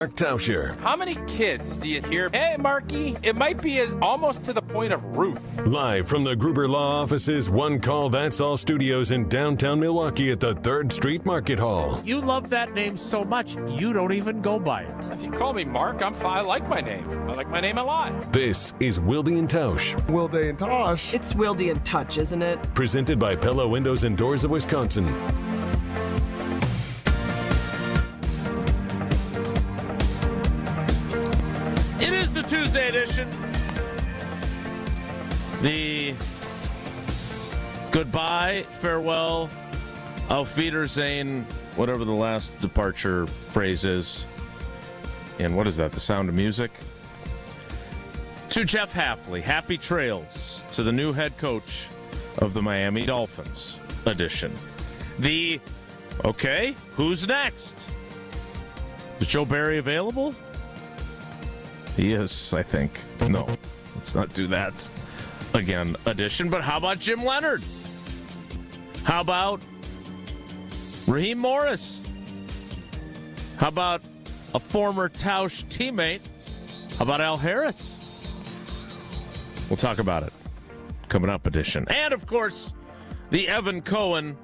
Tauscher. How many kids do you hear, hey, Marky, it might be almost to the point of Ruth? Live from the Gruber Law Office's One Call That's All studios in downtown Milwaukee at the 3rd Street Market Hall. You love that name so much, you don't even go by it. If you call me Mark, I'm fine. I like my name. I like my name a lot. This is Wilde and Tausch. Wilde and Tosh. It's Wilde and Touch, isn't it? Presented by Pella Windows and Doors of Wisconsin. It is the Tuesday edition. The goodbye, farewell, auf Wiedersehen, whatever the last departure phrase is. And what is that, the Sound of Music? To Jeff Hafley, happy trails to the new head coach of the Miami Dolphins edition. Okay, who's next? Is Joe Barry available? He is, I think. No, let's not do that again edition. But how about Jim Leonard? How about Raheem Morris? How about a former Tausch teammate? How about Al Harris? We'll talk about it. Coming up edition. And, of course, the Evan Cohen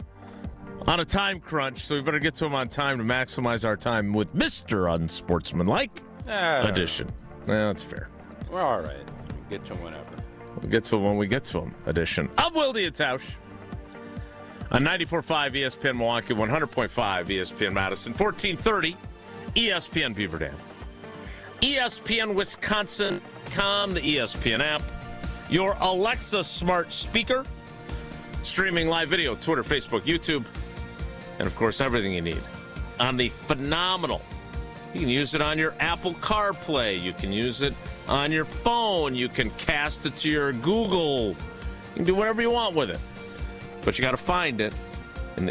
on a time crunch, so we better get to him on time to maximize our time with Mr. Unsportsmanlike edition. Yeah, that's fair. We're all right. We'll get to him whenever. We'll get to him when we get to him edition of Wilde and Tausch on 94.5 ESPN Milwaukee, 100.5 ESPN Madison, 1430 ESPN Beaver Dam, ESPN Wisconsin.com, the ESPN app, your Alexa smart speaker, streaming live video, Twitter, Facebook, YouTube, and, of course, everything you need on the phenomenal. You can use it on your Apple CarPlay. You can use it on your phone. You can cast it to your Google. You can do whatever you want with it. But you got to find it in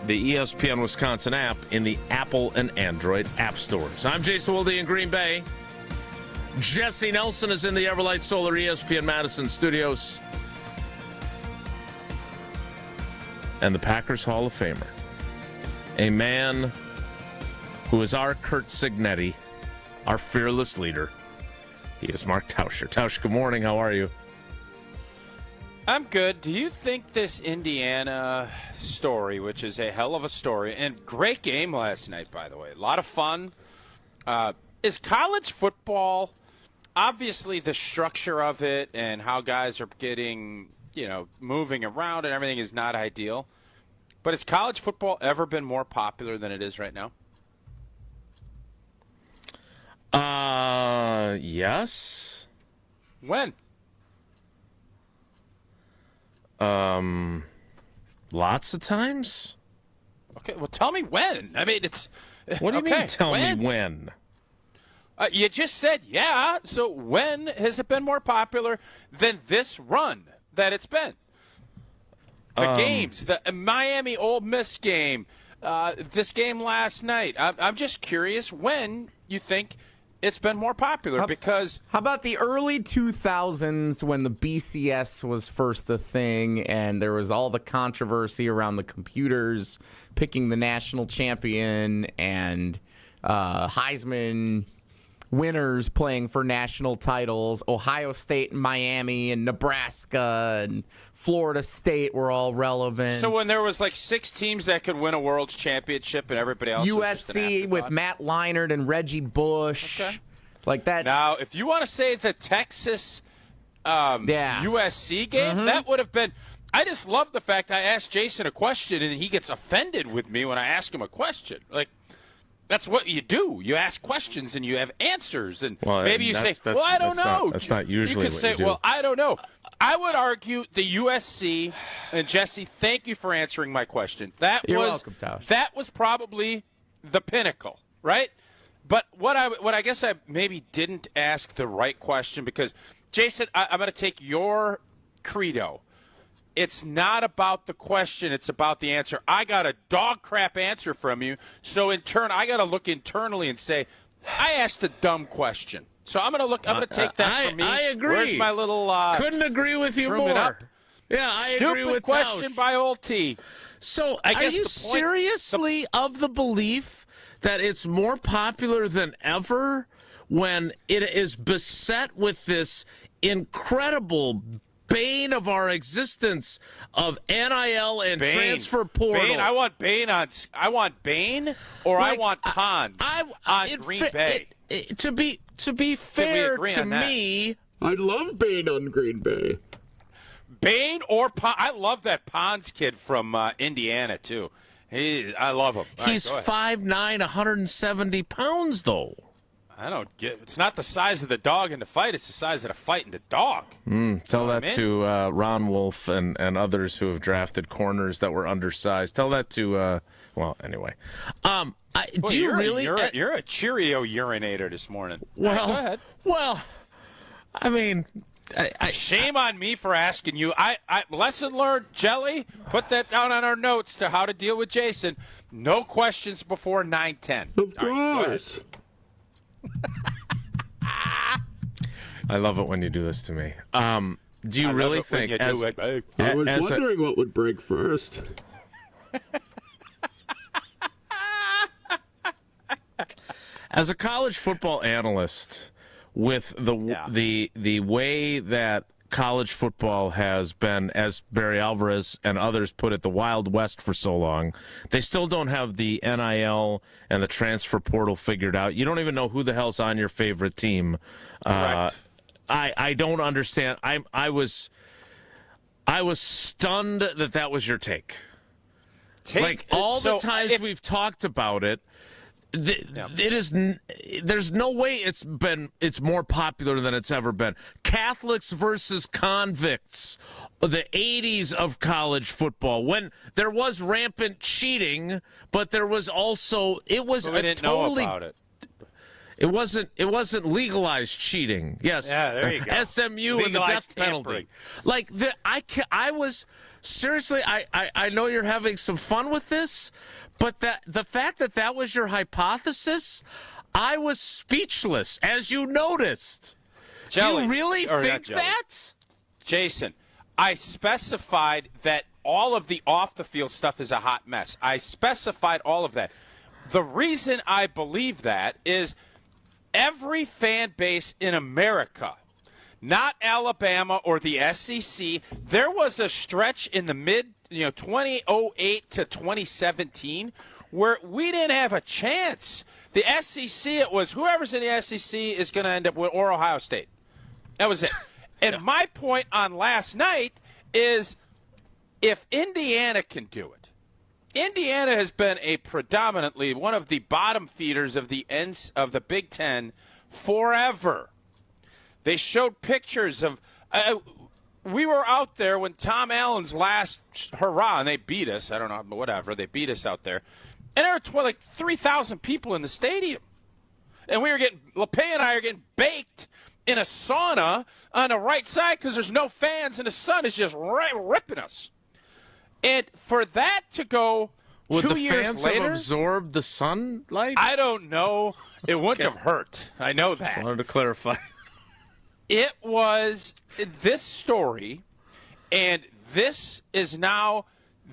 the ESPN Wisconsin app in the Apple and Android app stores. I'm Jason Wilde in Green Bay. Jesse Nelson is in the Everlight Solar ESPN Madison studios. And the Packers Hall of Famer. A man who is our Kurt Signetti, our fearless leader. He is Mark Tauscher. Tausch, good morning. How are you? I'm good. Do you think this Indiana story, which is a hell of a story, and great game last night, by the way, a lot of fun, is college football, obviously the structure of it and how guys are getting, moving around and everything is not ideal, but has college football ever been more popular than it is right now? Yes. When? Lots of times. Okay, well, tell me when. I mean, it's... What do you mean, tell me when? You just said, yeah, so when has it been more popular than this run that it's been? The games, the Miami Ole Miss game, this game last night. I'm just curious when you think it's been more popular, because... How about the early 2000s when the BCS was first a thing and there was all the controversy around the computers picking the national champion and Heisman winners playing for national titles? Ohio State and Miami and Nebraska and Florida State were all relevant. So when there was like 6 teams that could win a world's championship and everybody else was just an USC afterthought? with Matt Leinart and Reggie Bush. Okay. Like that. Now, if you want to say the Texas USC game, that would have been... I just love the fact I asked Jason a question and he gets offended with me when I ask him a question. Like, that's what you do. You ask questions and you have answers. And maybe you say, well, I don't know. That's not usually you could say, you do. well, I don't know. I would argue the USC, and Jesse, thank you for answering my question. You're welcome, Tausch. That was probably the pinnacle, right? But what I guess I maybe didn't ask the right question, because, Jason, I'm going to take your credo. It's not about the question. It's about the answer. I got a dog crap answer from you. So, in turn, I got to look internally and say, I asked a dumb question. So, I'm going to take that from me. I agree. Where's my little... Couldn't agree with you Truman more. Up? Yeah, I agree with Stupid question Tausch. by old T. So, I are guess you the point, seriously of the belief that it's more popular than ever when it is beset with this incredible bane of our existence of NIL and transfer portal. Bane, I want Bane or I want Pons on Green Bay. To be fair to me, I love Bane on Green Bay. Bane or Pons. I love that Pons kid from Indiana, too. I love him. He's 5'9", 170 pounds, though. I don't get. It's not the size of the dog in the fight; it's the size of the fight in the dog. Tell that to Ron Wolf and others who have drafted corners that were undersized. Tell that to. Well, anyway. Do you really? You're a Cheerio urinator this morning. Well, go ahead. Well, I mean, shame on me for asking you. I lesson learned, Jelly. Put that down on our notes to how to deal with Jason. No questions before 9:10. Of course. I love it when you do this to me. Do you really think? I was wondering what would break first. As a college football analyst, with the way that college football has been, as Barry Alvarez and others put it, the Wild West for so long, they still don't have the NIL and the transfer portal figured out. You don't even know who the hell's on your favorite team. Correct. I don't understand. I was stunned that was your take. Like all the times we've talked about it. It is. There's no way it's more popular than it's ever been. Catholics versus convicts, the 80s of college football, when there was rampant cheating, but there was also we didn't know about it. It wasn't legalized cheating. Yes. Yeah, there you go. SMU legalized and the death tampering. penalty. I was seriously. I know you're having some fun with this. But the fact that was your hypothesis, I was speechless, as you noticed. Jelly, do you really think that? Jason, I specified that all of the off-the-field stuff is a hot mess. I specified all of that. The reason I believe that is every fan base in America, not Alabama or the SEC, there was a stretch in the mid 2008 to 2017, where we didn't have a chance. The SEC, it was whoever's in the SEC is going to end up with or Ohio State. That was it. And my point on last night is if Indiana can do it, Indiana has been a predominantly one of the bottom feeders of the ends of the Big Ten forever. They showed pictures of we were out there when Tom Allen's last hurrah, and they beat us. I don't know, but whatever. They beat us out there. And there were like 3,000 people in the stadium. And LePay and I are getting baked in a sauna on the right side because there's no fans and the sun is just ripping us. And for that to go Would 2 the years fans later, have absorbed the sunlight? I don't know. It wouldn't have hurt. I know that. Just wanted to clarify. It was this story, and this is now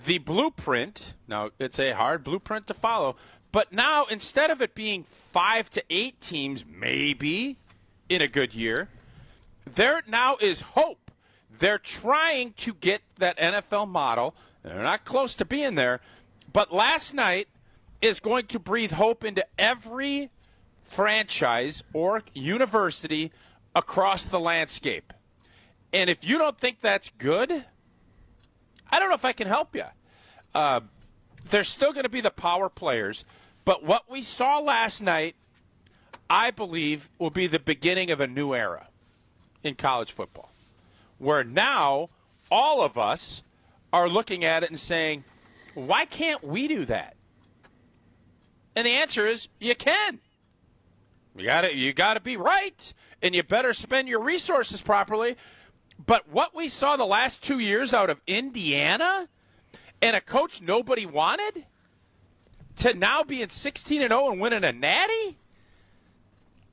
the blueprint. Now, it's a hard blueprint to follow, but now instead of it being 5 to 8 teams, maybe in a good year, there now is hope. They're trying to get that NFL model. They're not close to being there, but last night is going to breathe hope into every franchise or university across the landscape. And if you don't think that's good, I don't know if I can help you. There's still going to be the power players, but what we saw last night, I believe, will be the beginning of a new era in college football, where now all of us are looking at it and saying, why can't we do that? And the answer is, you can. You got to be right, and you better spend your resources properly. But what we saw the last 2 years out of Indiana and a coach nobody wanted to now being 16-0 and winning a natty,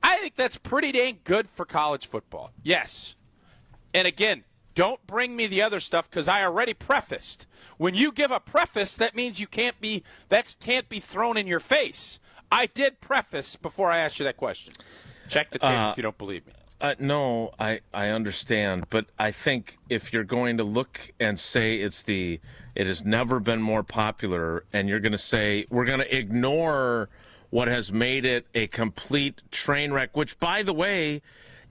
I think that's pretty dang good for college football. Yes. And again, don't bring me the other stuff because I already prefaced. When you give a preface, that means can't be thrown in your face. I did preface before I asked you that question. Check the tape if you don't believe me. No, I understand, but I think if you're going to look and say it has never been more popular, and you're going to say we're going to ignore what has made it a complete train wreck, which, by the way,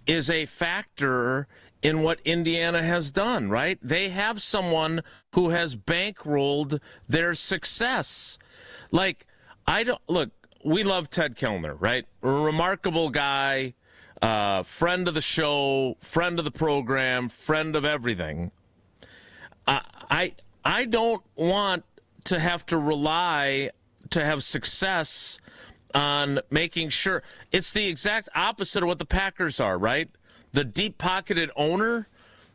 is a factor in what Indiana has done, right? They have someone who has bankrolled their success. Like, we love Ted Kellner, right? A remarkable guy. Friend of the show, friend of the program, friend of everything. I don't want to have to rely to have success on making sure. It's the exact opposite of what the Packers are, right? The deep-pocketed owner.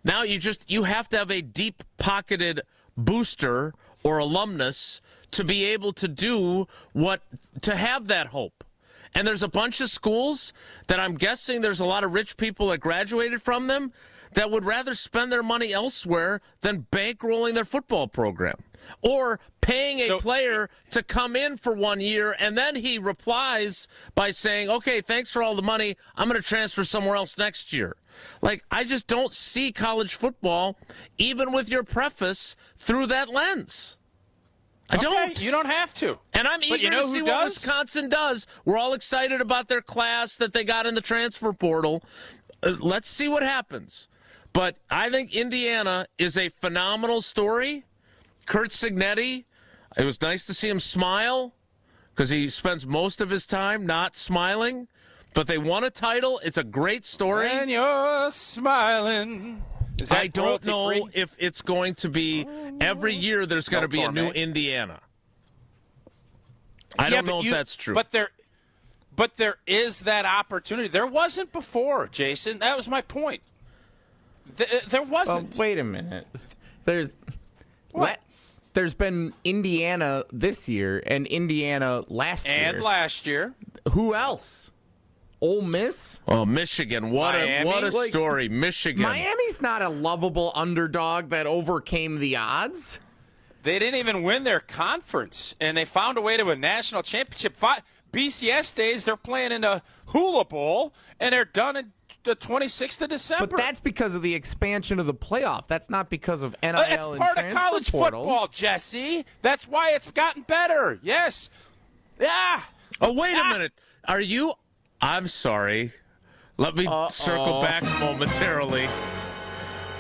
Now you have to have a deep-pocketed booster or alumnus to be able to to have that hope. And there's a bunch of schools that I'm guessing there's a lot of rich people that graduated from them that would rather spend their money elsewhere than bankrolling their football program or paying a player to come in for 1 year, and then he replies by saying, okay, thanks for all the money. I'm going to transfer somewhere else next year. Like, I just don't see college football, even with your preface, through that lens. I don't. You don't have to. And I'm eager to see what Wisconsin does. We're all excited about their class that they got in the transfer portal. Let's see what happens. But I think Indiana is a phenomenal story. Kurt Signetti, it was nice to see him smile because he spends most of his time not smiling. But they won a title. It's a great story. And you're smiling. I don't know if it's going to be every year there's going to be a new Indiana. I don't know if that's true. But there is that opportunity. There wasn't before, Jason. That was my point. There wasn't. Wait a minute. There's been Indiana this year and Indiana last year. And last year. Who else? Ole Miss? Oh, Michigan. What a story. Michigan. Miami's not a lovable underdog that overcame the odds. They didn't even win their conference, and they found a way to a national championship. BCS days, they're playing in a Hula Bowl, and they're done in the 26th of December. But that's because of the expansion of the playoff. That's not because of NIL and transfer portal. It's part of college football, Jesse. That's why it's gotten better. Yes. Yeah. Oh, wait a minute. Are you... I'm sorry. Let me circle back momentarily.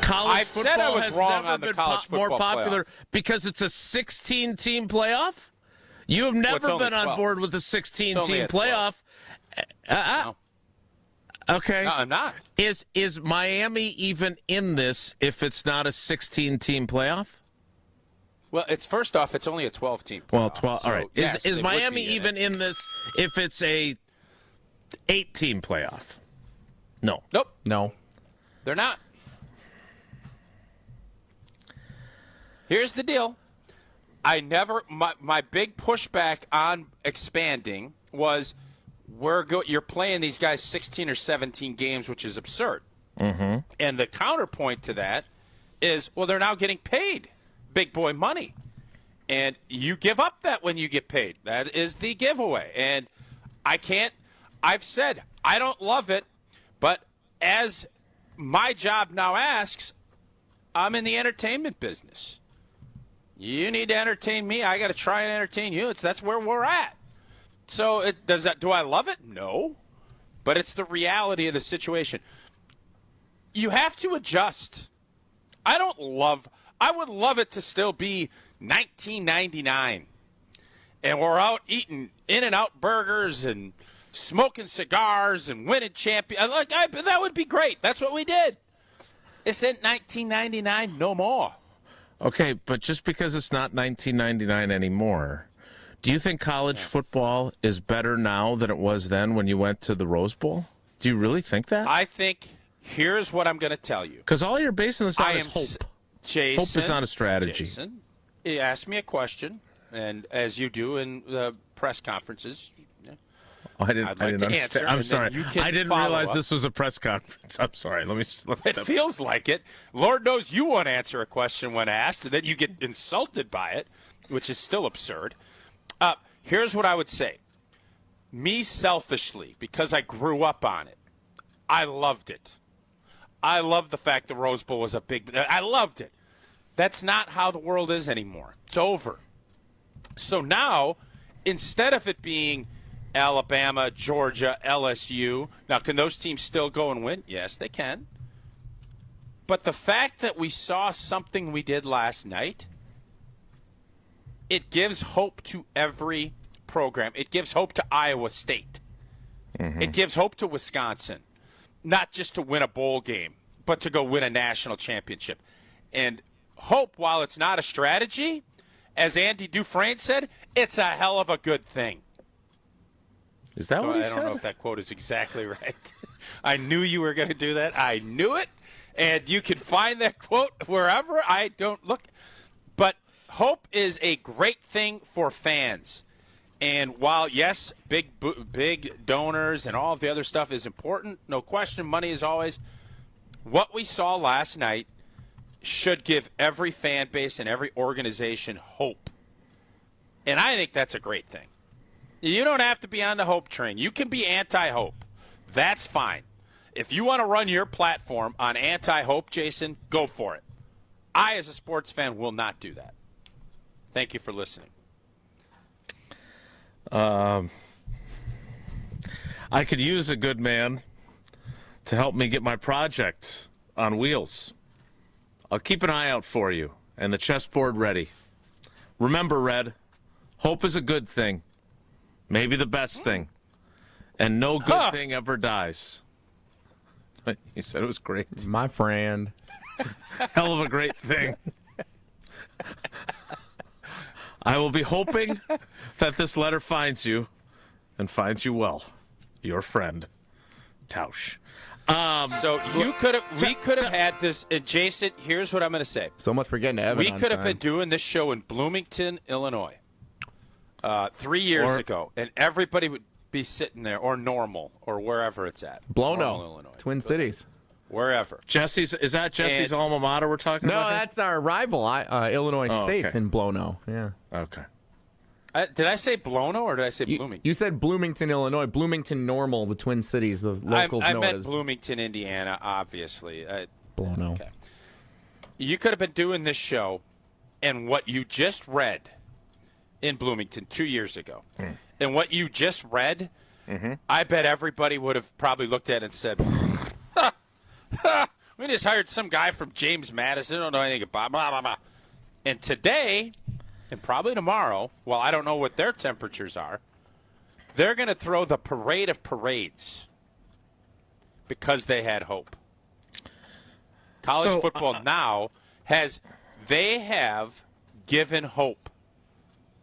College football said I was has wrong never on the been college football more popular playoff. because it's a 16-team playoff? You have never been on board with a 16-team playoff. No. Okay. No, I'm not. Is Miami even in this if it's not a 16-team playoff? Well, it's only a 12-team playoff. Well, 12. So, all right. yes, Is Miami even in this if it's a 8-team playoff? No. Nope. No. They're not. Here's the deal. My big pushback on expanding was you're playing these guys 16 or 17 games, which is absurd. Mm-hmm. And the counterpoint to that is, well, they're now getting paid big boy money. And you give up that when you get paid. That is the giveaway. And I've said I don't love it, but as my job now asks, I'm in the entertainment business. You need to entertain me. I got to try and entertain you. That's where we're at. So do I love it? No. But it's the reality of the situation. You have to adjust. I would love it to still be 1999. And we're out eating In-N-Out burgers and smoking cigars and winning champion. That would be great. That's what we did. It's in 1999, no more. Okay, but just because it's not 1999 anymore, do you think college football is better now than it was then when you went to the Rose Bowl? Do you really think that? I think here's what I'm going to tell you. Because all you're basing this on is hope. Jason, hope is not a strategy. Jason, he asked me a question, and as you do in the press conferences, I didn't understand. Answer, I'm sorry. I didn't realize this was a press conference. I'm sorry. It feels like it. Lord knows you won't answer a question when asked, and then you get insulted by it, which is still absurd. Here's what I would say. me selfishly, because I grew up on it, I loved it. I loved the fact the Rose Bowl was I loved it. That's not how the world is anymore. It's over. So now, instead of it being Alabama, Georgia, LSU, now can those teams still go and win? Yes, they can. But the fact that we saw something we did last night, it gives hope to every program. It gives hope to Iowa State. Mm-hmm. It gives hope to Wisconsin, not just to win a bowl game, but to go win a national championship. And hope, while it's not a strategy, as Andy Dufresne said, it's a hell of a good thing. Is that what he said? I don't know if that quote is exactly right. I knew you were going to do that. I knew it. And you can find that quote wherever. I don't look. But hope is a great thing for fans. And while, yes, big donors and all of the other stuff is important, no question, money is always, what we saw last night should give every fan base and every organization hope. And I think that's a great thing. You don't have to be on the hope train. You can be anti-hope. That's fine. If you want to run your platform on anti-hope, Jason, go for it. I, as a sports fan, will not do that. Thank you for listening. I could use a good man to help me get my project on wheels. I'll keep an eye out for you and the chessboard ready. Remember, Red, hope is a good thing, maybe the best thing, and no good thing ever dies. You said it was great. My friend. Hell of a great thing. I will be hoping that this letter finds you and finds you well. Your friend, Tausch. So we could have had this. Jason, here's what I'm going to say. So much for getting to Evan We on could have time. been doing this show in Bloomington, Illinois, 3 years ago, and everybody would be sitting there, or Normal, or wherever it's at. Normal, Blono, Illinois. Twin Cities. Wherever. Is that Jesse's alma mater we're talking No, about? that's our rival, Illinois State's okay. in Blono. Yeah. Okay. Did I say Blono or did I say Bloomington? You said Bloomington, Illinois. Bloomington Normal, the Twin Cities. The locals I know meant it as Bloomington, Indiana, obviously. Blono. Okay. You could have been doing this show and what you just read in Bloomington 2 years ago. And what you just read, I bet everybody would have probably looked at it and said, we just hired some guy from James Madison. I don't know anything about blah, blah, blah. And today, and probably tomorrow, well, I don't know what their temperatures are, they're going to throw the parade of parades because they had hope. College football now they have given hope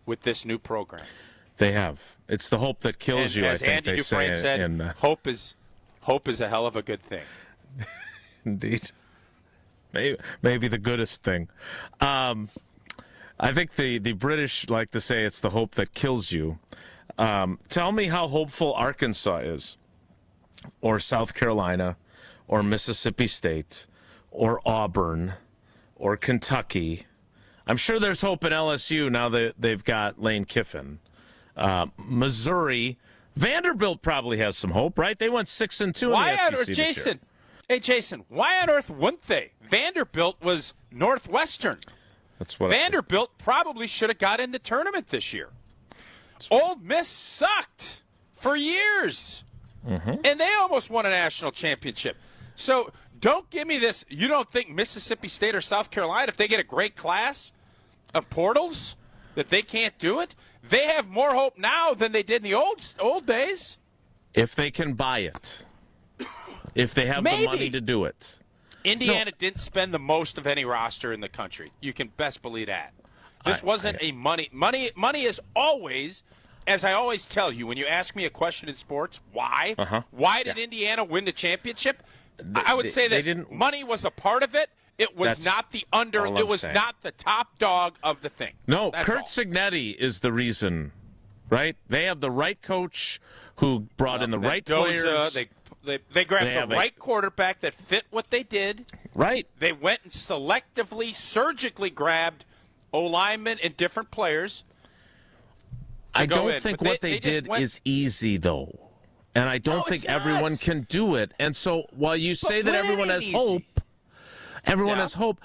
with this new program. They have. It's the hope that kills you, As I think Andy they Dufresne say. said, hope is a hell of a good thing. Indeed. Maybe the goodest thing. I think the British like to say it's the hope that kills you. Tell me how hopeful Arkansas is, or South Carolina, or Mississippi State, or Auburn, or Kentucky. I'm sure there's hope in LSU now that they've got Lane Kiffin. Missouri, Vanderbilt probably has some hope, right? They went 6-2 in the SEC this year. Hey, Jason, why on earth wouldn't they? Vanderbilt was Northwestern. That's what Vanderbilt probably should have got in the tournament this year. Ole Miss sucked for years, and they almost won a national championship. So don't give me this. You don't think Mississippi State or South Carolina, if they get a great class of portals, that they can't do it? They have more hope now than they did in the old days. If they can buy it. If they have the money to do it. Indiana didn't spend the most of any roster in the country. You can best believe that. This wasn't a money. Money is always, as I always tell you, when you ask me a question in sports, why? Why did Indiana win the championship? I would say this: money was a part of it. It was not the under. It was not the top dog of the thing. No, Kurt Cignetti is the reason, right? They have the right coach who brought in the right players. They grabbed the right quarterback that fit what they did. Right. They went and selectively, surgically grabbed O-linemen and different players. I go don't in. think But what they did is easy, though. And I don't think everyone can do it. And so while you say that everyone has hope, has hope.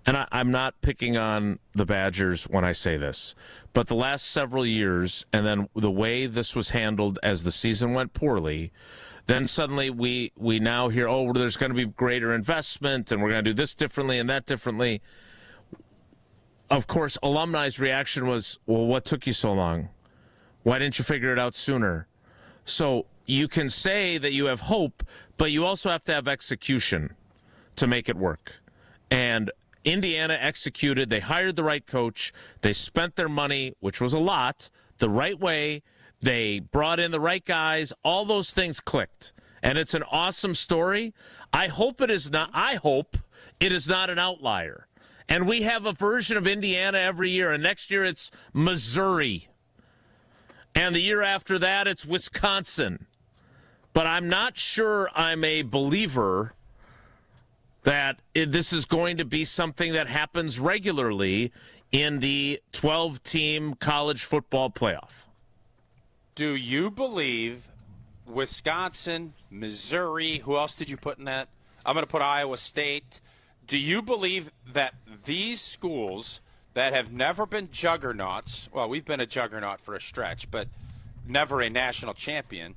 I'm not picking on the Badgers when I say this, but the last several years, and then the way this was handled as the season went poorly, then suddenly we now hear, oh, there's going to be greater investment, and we're going to do this differently and that differently. Of course, alumni's reaction was, well, what took you so long? Why didn't you figure it out sooner? So you can say that you have hope, but you also have to have execution to make it work. And Indiana executed. They hired the right coach. They spent their money, which was a lot, the right way. They brought in the right guys. All those things clicked. And it's an awesome story. I hope it is not an outlier. And we have a version of Indiana every year. And next year it's Missouri. And the year after that it's Wisconsin. But I'm not sure I'm a believer that this is going to be something that happens regularly in the 12-team college football playoff. Do you believe Wisconsin, Missouri, who else did you put in that? I'm going to put Iowa State. Do you believe that these schools that have never been juggernauts, well, we've been a juggernaut for a stretch, but never a national champion,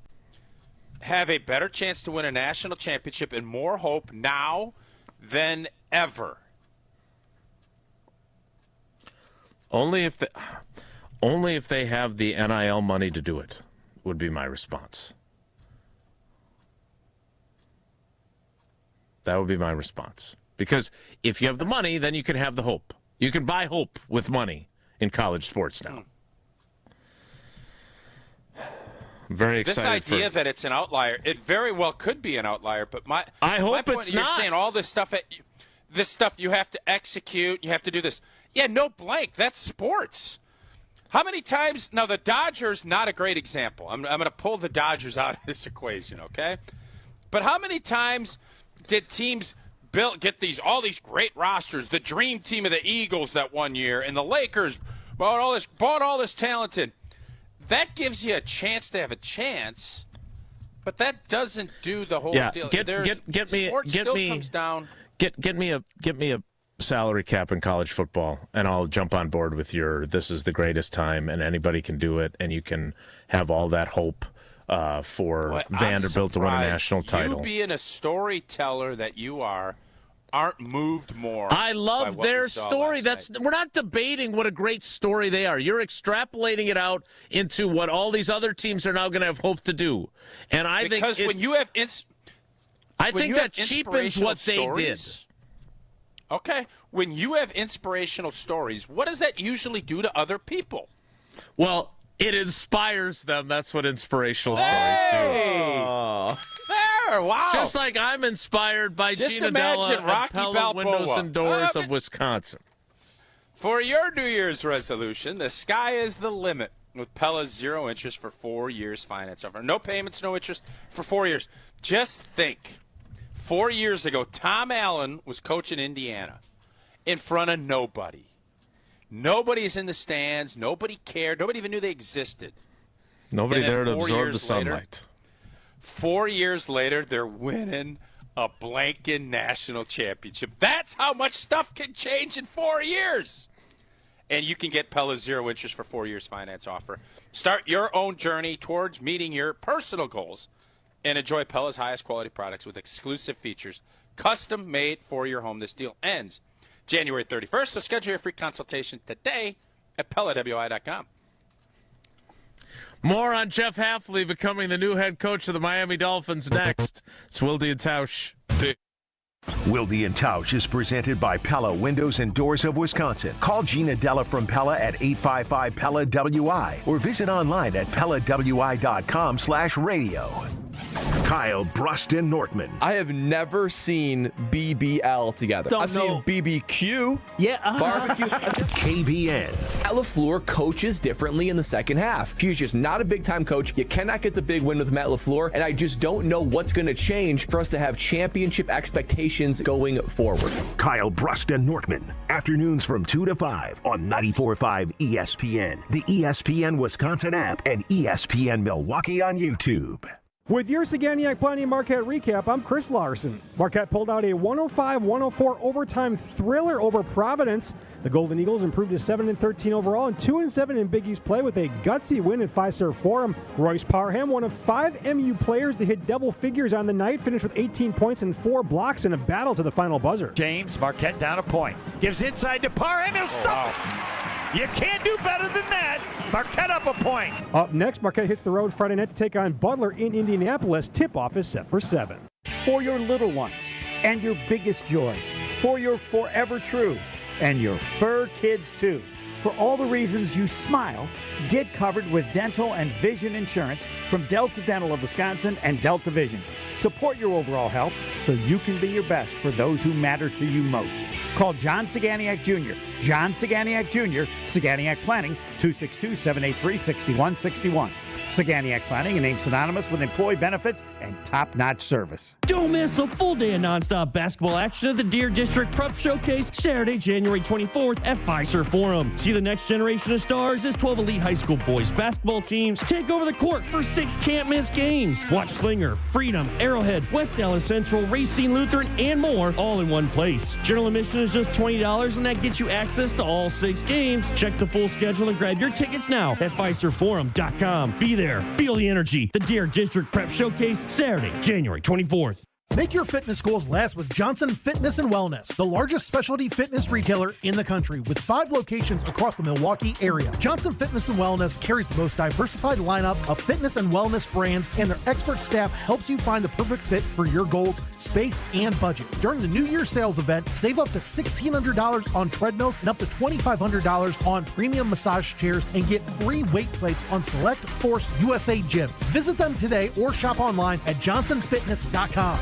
have a better chance to win a national championship and more hope now than ever? Only if they have the NIL money to do it, would be my response. That would be my response. Because if you have the money, then you can have the hope. You can buy hope with money in college sports now. I'm very excited. This idea that it's an outlier, it very well could be an outlier, but I hope my point it's you're not. saying all this stuff you have to execute, you have to do this. Yeah, no blank. That's sports. How many times? Now, the Dodgers, not a great example. I'm going to pull the Dodgers out of this equation, okay? But how many times did teams get all these great rosters? The dream team of the Eagles that one year, and the Lakers bought all this talent in. That gives you a chance to have a chance, but that doesn't do the whole deal. Comes down. Get me a salary cap in college football, and I'll jump on board with this is the greatest time, and anybody can do it, and you can have all that hope for Vanderbilt to win a national title. You being a storyteller that you aren't moved more. I love their story. We're not debating what a great story they are. You're extrapolating it out into what all these other teams are now going to have hope to do. And I think when you have that cheapens what they did. Okay, when you have inspirational stories, what does that usually do to other people? Well, it inspires them. That's what inspirational stories do. There, wow. Just like I'm inspired by Gina Della and Pella Windows and Doors of Wisconsin. For your New Year's resolution, the sky is the limit with Pella's 0 interest for 4 years finance offer. No payments, no interest for 4 years. Just think. 4 years ago, Tom Allen was coaching Indiana in front of nobody. Nobody's in the stands. Nobody cared. Nobody even knew they existed. Nobody there to absorb the sunlight. 4 years later, they're winning a blanking national championship. That's how much stuff can change in 4 years. And you can get Pella's 0 interest for 4 years finance offer. Start your own journey towards meeting your personal goals and enjoy Pella's highest quality products with exclusive features, custom made for your home. This deal ends January 31st, so schedule your free consultation today at PellaWI.com. More on Jeff Hafley becoming the new head coach of the Miami Dolphins next. It's Wilde and Tausch. Wilde and Tausch is presented by Pella Windows and Doors of Wisconsin. Call Gina Della from Pella at 855-PELLA-WI or visit online at PellaWI.com/radio. Kyle Bruston Nortman. I have never seen BBL together. I've seen BBQ, barbecue. KBN. Matt LaFleur coaches differently in the second half. He's just not a big-time coach. You cannot get the big win with Matt LaFleur, and I just don't know what's going to change for us to have championship expectations going forward. Kyle Bruston Nortman. Afternoons from 2 to 5 on 94.5 ESPN, the ESPN Wisconsin app, and ESPN Milwaukee on YouTube. With your Saganiac Planning Marquette recap, I'm Chris Larson. Marquette pulled out a 105-104 overtime thriller over Providence. The Golden Eagles improved to 7-13 overall and 2-7 in Big East play with a gutsy win at Fiserv Forum. Royce Parham, one of 5 MU players to hit double figures on the night, finished with 18 points and 4 blocks in a battle to the final buzzer. James, Marquette down a point. Gives inside to Parham. He'll stop. You can't do better than that. Marquette up a point. Up next, Marquette hits the road Friday night to take on Butler in Indianapolis. Tip-off is set for 7. For your little ones and your biggest joys. For your forever true and your fur kids too. For all the reasons you smile, get covered with dental and vision insurance from Delta Dental of Wisconsin and Delta Vision. Support your overall health so you can be your best for those who matter to you most. Call John Saganiac Jr. John Saganiac Jr., Saganiac Planning, 262-783-6161. Saganiac Planning, a name synonymous with employee benefits and top-notch service. Don't miss a full day of nonstop basketball action at the Deer District Prep Showcase, Saturday, January 24th at Fiserv Forum. See the next generation of stars as 12 elite high school boys basketball teams take over the court for 6 can't-miss games. Watch Slinger, Freedom, Arrowhead, West Dallas Central, Racine Lutheran, and more, all in one place. General admission is just $20, and that gets you access to all 6 games. Check the full schedule and grab your tickets now at FiserVforum.com. Be there. Feel the energy. The Deer District Prep Showcase, Saturday, January 24th. Make your fitness goals last with Johnson Fitness and Wellness, the largest specialty fitness retailer in the country with 5 locations across the Milwaukee area. Johnson Fitness and Wellness carries the most diversified lineup of fitness and wellness brands, and their expert staff helps you find the perfect fit for your goals, space, and budget. During the New Year sales event, save up to $1,600 on treadmills and up to $2,500 on premium massage chairs, and get free weight plates on select Force USA gyms. Visit them today or shop online at johnsonfitness.com.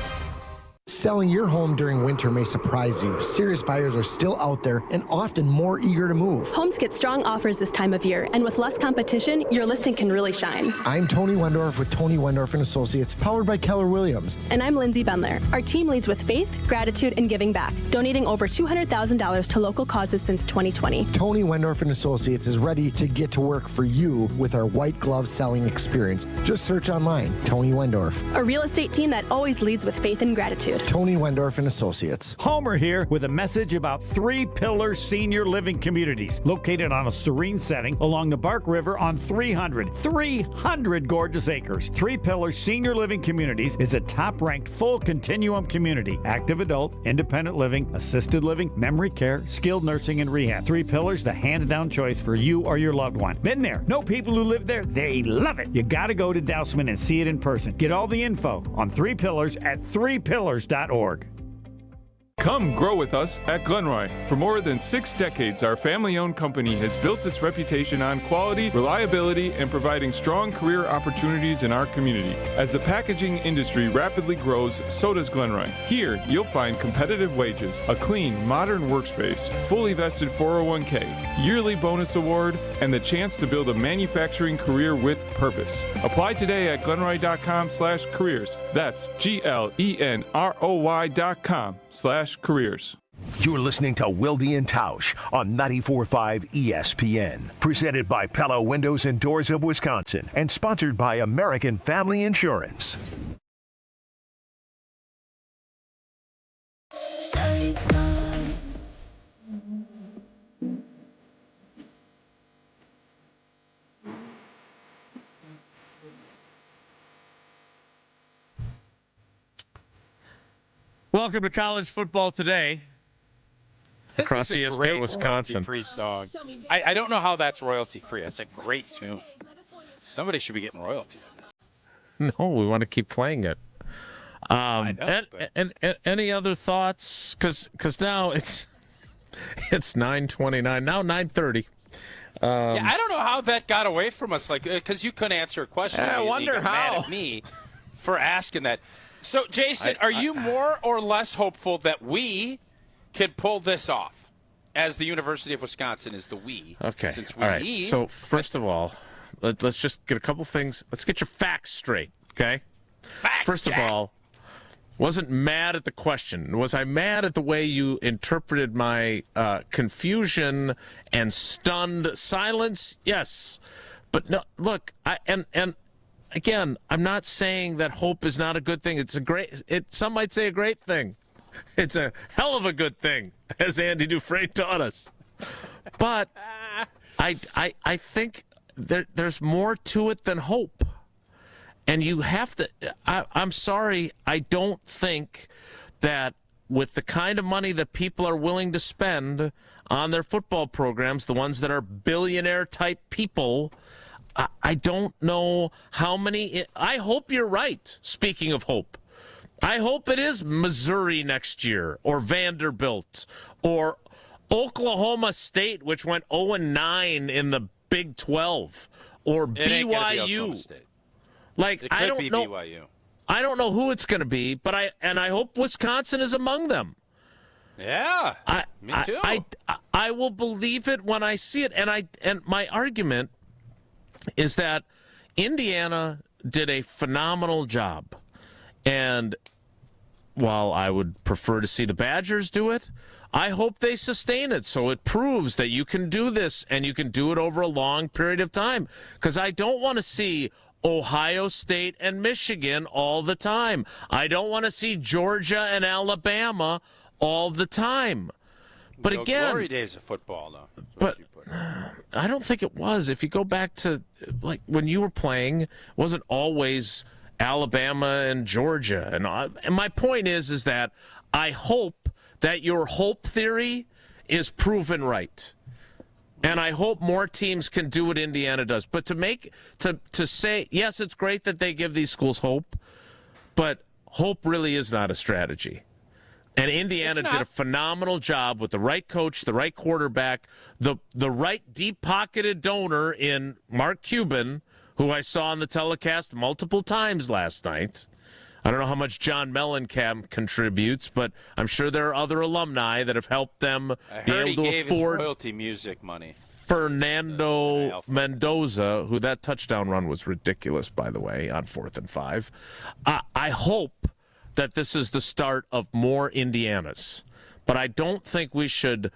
Selling your home during winter may surprise you. Serious buyers are still out there and often more eager to move. Homes get strong offers this time of year, and with less competition, your listing can really shine. I'm Tony Wendorf with Tony Wendorf & Associates, powered by Keller Williams. And I'm Lindsay Bendler. Our team leads with faith, gratitude, and giving back, donating over $200,000 to local causes since 2020. Tony Wendorf & Associates is ready to get to work for you with our white glove selling experience. Just search online, Tony Wendorf. A real estate team that always leads with faith and gratitude. Tony Wendorf & Associates. Homer here with a message about 3 Pillar Senior Living Communities located on a serene setting along the Bark River on 300 gorgeous acres. 3 Pillar Senior Living Communities is a top-ranked full continuum community. Active adult, independent living, assisted living, memory care, skilled nursing, and rehab. 3 Pillars, the hands-down choice for you or your loved one. Been there. Know people who live there. They love it. You got to go to Dousman and see it in person. Get all the info on 3 Pillars at 3pillars.org. Come grow with us at Glenroy. For more than 6 decades, our family-owned company has built its reputation on quality, reliability, and providing strong career opportunities in our community. As the packaging industry rapidly grows, so does Glenroy. Here, you'll find competitive wages, a clean, modern workspace, fully vested 401k, yearly bonus award, and the chance to build a manufacturing career with purpose. Apply today at glenroy.com/careers. That's GLENROY.com/careers. You're listening to Wilde and Tausch on 94.5 ESPN. Presented by Pella Windows and Doors of Wisconsin and sponsored by American Family Insurance. Welcome to College Football Today. Across ESPN Wisconsin. Free song. I don't know how that's royalty free. It's a great tune. Somebody should be getting royalty. No, we want to keep playing it. I know, and any other thoughts? Because now it's 9:29. Now 9:30. I don't know how that got away from us. Like, because you couldn't answer a question. I wonder how. Mad at me for asking that. So, Jason, are you more or less hopeful that we can pull this off? As the University of Wisconsin is the we. Okay. Since we all right. So, first of all, let's just get a couple things. Let's get your facts straight, okay? First of all, wasn't mad at the question. Was I mad at the way you interpreted my confusion and stunned silence? Yes. But no, look, and again, I'm not saying that hope is not a good thing. Some might say a great thing. It's a hell of a good thing, as Andy Dufresne taught us. But I think there's more to it than hope. And you have to I'm sorry, I don't think that with the kind of money that people are willing to spend on their football programs, the ones that are billionaire-type people, I don't know how many. I hope you're right, speaking of hope. I hope it is Missouri next year, or Vanderbilt, or Oklahoma State, which went 0-9 in the Big 12, or BYU. Like, I don't know. BYU. I don't know who it's going to be, but I hope Wisconsin is among them. Yeah, me too. I will believe it when I see it, and my argument is that Indiana did a phenomenal job. And while I would prefer to see the Badgers do it, I hope they sustain it so it proves that you can do this and you can do it over a long period of time. Because I don't want to see Ohio State and Michigan all the time. I don't want to see Georgia and Alabama all the time. But again, glory days of football, though. But I don't think it was. If you go back to like when you were playing, it wasn't always Alabama and Georgia. And my point is that I hope that your hope theory is proven right. And I hope more teams can do what Indiana does. But to say, yes, it's great that they give these schools hope, but hope really is not a strategy. And Indiana did a phenomenal job with the right coach, the right quarterback, the right deep-pocketed donor in Mark Cuban, who I saw on the telecast multiple times last night. I don't know how much John Mellencamp contributes, but I'm sure there are other alumni that have helped them be able to afford royalty music money. Fernando Mendoza, who that touchdown run was ridiculous, by the way, on 4th and 5. I hope that this is the start of more Indianas, but I don't think we should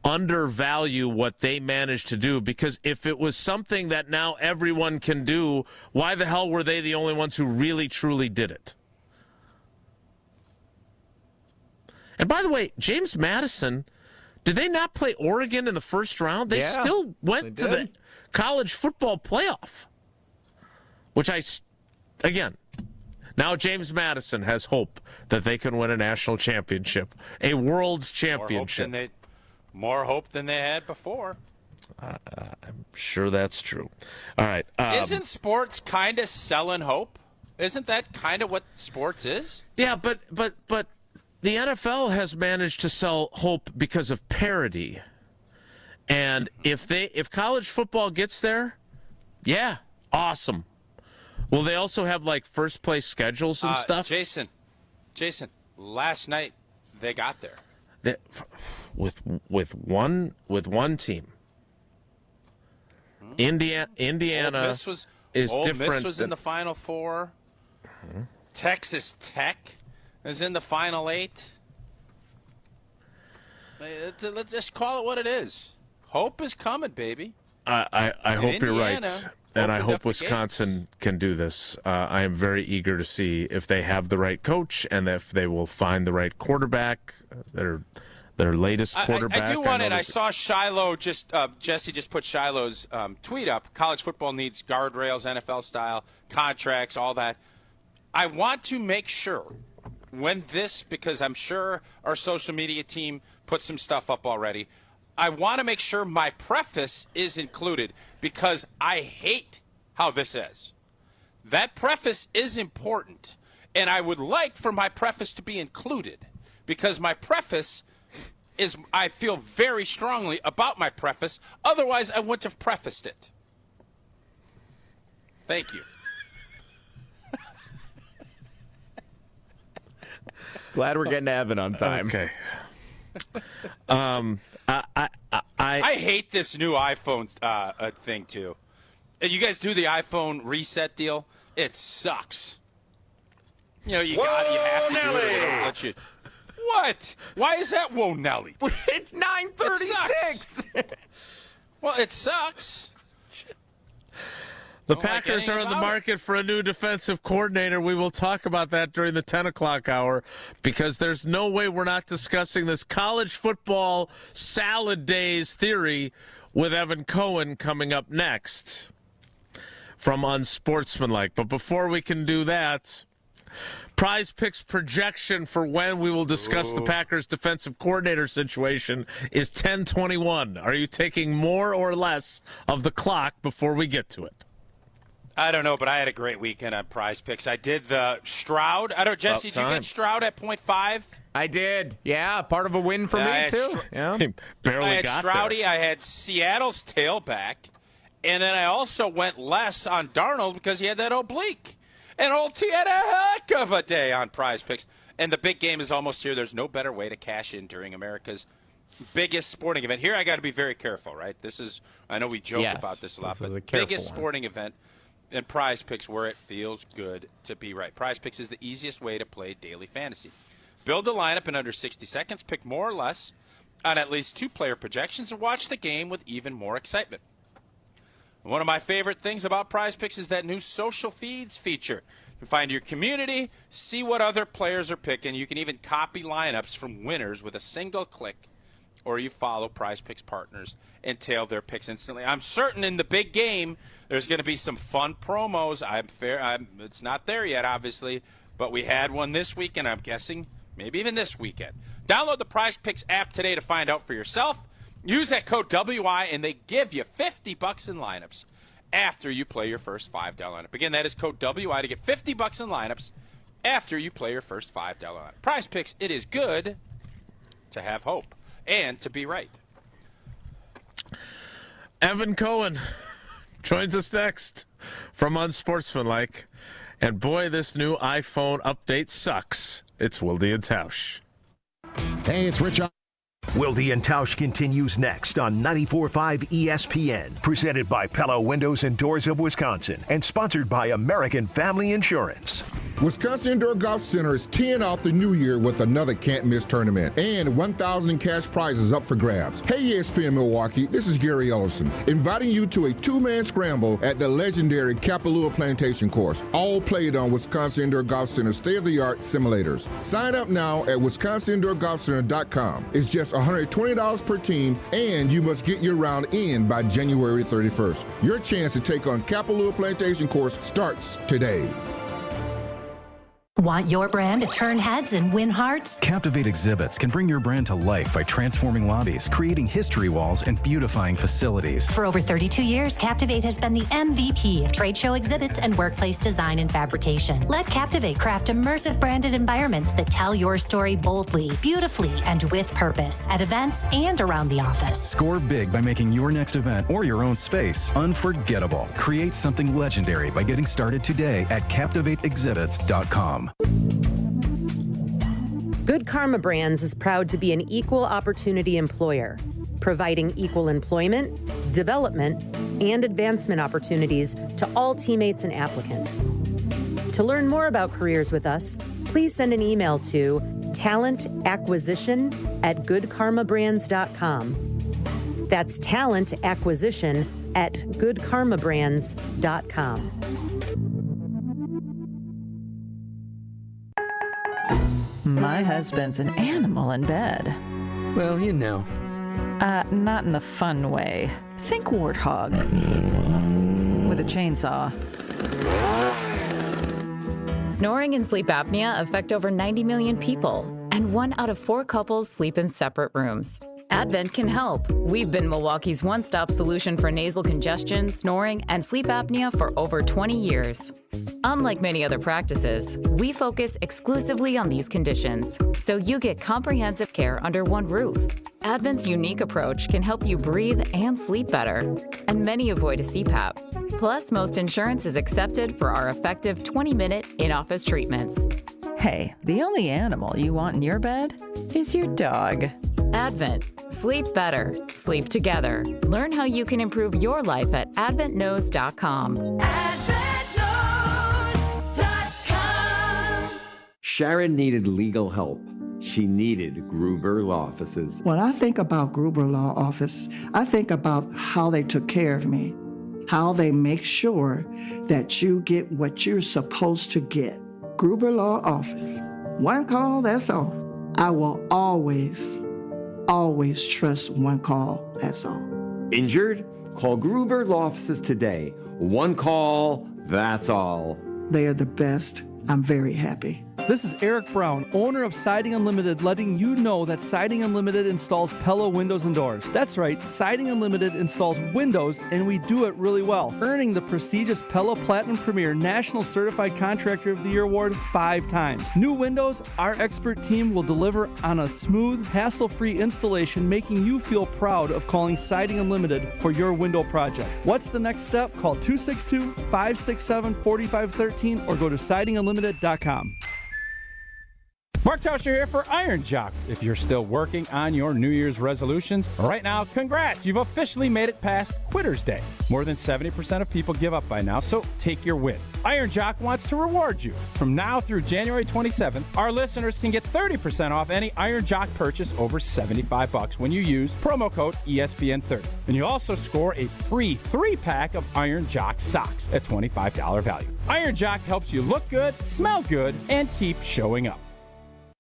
undervalue what they managed to do, because if it was something that now everyone can do, why the hell were they the only ones who really truly did it? And by the way, James Madison, did they not play Oregon in the first round? They still went to the college football playoff, which again, now James Madison has hope that they can win a national championship, a world's championship. More hope than they had before. I'm sure that's true. All right. Isn't sports kind of selling hope? Isn't that kind of what sports is? Yeah, but the NFL has managed to sell hope because of parity. And if college football gets there, yeah, awesome. Will they also have like first place schedules and stuff? Jason, last night they got there. With one team. Indiana is different. Ole Miss was in the Final Four. Texas Tech is in the Final 8. Let's just call it what it is. Hope is coming, baby. I hope you're right. And I hope Wisconsin can do this. I am very eager to see if they have the right coach and if they will find the right quarterback. Their latest quarterback. I do want it. I saw Shiloh Jesse just put Shiloh's tweet up. College football needs guardrails, NFL style, contracts, all that. I want to make sure because I'm sure our social media team put some stuff up already. I want to make sure my preface is included because I hate how this is. That preface is important, and I would like for my preface to be included because my preface is, I feel very strongly about my preface. Otherwise, I wouldn't have prefaced it. Thank you. Glad we're getting to Evan on time. Okay. I hate this new iPhone thing too. You guys do the iPhone reset deal? It sucks. You have to do it. They don't let you. What? Why is that whoa Nelly? It's 9:36. Well, it sucks. The Packers are in the market for a new defensive coordinator. We will talk about that during the 10 o'clock hour because there's no way we're not discussing this college football salad days theory with Evan Cohen coming up next from Unsportsmanlike. But before we can do that, Prize Picks projection for when we will discuss the Packers defensive coordinator situation is 10:21. Are you taking more or less of the clock before we get to it? I don't know, but I had a great weekend on Prize Picks. I did the Stroud. I don't, Jesse, did you get Stroud at 0.5? I did. Yeah, part of a win for me, too. Yeah. Barely I had got Stroudy. there. I had Seattle's tailback. And then I also went less on Darnold because he had that oblique. And old T had a heck of a day on Prize Picks. And the big game is almost here. There's no better way to cash in during America's biggest sporting event. Here I got to be very careful, right? I know we joke about this a lot, but biggest sporting event. And Prize Picks, where it feels good to be right. Prize Picks is the easiest way to play daily fantasy. Build a lineup in under 60 seconds, pick more or less on at least 2 player projections, and watch the game with even more excitement. One of my favorite things about Prize Picks is that new social feeds feature. You can find your community, see what other players are picking. You can even copy lineups from winners with a single click, or you follow Prize Picks partners and tail their picks instantly. I'm certain in the big game there's going to be some fun promos. It's not there yet, obviously, but we had one this week, and I'm guessing maybe even this weekend. Download the Prize Picks app today to find out for yourself. Use that code WI, and they give you $50 in lineups after you play your first $5 lineup. Again, that is code WI to get $50 in lineups after you play your first $5 lineup. Prize Picks, it is good to have hope and to be right. Evan Cohen joins us next from Unsportsmanlike. And boy, this new iPhone update sucks. It's Wilde and Tausch. Hey, it's Rich. Wilde and Tausch continues next on 94.5 ESPN, presented by Pella Windows and Doors of Wisconsin, and sponsored by American Family Insurance. Wisconsin Indoor Golf Center is teeing off the new year with another can't-miss tournament and 1,000 in cash prizes up for grabs. Hey, ESPN Milwaukee, this is Gary Ellison, inviting you to a 2-man scramble at the legendary Kapalua Plantation Course, all played on Wisconsin Indoor Golf Center state-of-the-art simulators. Sign up now at wisconsinindoorgolfcenter.com. It's just $120 per team, and you must get your round in by January 31st. Your chance to take on Kapalua Plantation Course starts today. Want your brand to turn heads and win hearts? Captivate Exhibits can bring your brand to life by transforming lobbies, creating history walls, and beautifying facilities. For over 32 years, Captivate has been the MVP of trade show exhibits and workplace design and fabrication. Let Captivate craft immersive branded environments that tell your story boldly, beautifully, and with purpose at events and around the office. Score big by making your next event or your own space unforgettable. Create something legendary by getting started today at CaptivateExhibits.com. Good Karma Brands is proud to be an equal opportunity employer, providing equal employment, development, and advancement opportunities to all teammates and applicants. To learn more about careers with us, please send an email to talentacquisition@goodkarmabrands.com. That's talentacquisition@goodkarmabrands.com. My husband's an animal in bed. Well, you know. Not in the fun way. Think warthog. With a chainsaw. Snoring and sleep apnea affect over 90 million people, and 1 out of 4 couples sleep in separate rooms. Advent can help. We've been Milwaukee's one-stop solution for nasal congestion, snoring, and sleep apnea for over 20 years. Unlike many other practices, we focus exclusively on these conditions, so you get comprehensive care under one roof. Advent's unique approach can help you breathe and sleep better, and many avoid a CPAP. Plus, most insurance is accepted for our effective 20-minute in-office treatments. Hey, the only animal you want in your bed is your dog. Advent. Sleep better. Sleep together. Learn how you can improve your life at adventknows.com. Sharon needed legal help. She needed Gruber Law Offices. When I think about Gruber Law Office, I think about how they took care of me, how they make sure that you get what you're supposed to get. Gruber Law Office. One call, that's all. I will always trust one call, that's all. Injured? Call Gruber Law Offices today. One call, that's all. They are the best. I'm very happy. This is Eric Brown, owner of Siding Unlimited, letting you know that Siding Unlimited installs Pella windows and doors. That's right, Siding Unlimited installs windows, and we do it really well, earning the prestigious Pella Platinum Premier National Certified Contractor of the Year award 5 times. New windows, our expert team will deliver on a smooth, hassle-free installation, making you feel proud of calling Siding Unlimited for your window project. What's the next step? Call 262-567-4513 or go to sidingunlimited.com. Mark Tauscher here for Iron Jock. If you're still working on your New Year's resolutions, right now, congrats! You've officially made it past Quitter's Day. More than 70% of people give up by now, so take your win. Iron Jock wants to reward you. From now through January 27th, our listeners can get 30% off any Iron Jock purchase over $75 when you use promo code ESPN30. And you also score a free 3-pack of Iron Jock socks at $25 value. Iron Jock helps you look good, smell good, and keep showing up.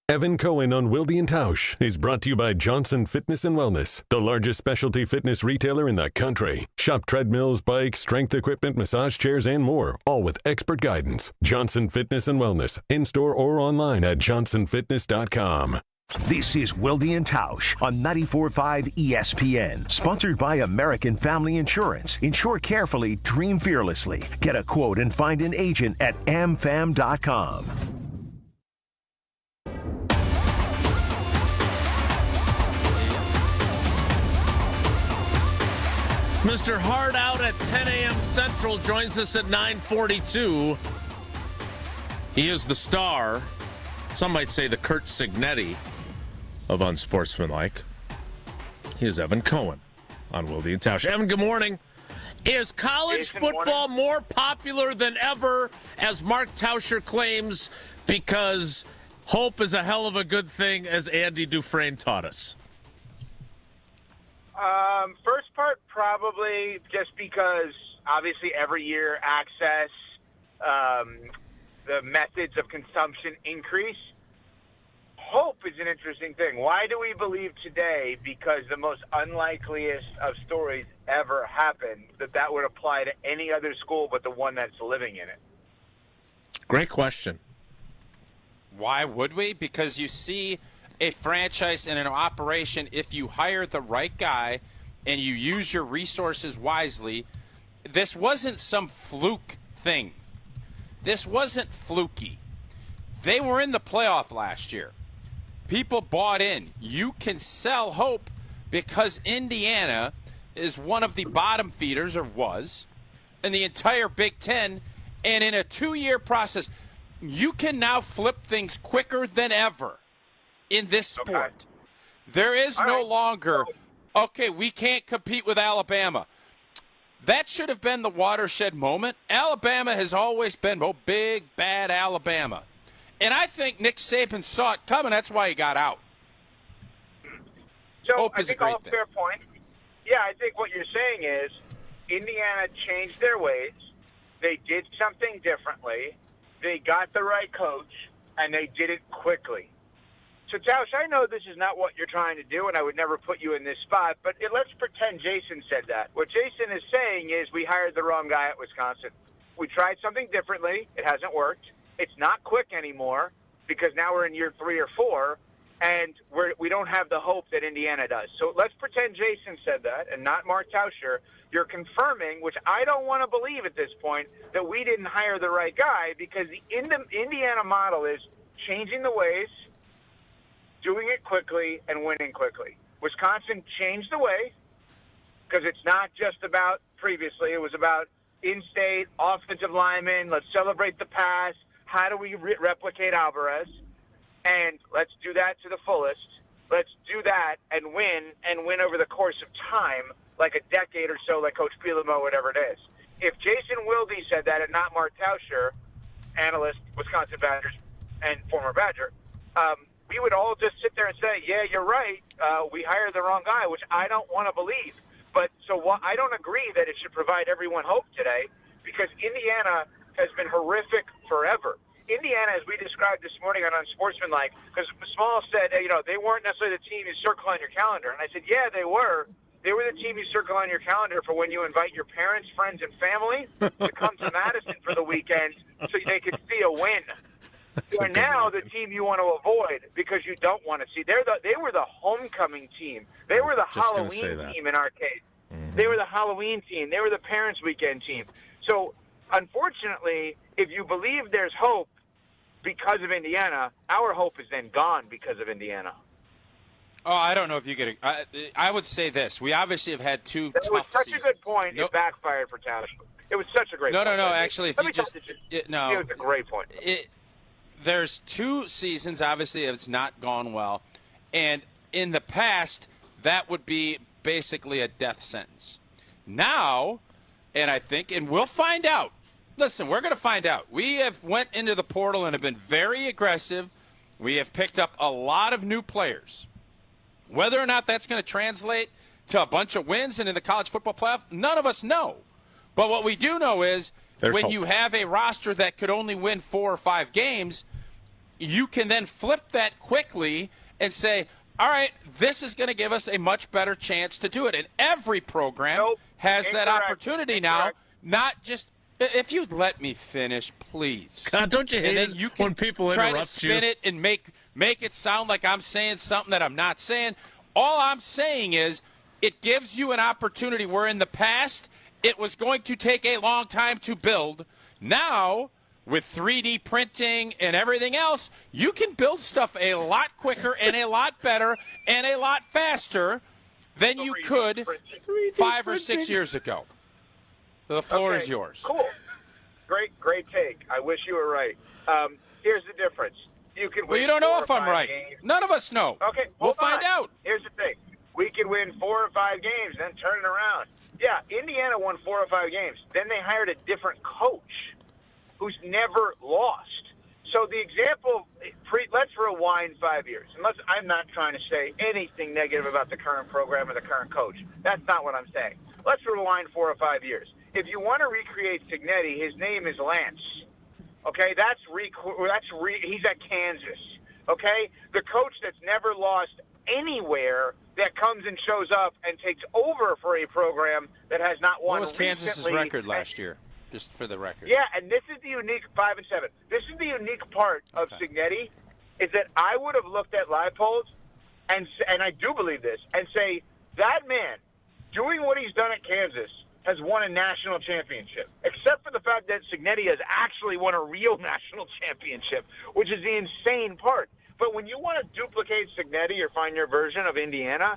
Evan Cohen on Wilde and Tausch is brought to you by Johnson Fitness and Wellness, the largest specialty fitness retailer in the country. Shop treadmills, bikes, strength equipment, massage chairs, and more, all with expert guidance. Johnson Fitness and Wellness, in-store or online at johnsonfitness.com. This is Wilde and Tausch on 94.5 ESPN, sponsored by American Family Insurance. Insure carefully, dream fearlessly. Get a quote and find an agent at amfam.com. Mr. Hard Out at 10 a.m. Central joins us at 9:42. He is the star, some might say the Kurt Signetti of Unsportsmanlike. He is Evan Cohen on Wilde and Tausch. Evan, good morning. Is college football more popular than ever, as Mark Tauscher claims, because hope is a hell of a good thing, as Andy Dufresne taught us? First part, probably just because obviously every year access, the methods of consumption increase. Hope is an interesting thing. Why do we believe today, because the most unlikeliest of stories ever happened, that would apply to any other school but the one that's living in it? Great question. Why would we? Because you see a franchise and an operation, if you hire the right guy and you use your resources wisely, this wasn't some fluke thing. This wasn't fluky. They were in the playoff last year. People bought in. You can sell hope because Indiana is one of the bottom feeders, or was, in the entire Big Ten. And in a 2-year process, you can now flip things quicker than ever in this sport. Okay. There is no longer, okay, we can't compete with Alabama. That should have been the watershed moment. Alabama has always been, big, bad Alabama. And I think Nick Saban saw it coming. That's why he got out. So I think all fair point. Yeah, I think what you're saying is Indiana changed their ways. They did something differently. They got the right coach, and they did it quickly. So, Tausch, I know this is not what you're trying to do, and I would never put you in this spot, but let's pretend Jason said that. What Jason is saying is we hired the wrong guy at Wisconsin. We tried something differently. It hasn't worked. It's not quick anymore because now we're in year 3 or 4, and we don't have the hope that Indiana does. So let's pretend Jason said that and not Mark Tauscher. You're confirming, which I don't want to believe at this point, that we didn't hire the right guy, because the Indiana model is changing the ways, doing it quickly, and winning quickly. Wisconsin changed the way because it's not just about previously. It was about in-state, offensive linemen, let's celebrate the pass, how do we replicate Alvarez, and let's do that to the fullest. Let's do that and win over the course of time, like a decade or so, like Coach Bielema, whatever it is. If Jason Wilde said that and not Mark Tauscher, analyst, Wisconsin Badgers, and former Badger, we would all just sit there and say, yeah, you're right. We hired the wrong guy, which I don't want to believe. But I don't agree that it should provide everyone hope today, because Indiana has been horrific forever. Indiana, as we described this morning on Unsportsmanlike, because Small said, they weren't necessarily the team you circle on your calendar. And I said, yeah, they were. They were the team you circle on your calendar for when you invite your parents, friends, and family to come to Madison for the weekend so they could see a win. They're now the team you want to avoid because you don't want to see. They were the homecoming team. They were the Halloween team in our case. Mm-hmm. They were the Halloween team. They were the parents' weekend team. So, unfortunately, if you believe there's hope because of Indiana, our hope is then gone because of Indiana. Oh, I don't know if you get it. I would say this. We obviously have had two tough seasons. It was such a good point. It backfired for Tauscher. It was such a great point. No. Actually, if you just it was a great point. There's 2 seasons, obviously, it's not gone well. And in the past, that would be basically a death sentence. Now, and we'll find out. Listen, we're going to find out. We have went into the portal and have been very aggressive. We have picked up a lot of new players. Whether or not that's going to translate to a bunch of wins and in the college football playoff, none of us know. But what we do know is when you have a roster that could only win 4 or 5 games, you can then flip that quickly and say, all right, this is going to give us a much better chance to do it. And every program has that opportunity now, not just – if you'd let me finish, please. God, don't you hate it when people interrupt try to spin it and make it sound like I'm saying something that I'm not saying? All I'm saying is it gives you an opportunity where in the past it was going to take a long time to build. Now, with 3D printing and everything else, you can build stuff a lot quicker and a lot better and a lot faster than you could 5 or 6 years ago. The floor is yours. Cool. Great take. I wish you were right. Here's the difference. You can win. Well, you don't know if I'm right. Games. None of us know. Okay, we'll find out. Here's the thing. We could win 4 or 5 games, then turn it around. Yeah, Indiana won 4 or 5 games. Then they hired a different coach who's never lost. So the example, let's rewind 5 years. Unless I'm not trying to say anything negative about the current program or the current coach. That's not what I'm saying. Let's rewind 4 or 5 years. If you want to recreate Cignetti, his name is Lance. Okay, he's at Kansas. Okay, the coach that's never lost anywhere that comes and shows up and takes over for a program that has not won. What was Kansas's record last year? Just for the record. Yeah, and this is the unique 5-7. This is the unique part of Cignetti, is that I would have looked at live polls, and I do believe this, and say that man doing what he's done at Kansas has won a national championship, except for the fact that Cignetti has actually won a real national championship, which is the insane part. But when you want to duplicate Cignetti or find your version of Indiana,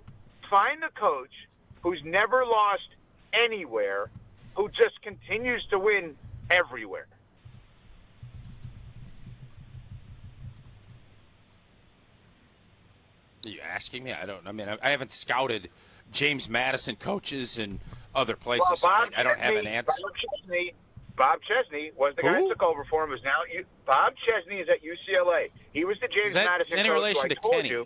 find the coach who's never lost anywhere, who just continues to win everywhere. Are you asking me? I haven't scouted James Madison coaches and other places. Well, I don't have an answer. Bob Chesney was the guy who took over for him. Bob Chesney is at UCLA. He was the James Madison any coach. Relation to Kenny?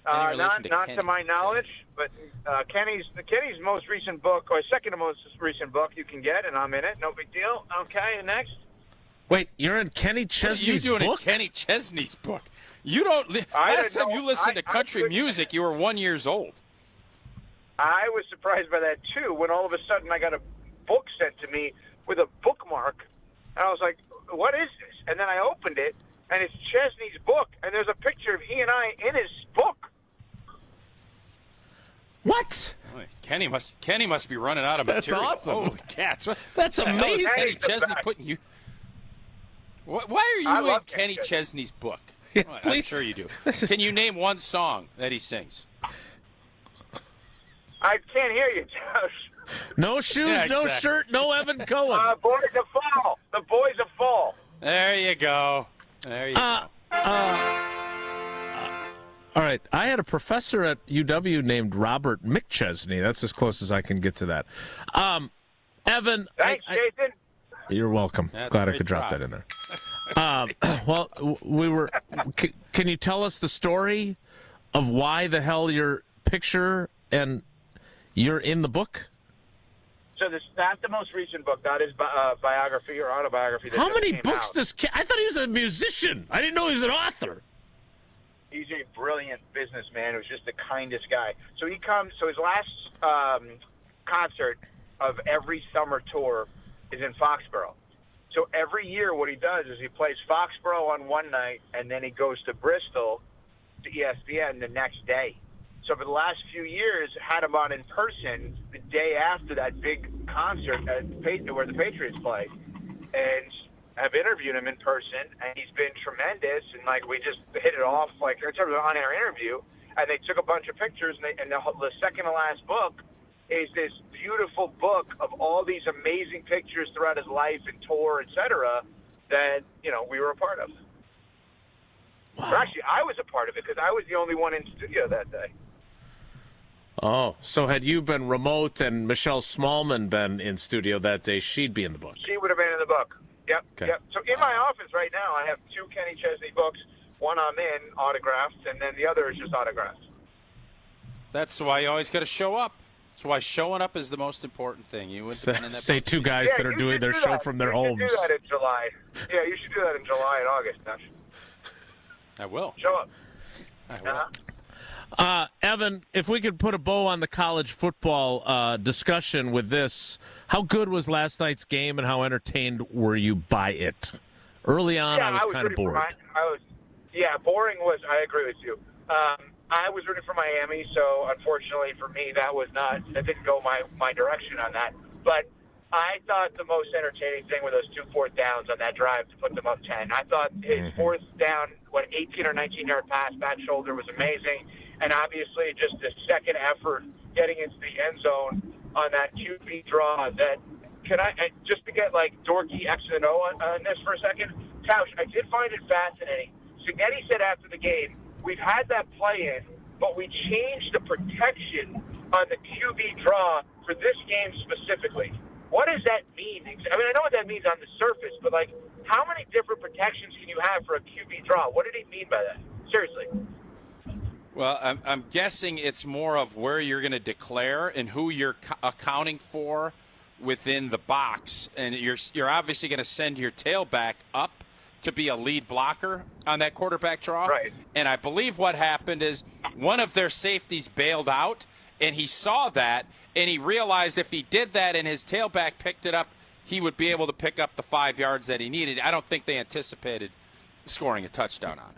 Not to my knowledge, but Kenny's most recent book, or second to most recent book, you can get, and I'm in it. No big deal. Okay, next. Wait, you're in Kenny Chesney's book? What are you doing in Kenny Chesney's book? You don't. Last time you listened to country music, you were 1 year old. I was surprised by that too. When all of a sudden I got a book sent to me with a bookmark, and I was like, "What is this?" And then I opened it, and it's Chesney's book, and there's a picture of he and I in his book. What? Kenny must be running out of material. That's awesome. Holy cats! That's amazing. Kenny Chesney putting you. Why are you in Kenny Chesney's book? Yeah, well, please. I'm sure you do. Can you name one song that he sings? I can't hear you, Josh. No shoes, no shirt, no Evan Cohen. Boys of Fall. The Boys of Fall. There you go. There you go. All right. I had a professor at UW named Robert McChesney. That's as close as I can get to that. Evan. Thanks, Jason. You're welcome. That's Glad I great could drop try. that in there. Well, we were. Can you tell us the story of why the hell your picture and you're in the book? So that's the most recent book. That is biography or autobiography. That How just many came books out. does? I thought he was a musician. I didn't know he was an author. He's a brilliant businessman who's just the kindest guy. So he comes. So his last concert of every summer tour is in Foxborough. So every year, what he does is he plays Foxborough on one night, and then he goes to Bristol to ESPN the next day. So for the last few years, had him on in person the day after that big concert where the Patriots play, and I've interviewed him in person, and he's been tremendous. And like we just hit it off, like in terms of an on-air interview, and they took a bunch of pictures. And the second to last book is this beautiful book of all these amazing pictures throughout his life and tour, etc. That we were a part of. Wow. Or actually, I was a part of it because I was the only one in studio that day. Oh, so had you been remote and Michelle Smallman been in studio that day, she'd be in the book. She would have been in the book. Yep, Okay. yep. So in my office right now, I have 2 Kenny Chesney books. One I'm in, autographed, and then the other is just autographed. That's why you always got to show up. That's why showing up is the most important thing. You wouldn't have been in that Say book. 2 guys that are doing their show from their homes. You should do that in July. Yeah, you should do that in July and August. Nash. I will. Show up. I will. Evan, if we could put a bow on the college football discussion with this, how good was last night's game and how entertained were you by it? Early on, I was kind of bored. Boring was, I agree with you. I was rooting for Miami, so unfortunately for me, that didn't go my direction on that. But I thought the most entertaining thing were those 2 fourth downs on that drive to put them up 10. I thought his fourth down, 18 or 19-yard pass, back shoulder was amazing. And obviously just the second effort getting into the end zone on that QB draw just to get like dorky X and O on this for a second. Tausch, I did find it fascinating. Signetti said after the game, we've had that play in, but we changed the protection on the QB draw for this game specifically. What does that mean? I mean, I know what that means on the surface, but like, how many different protections can you have for a QB draw? What did he mean by that? Seriously. Well, I'm guessing it's more of where you're going to declare and who you're accounting for within the box. And you're obviously going to send your tailback up to be a lead blocker on that quarterback draw. Right. And I believe what happened is one of their safeties bailed out, and he saw that, and he realized if he did that and his tailback picked it up, he would be able to pick up the 5 yards that he needed. I don't think they anticipated scoring a touchdown on it.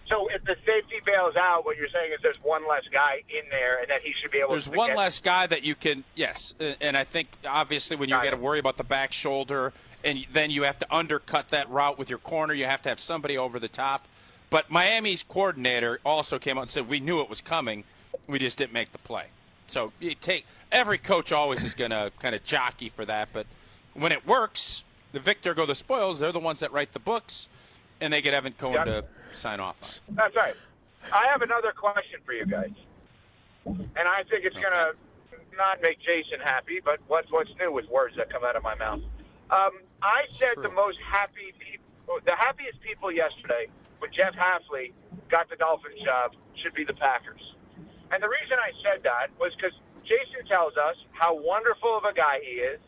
So if the safety bails out, what you're saying is there's one less guy in there and that he should be able There's to one less guy that you can, yes. And I think, obviously, when you got to worry about the back shoulder and then you have to undercut that route with your corner, you have to have somebody over the top. But Miami's coordinator also came out and said, we knew it was coming. We just didn't make the play. So every coach always is going to kind of jockey for that. But when it works, the victor go the spoils. They're the ones that write the books, and they get Evan Cohen to sign off on. That's right. I have another question for you guys. And I think it's going to not make Jason happy, but what's new with words that come out of my mouth. I said the happiest people yesterday when Jeff Hafley got the Dolphins job should be the Packers. And the reason I said that was because Jason tells us how wonderful of a guy he is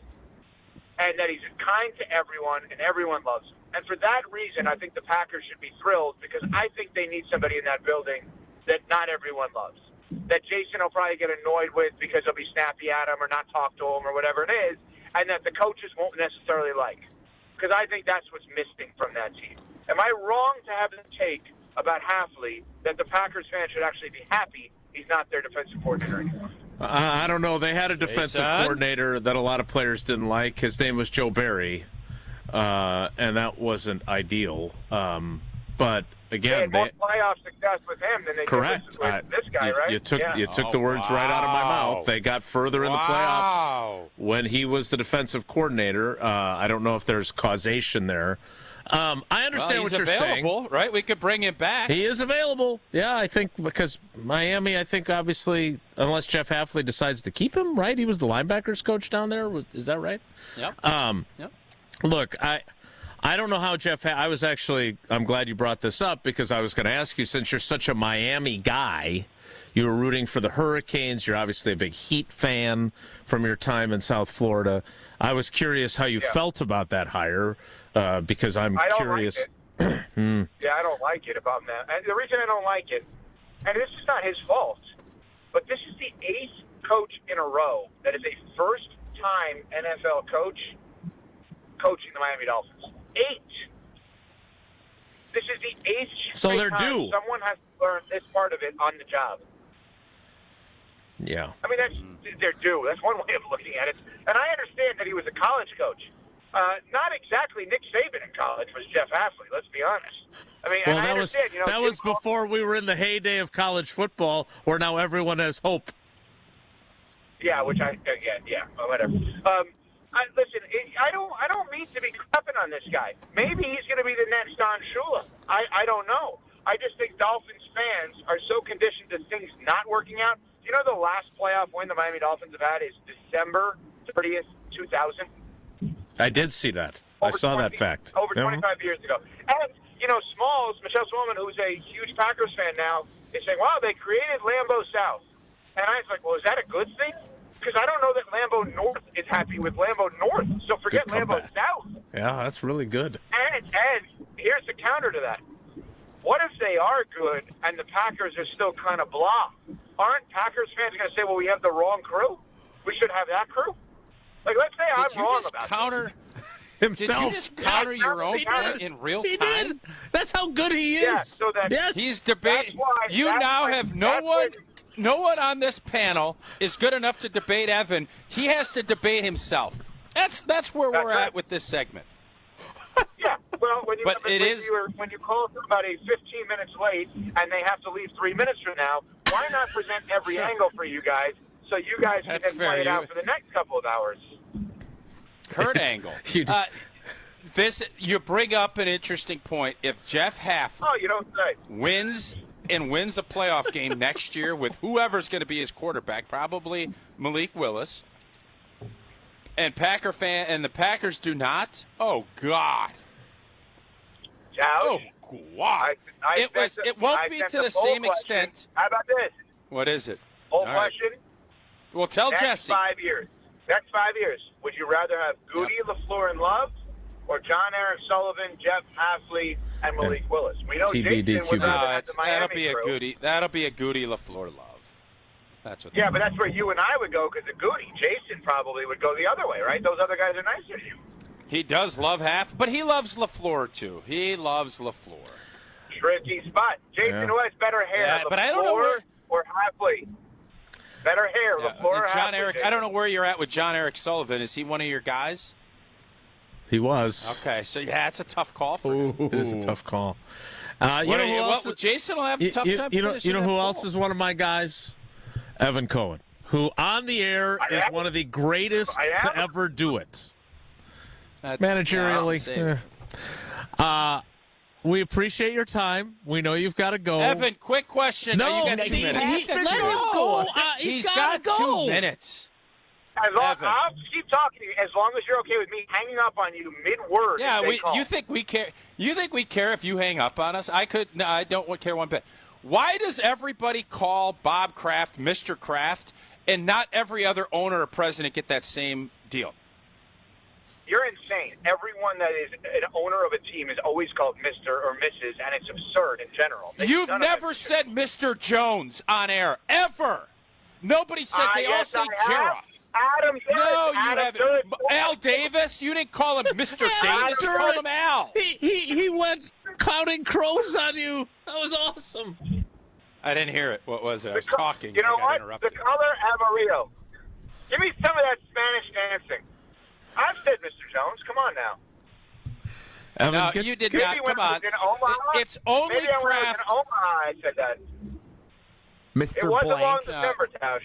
and that he's kind to everyone and everyone loves him. And for that reason, I think the Packers should be thrilled because I think they need somebody in that building that not everyone loves, that Jason will probably get annoyed with because he'll be snappy at him or not talk to him or whatever it is, and that the coaches won't necessarily like. Because I think that's what's missing from that team. Am I wrong to have the take about Hafley that the Packers fans should actually be happy he's not their defensive coordinator anymore? I don't know. They had a defensive coordinator that a lot of players didn't like. His name was Joe Barry, and that wasn't ideal. But again, they had more playoff success with him than they correct. did with this guy, right? You took the words right out of my mouth. They got further in the playoffs when he was the defensive coordinator. I don't know if there's causation there. I understand what you're saying. Right? We could bring him back. He is available. Yeah, I think because Miami, I think obviously, unless Jeff Hafley decides to keep him, right? He was the linebackers coach down there. Is that right? Yep. Yep. Look, I don't know how I'm glad you brought this up because I was going to ask you, since you're such a Miami guy, you were rooting for the Hurricanes. You're obviously a big Heat fan from your time in South Florida. I was curious how you felt about that hire because I'm curious. Like it. Yeah, I don't like it about that. And the reason I don't like it, and this is not his fault, but this is the 8th coach in a row that is a first-time NFL coach coaching the Miami Dolphins. 8. This is the 8th so they're time due. Someone has to learn this part of it on the job. Yeah. I mean, they're due. That's one way of looking at it. And I understand that he was a college coach. Not exactly Nick Saban in college was Jeff Hafley, let's be honest. I mean, well, and I understand, that was before we were in the heyday of college football where now everyone has hope. Yeah, whatever. Listen, I don't mean to be crapping on this guy. Maybe he's going to be the next Don Shula. I don't know. I just think Dolphins fans are so conditioned to things not working out. You know, the last playoff win the Miami Dolphins have had is December 30th, 2000. I did see that. I saw that fact. Over 25 years ago. And, Michelle Smallman, who's a huge Packers fan now, is saying, wow, they created Lambeau South. And I was like, well, is that a good thing? Because I don't know that Lambeau North is happy with Lambeau North. So forget Lambeau South. Yeah, that's really good. And here's the counter to that. What if they are good and the Packers are still kind of blah? Aren't Packers fans going to say, well, we have the wrong crew? We should have that crew? Like, let's say I'm wrong about that. Himself. Did you just counter your own point in real time? He did. That's how good he is. Yeah, so yes. He's debating. You now have no one on this panel is good enough to debate Evan. He has to debate himself. That's where we're at with this segment. Yeah, well, when you call somebody 15 minutes late and they have to leave 3 minutes from now, why not present every angle for you guys so you guys can then play it out for the next couple of hours? Kurt Angle. You bring up an interesting point. If Jeff Hafley wins a playoff game next year with whoever's going to be his quarterback, probably Malik Willis, and the Packers do not. Oh God. Oh God. It won't be to the same extent. How about this? What is it? Poll question. Well, tell Next Jesse. 5 years. Next 5 years. Would you rather have Goody, LaFleur, and Love, or John Aaron Sullivan, Jeff Hafley, and Malik Willis? We know Jason would rather have the Miami crew. That'll be a Goody, LaFleur, Love. That's what. Yeah, but that's where you and I would go because the Goody. Jason probably would go the other way, right? Those other guys are nicer to you. He does love but he loves LaFleur too. He loves LaFleur. Tricky spot. Jason, who has better hair, LaFleur but I don't know or Hafley? Better hair, LaFleur or John Hafley? Eric. I don't know where you're at with John Eric Sullivan. Is he one of your guys? He was. Okay, so it's a tough call for you. It is a tough call. Jason will have a tough time. You know who else is one of my guys? Evan Cohen, who on the air is one of the greatest to ever do it. Managerially. We appreciate your time. We know you've got to go. Evan, quick question. No, you got 2 minutes. Let him go. He's got 2 minutes. I'll keep talking to you as long as you're okay with me hanging up on you mid-word. Yeah, you think we care? You think we care if you hang up on us? I don't care one bit. Why does everybody call Bob Kraft Mr. Kraft, and not every other owner or president get that same deal? You're insane. Everyone that is an owner of a team is always called Mr. or Mrs., and it's absurd in general. You've never said Mr. Jones on air, ever. Nobody says. They all say Jarrah. Adam Davis. No, you haven't. Al Davis? You didn't call him Mr. Davis. You called him Al. He went counting crows on you. That was awesome. I didn't hear it. What was it? I was talking. You know what? The color Amarillo. Give me some of that Spanish dancing. I've said Mr. Jones. Come on now. Evan, No, you did not. Come on. It's only Maybe Kraft. In Omaha, I said that. Mr. It wasn't Blank. long December, Tausch.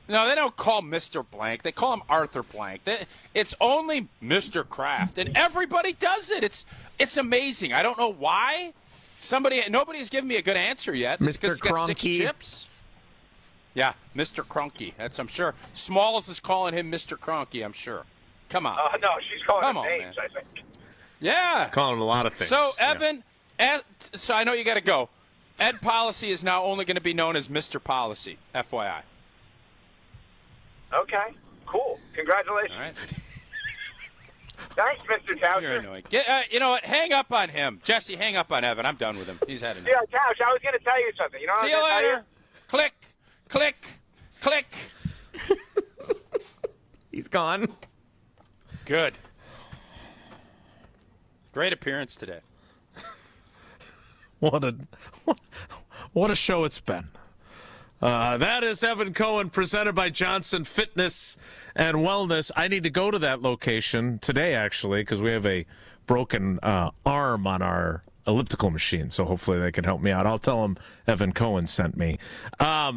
No, they don't call him Mr. Blank. They call him Arthur Blank. It's only Mr. Kraft, and everybody does it. It's amazing. I don't know why. Nobody's given me a good answer yet. Mr. It's 'cause it's got 6 Cronky. chips. Yeah, Mr. Cronky. I'm sure. Smalls is calling him Mr. Cronky, I'm sure. Come on. No, she's calling Come him on, names, man. I think. Yeah. Calling him a lot of things. So, Evan, so I know you got to go. Ed Policy is now only going to be known as Mr. Policy, FYI. Okay, cool. Congratulations. All right. Thanks, Mr. Tauscher. You're annoying. You know what? Hang up on him. Jesse, hang up on Evan. I'm done with him. He's had enough. Yeah, Tausch, I was going to tell you something. You know what See I you was gonna later. tell Click, click, click. He's gone. Good. Great appearance today. What a show it's been. That is Evan Cohen, presented by Johnson Fitness and Wellness. I need to go to that location today, actually, because we have a broken arm on our elliptical machine. So hopefully they can help me out. I'll tell them Evan Cohen sent me. That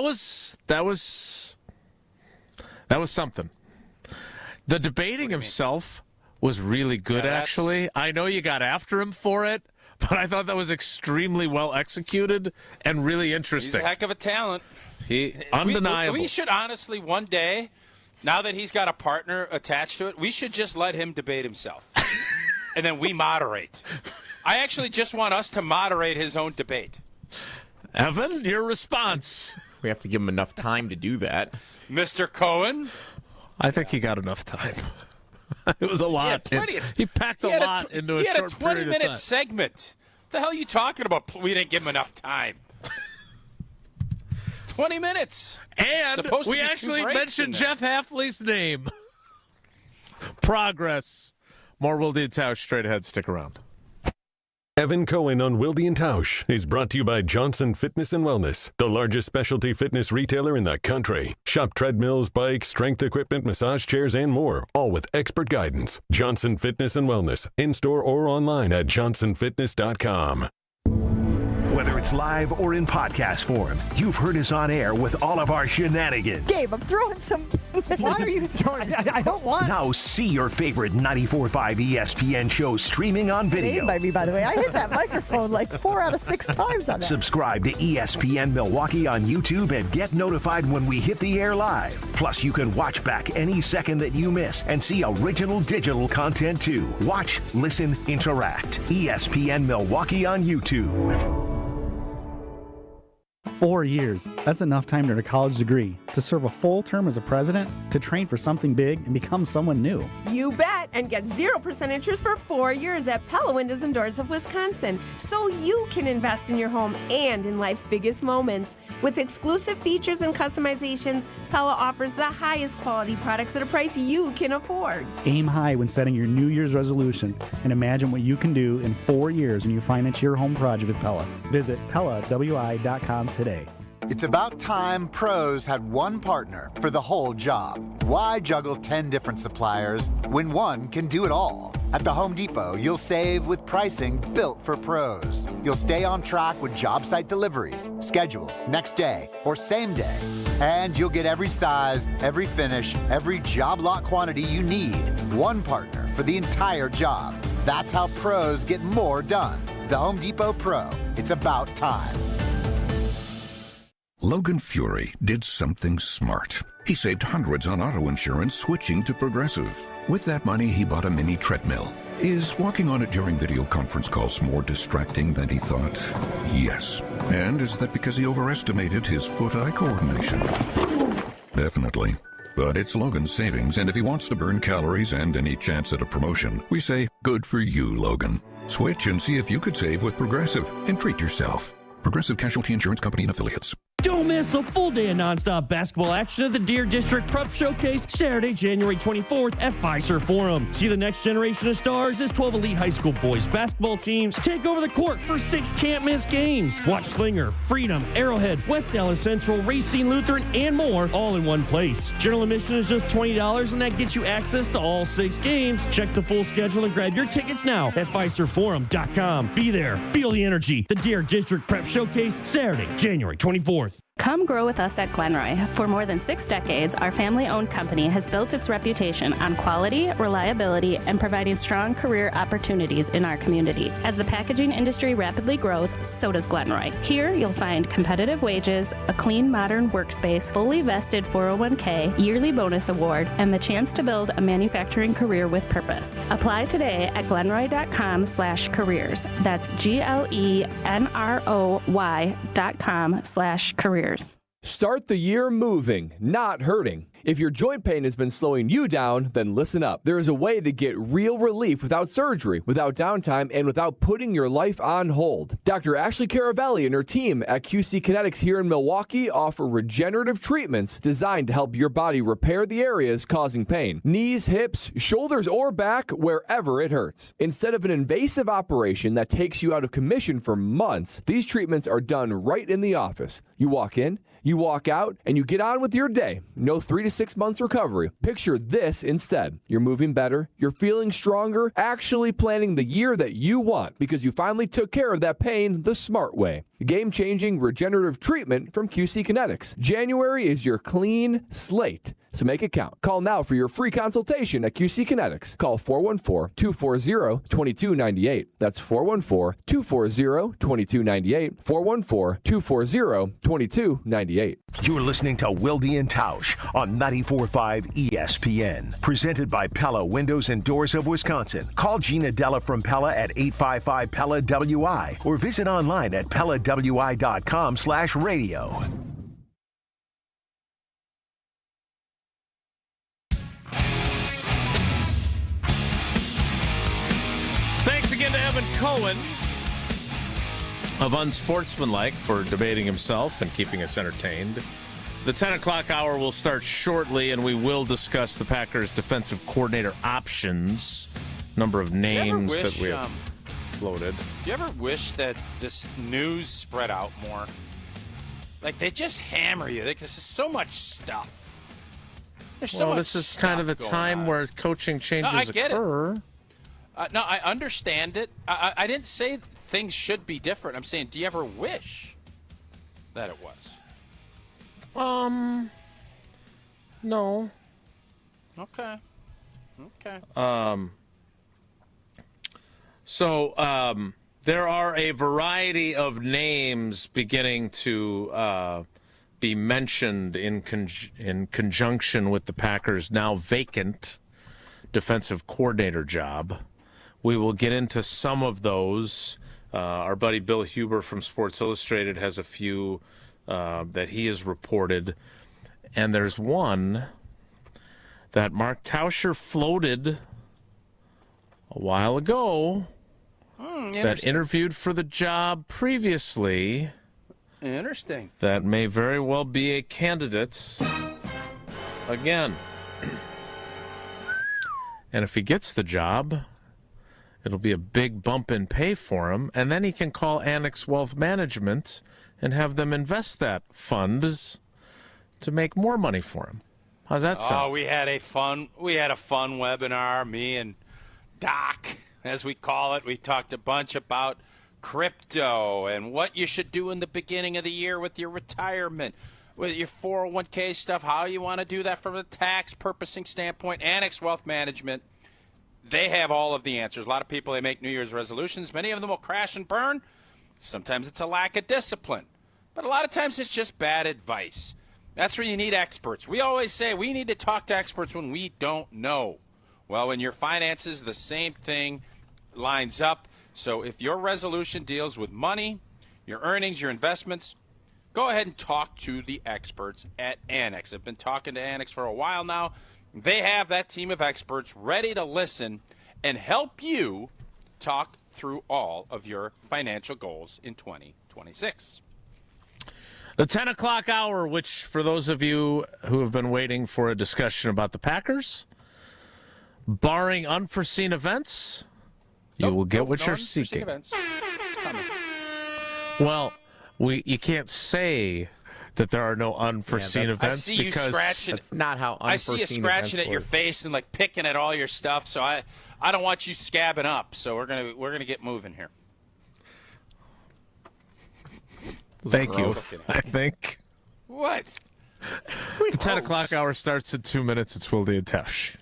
was something. The debating himself was really good, actually. I know you got after him for it, but I thought that was extremely well executed and really interesting. He's a heck of a talent. Undeniable. We should honestly, one day, now that he's got a partner attached to it, we should just let him debate himself. And then we moderate. I actually just want us to moderate his own debate. Evan, your response. We have to give him enough time to do that. Mr. Cohen? I think he got enough time. It was a lot. He packed a lot into a short period of time. He had a 20-minute segment. What the hell are you talking about? We didn't give him enough time. 20 minutes. And we actually mentioned Jeff Hafley's name. Progress. More Wilde and Tausch straight ahead. Stick around. Evan Cohen on Wilde and Tausch is brought to you by Johnson Fitness and Wellness, the largest specialty fitness retailer in the country. Shop treadmills, bikes, strength equipment, massage chairs, and more, all with expert guidance. Johnson Fitness and Wellness, in-store or online at johnsonfitness.com. Whether it's live or in podcast form, you've heard us on air with all of our shenanigans. Gabe, I'm throwing some... Why are you throwing... I don't want... Now see your favorite 94.5 ESPN shows streaming on video. By me, by the way. I hit that microphone like 4 out of 6 times on that. Subscribe to ESPN Milwaukee on YouTube and get notified when we hit the air live. Plus, you can watch back any second that you miss and see original digital content too. Watch, listen, interact. ESPN Milwaukee on YouTube. 4 years. That's enough time to earn a college degree, to serve a full term as a president, to train for something big and become someone new. You bet, and get 0% interest for 4 years at Pella Windows and Doors of Wisconsin, so you can invest in your home and in life's biggest moments. With exclusive features and customizations, Pella offers the highest quality products at a price you can afford. Aim high when setting your New Year's resolution and imagine what you can do in 4 years when you finance your home project with Pella. Visit PellaWI.com today. It's about time pros had one partner for the whole job. Why juggle 10 different suppliers when one can do it all? At the Home Depot, you'll save with pricing built for pros. You'll stay on track with job site deliveries, schedule, next day, or same day. And you'll get every size, every finish, every job lot quantity you need. One partner for the entire job. That's how pros get more done. The Home Depot Pro. It's about time. Logan Fury did something smart. He saved hundreds on auto insurance switching to Progressive. With that money, he bought a mini treadmill. Is walking on it during video conference calls more distracting than he thought? Yes. And is that because he overestimated his foot-eye coordination? Definitely. But it's Logan's savings, and if he wants to burn calories and any chance at a promotion, we say, good for you, Logan. Switch and see if you could save with Progressive and treat yourself. Progressive Casualty Insurance Company and Affiliates. Don't miss a full day of nonstop basketball action at the Deer District Prep Showcase Saturday, January 24th at Fiserv Forum. See the next generation of stars as 12 elite high school boys basketball teams take over the court for 6 can't-miss games. Watch Slinger, Freedom, Arrowhead, West Dallas Central, Racine Lutheran, and more all in one place. General admission is just $20, and that gets you access to all 6 games. Check the full schedule and grab your tickets now at FiservForum.com. Be there. Feel the energy. The Deer District Prep Showcase Saturday, January 24th. Come grow with us at Glenroy. For more than 6 decades, our family-owned company has built its reputation on quality, reliability, and providing strong career opportunities in our community. As the packaging industry rapidly grows, so does Glenroy. Here, you'll find competitive wages, a clean, modern workspace, fully vested 401k, yearly bonus award, and the chance to build a manufacturing career with purpose. Apply today at glenroy.com/careers. That's GLENROY.com/careers. Start the year moving, not hurting. If your joint pain has been slowing you down, then listen up. There is a way to get real relief without surgery, without downtime, and without putting your life on hold. Dr. Ashley Caravelli and her team at QC Kinetics here in Milwaukee offer regenerative treatments designed to help your body repair the areas causing pain. Knees, hips, shoulders, or back, wherever it hurts. Instead of an invasive operation that takes you out of commission for months, these treatments are done right in the office. You walk in, you walk out, and you get on with your day. No 3 to 6 months recovery. Picture this instead. You're moving better, you're feeling stronger, actually planning the year that you want because you finally took care of that pain the smart way. Game-changing regenerative treatment from QC Kinetics. January is your clean slate, so make it count. Call now for your free consultation at QC Kinetics. Call 414-240-2298. That's 414-240-2298. 414-240-2298. You're listening to Wilde and Tausch on 94.5 ESPN. Presented by Pella Windows and Doors of Wisconsin. Call Gina Della from Pella at 855-PELLA-WI or visit online at PellaWI.com/radio. Thanks again to Evan Cohen of Unsportsmanlike for debating himself and keeping us entertained. The 10 o'clock hour will start shortly, and we will discuss the Packers' defensive coordinator options, number of names that we have floated. Do you ever wish that this news spread out more? Like, they just hammer you. Like, this is so much stuff. There's so much this is kind of the time where coaching changes occur. No, I understand it. I didn't say things should be different. I'm saying, do you ever wish that it was? No. Okay. So there are a variety of names beginning to be mentioned in conjunction with the Packers' now vacant defensive coordinator job. We will get into some of those. Our buddy Bill Huber from Sports Illustrated has a few that he has reported. And there's one that Mark Tauscher floated a while ago that interviewed for the job previously. Interesting. That may very well be a candidate again. And if he gets the job, it'll be a big bump in pay for him, and then he can call Annex Wealth Management and have them invest that funds to make more money for him. How's that sound? Oh, we had a fun webinar, me and Doc, as we call it. We talked a bunch about crypto and what you should do in the beginning of the year with your retirement, with your 401k stuff, how you want to do that from a tax purposing standpoint. Annex Wealth Management, they have all of the answers. A lot of people, they make New Year's resolutions. Many of them will crash and burn. Sometimes it's a lack of discipline. But a lot of times it's just bad advice. That's where you need experts. We always say we need to talk to experts when we don't know. Well, in your finances, the same thing lines up. So if your resolution deals with money, your earnings, your investments, go ahead and talk to the experts at Annex. I've been talking to Annex for a while now. They have that team of experts ready to listen and help you talk through all of your financial goals in 2026. The 10 o'clock hour, which for those of you who have been waiting for a discussion about the Packers, barring unforeseen events, you will get what you're seeking. Events. It's coming. Well, you can't say that there are no unforeseen events. I see you because scratching. That's not how unforeseen I see you scratching at your work. face and like picking at all your stuff. So I don't want you scabbing up. So we're gonna get moving here. Thank you. I think. What? The 10 o'clock hour starts in 2 minutes. It's Wilde and Tausch.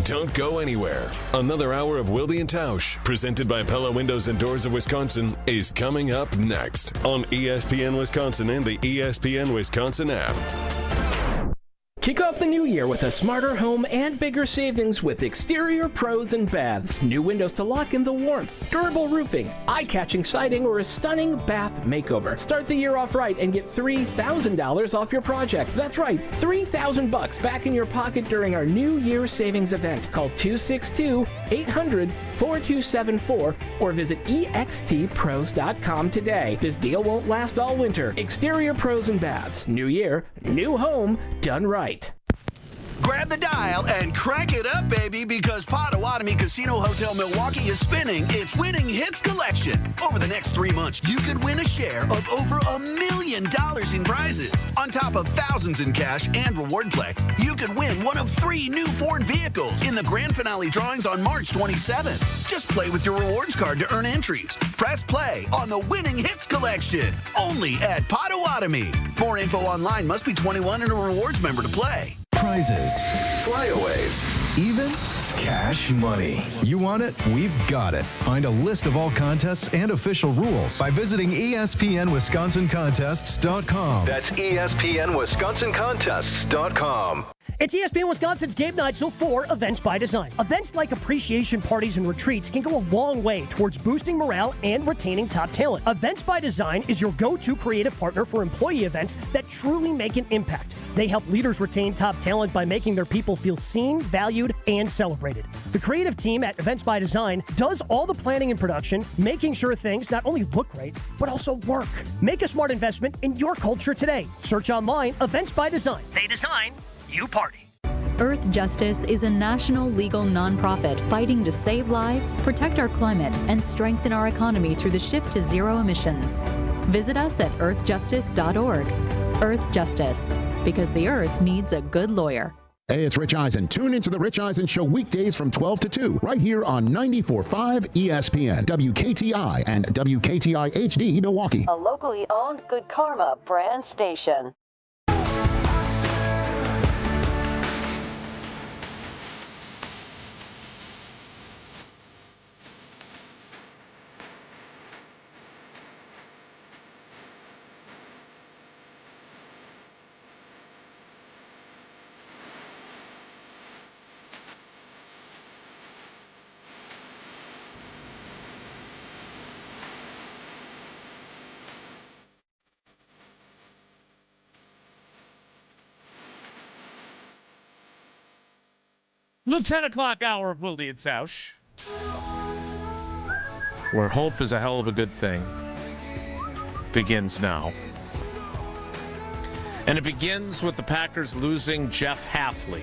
Don't go anywhere. Another hour of Wilde and Tausch, presented by Pella Windows and Doors of Wisconsin, is coming up next on ESPN Wisconsin and the ESPN Wisconsin app. Kick off the new year with a smarter home and bigger savings with Exterior Pros and Baths. New windows to lock in the warmth, durable roofing, eye-catching siding, or a stunning bath makeover. Start the year off right and get $3,000 off your project. That's right, $3,000 back in your pocket during our New Year savings event. Call 262-800-4274 or visit extpros.com today. This deal won't last all winter. Exterior Pros and Baths. New year, new home, done right. Grab the dial and crank it up, baby, because Potawatomi Casino Hotel Milwaukee is spinning its Winning Hits collection. Over the next 3 months, you could win a share of over $1 million in prizes. On top of thousands in cash and reward play, you could win one of 3 new Ford vehicles in the grand finale drawings on March 27th. Just play with your rewards card to earn entries. Press play on the Winning Hits collection, only at Potawatomi. More info online. Must be 21 and a rewards member to play. Prizes, flyaways, even cash money. You want it? We've got it. Find a list of all contests and official rules by visiting ESPNWisconsinContests.com. That's ESPNWisconsinContests.com. It's ESPN Wisconsin's Game Night, so for Events by Design. Events like appreciation parties and retreats can go a long way towards boosting morale and retaining top talent. Events by Design is your go-to creative partner for employee events that truly make an impact. They help leaders retain top talent by making their people feel seen, valued, and celebrated. The creative team at Events by Design does all the planning and production, making sure things not only look great, but also work. Make a smart investment in your culture today. Search online, Events by Design. They design, you party. Earth Justice is a national legal nonprofit fighting to save lives, protect our climate, and strengthen our economy through the shift to zero emissions. Visit us at earthjustice.org. Earth Justice, because the earth needs a good lawyer. Hey, it's Rich Eisen. Tune into the Rich Eisen Show weekdays from 12 to 2, right here on 94.5 ESPN, WKTI, and WKTI HD Milwaukee. A locally owned Good Karma brand station. The 10 o'clock hour of Wilde and Tausch, where hope is a hell of a good thing, begins now. And it begins with the Packers losing Jeff Hafley.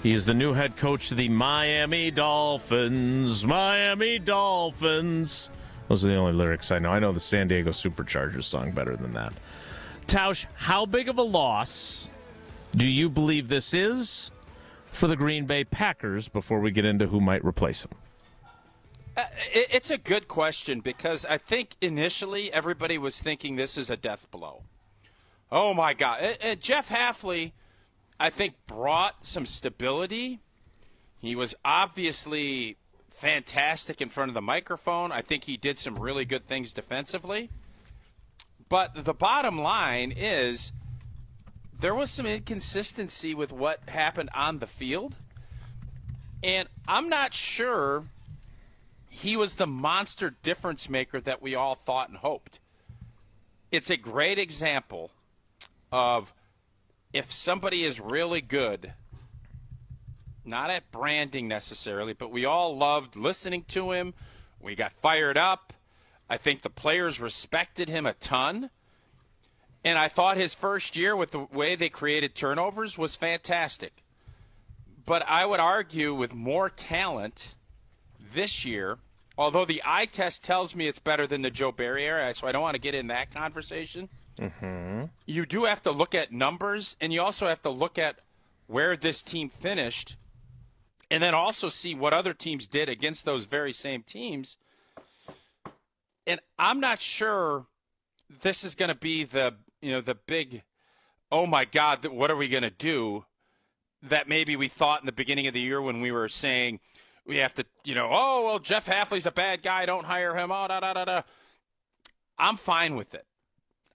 He's the new head coach of the Miami Dolphins. Miami Dolphins. Those are the only lyrics I know. I know the San Diego Superchargers song better than that. Tausch, how big of a loss do you believe this is for the Green Bay Packers before we get into who might replace him? It's a good question because I think initially everybody was thinking this is a death blow. Oh, my God. Jeff Hafley, I think, brought some stability. He was obviously fantastic in front of the microphone. I think he did some really good things defensively. But the bottom line is there was some inconsistency with what happened on the field. And I'm not sure he was the monster difference maker that we all thought and hoped. It's a great example of if somebody is really good, not at branding necessarily, but we all loved listening to him. We got fired up. I think the players respected him a ton. And I thought his first year with the way they created turnovers was fantastic. But I would argue with more talent this year, although the eye test tells me it's better than the Joe Barry era, so I don't want to get in that conversation. Mm-hmm. You do have to look at numbers, and you also have to look at where this team finished, and then also see what other teams did against those very same teams. And I'm not sure this is going to be the big, oh my God, what are we going to do, that maybe we thought in the beginning of the year when we were saying we have to, oh, well, Jeff Hafley's a bad guy, don't hire him, I'm fine with it.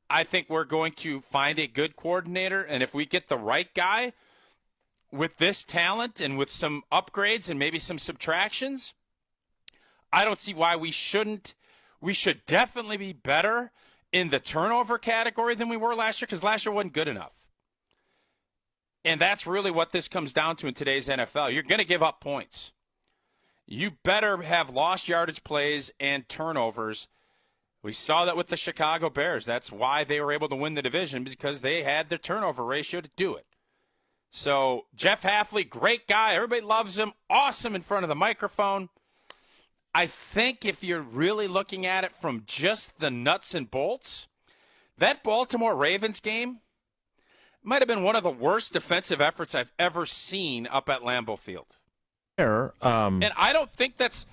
I think we're going to find a good coordinator, and if we get the right guy with this talent and with some upgrades and maybe some subtractions, I don't see why we shouldn't. We should definitely be better in the turnover category than we were last year, because last year wasn't good enough. And that's really what this comes down to in today's NFL. You're going to give up points. You better have lost yardage plays and turnovers. We saw that with the Chicago Bears. That's why they were able to win the division, because they had the turnover ratio to do it. So Jeff Hafley, great guy. Everybody loves him. Awesome in front of the microphone. I think if you're really looking at it from just the nuts and bolts, that Baltimore Ravens game might have been one of the worst defensive efforts I've ever seen up at Lambeau Field. And I don't think that's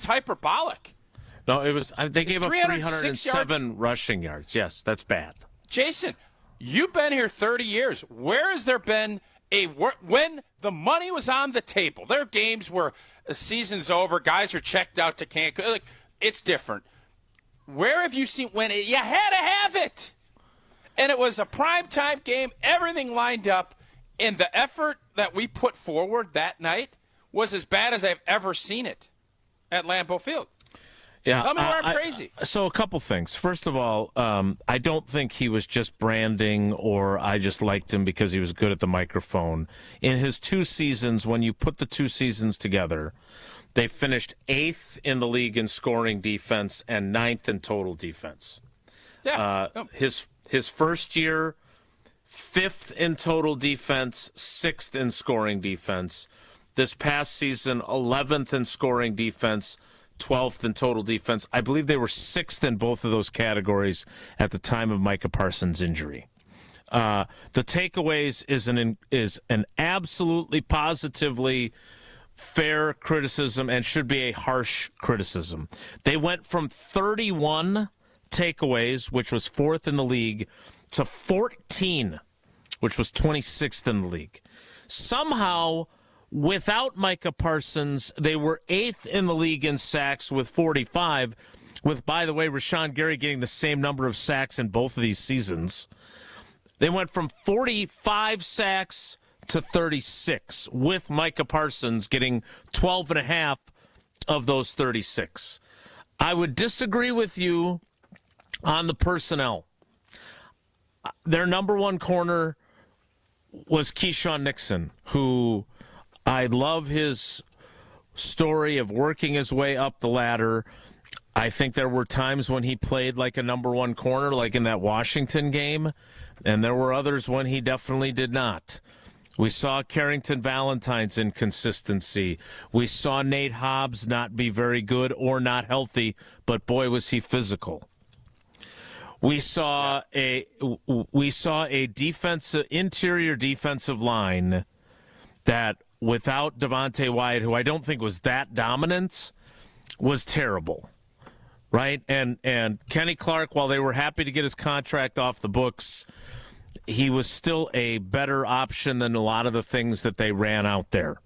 hyperbolic. No, it was. They gave up 307 yards. rushing yards. Yes, that's bad. Jason, you've been here 30 years. Where has there been when the money was on the table? There are games where the season's over, guys are checked out to Cancun. It's different. Where have you seen when you had to have it? And it was a primetime game, everything lined up, and the effort that we put forward that night was as bad as I've ever seen it at Lambeau Field. Yeah, Tell me where I'm crazy. So a couple things. First of all, I don't think he was just branding, or I just liked him because he was good at the microphone. In his 2 seasons, when you put the 2 seasons together, they finished 8th in the league in scoring defense and 9th in total defense. Yeah. His first year, 5th in total defense, 6th in scoring defense. This past season, 11th in scoring defense, 12th in total defense. I believe they were 6th in both of those categories at the time of Micah Parsons' injury. The takeaways is an absolutely positively fair criticism and should be a harsh criticism. They went from 31 takeaways, which was 4th in the league, to 14, which was 26th in the league. Somehow, without Micah Parsons, they were 8th in the league in sacks with 45, with, by the way, Rashawn Gary getting the same number of sacks in both of these seasons. They went from 45 sacks to 36, with Micah Parsons getting 12 and a half of those 36. I would disagree with you on the personnel. Their number one corner was Keyshawn Nixon, who I love his story of working his way up the ladder. I think there were times when he played like a number one corner, like in that Washington game, and there were others when he definitely did not. We saw Carrington Valentine's inconsistency. We saw Nate Hobbs not be very good or not healthy, but boy, was he physical. We saw a interior defensive line that, without Devontae Wyatt, who I don't think was that dominant, was terrible, right? And Kenny Clark, while they were happy to get his contract off the books, he was still a better option than a lot of the things that they ran out there.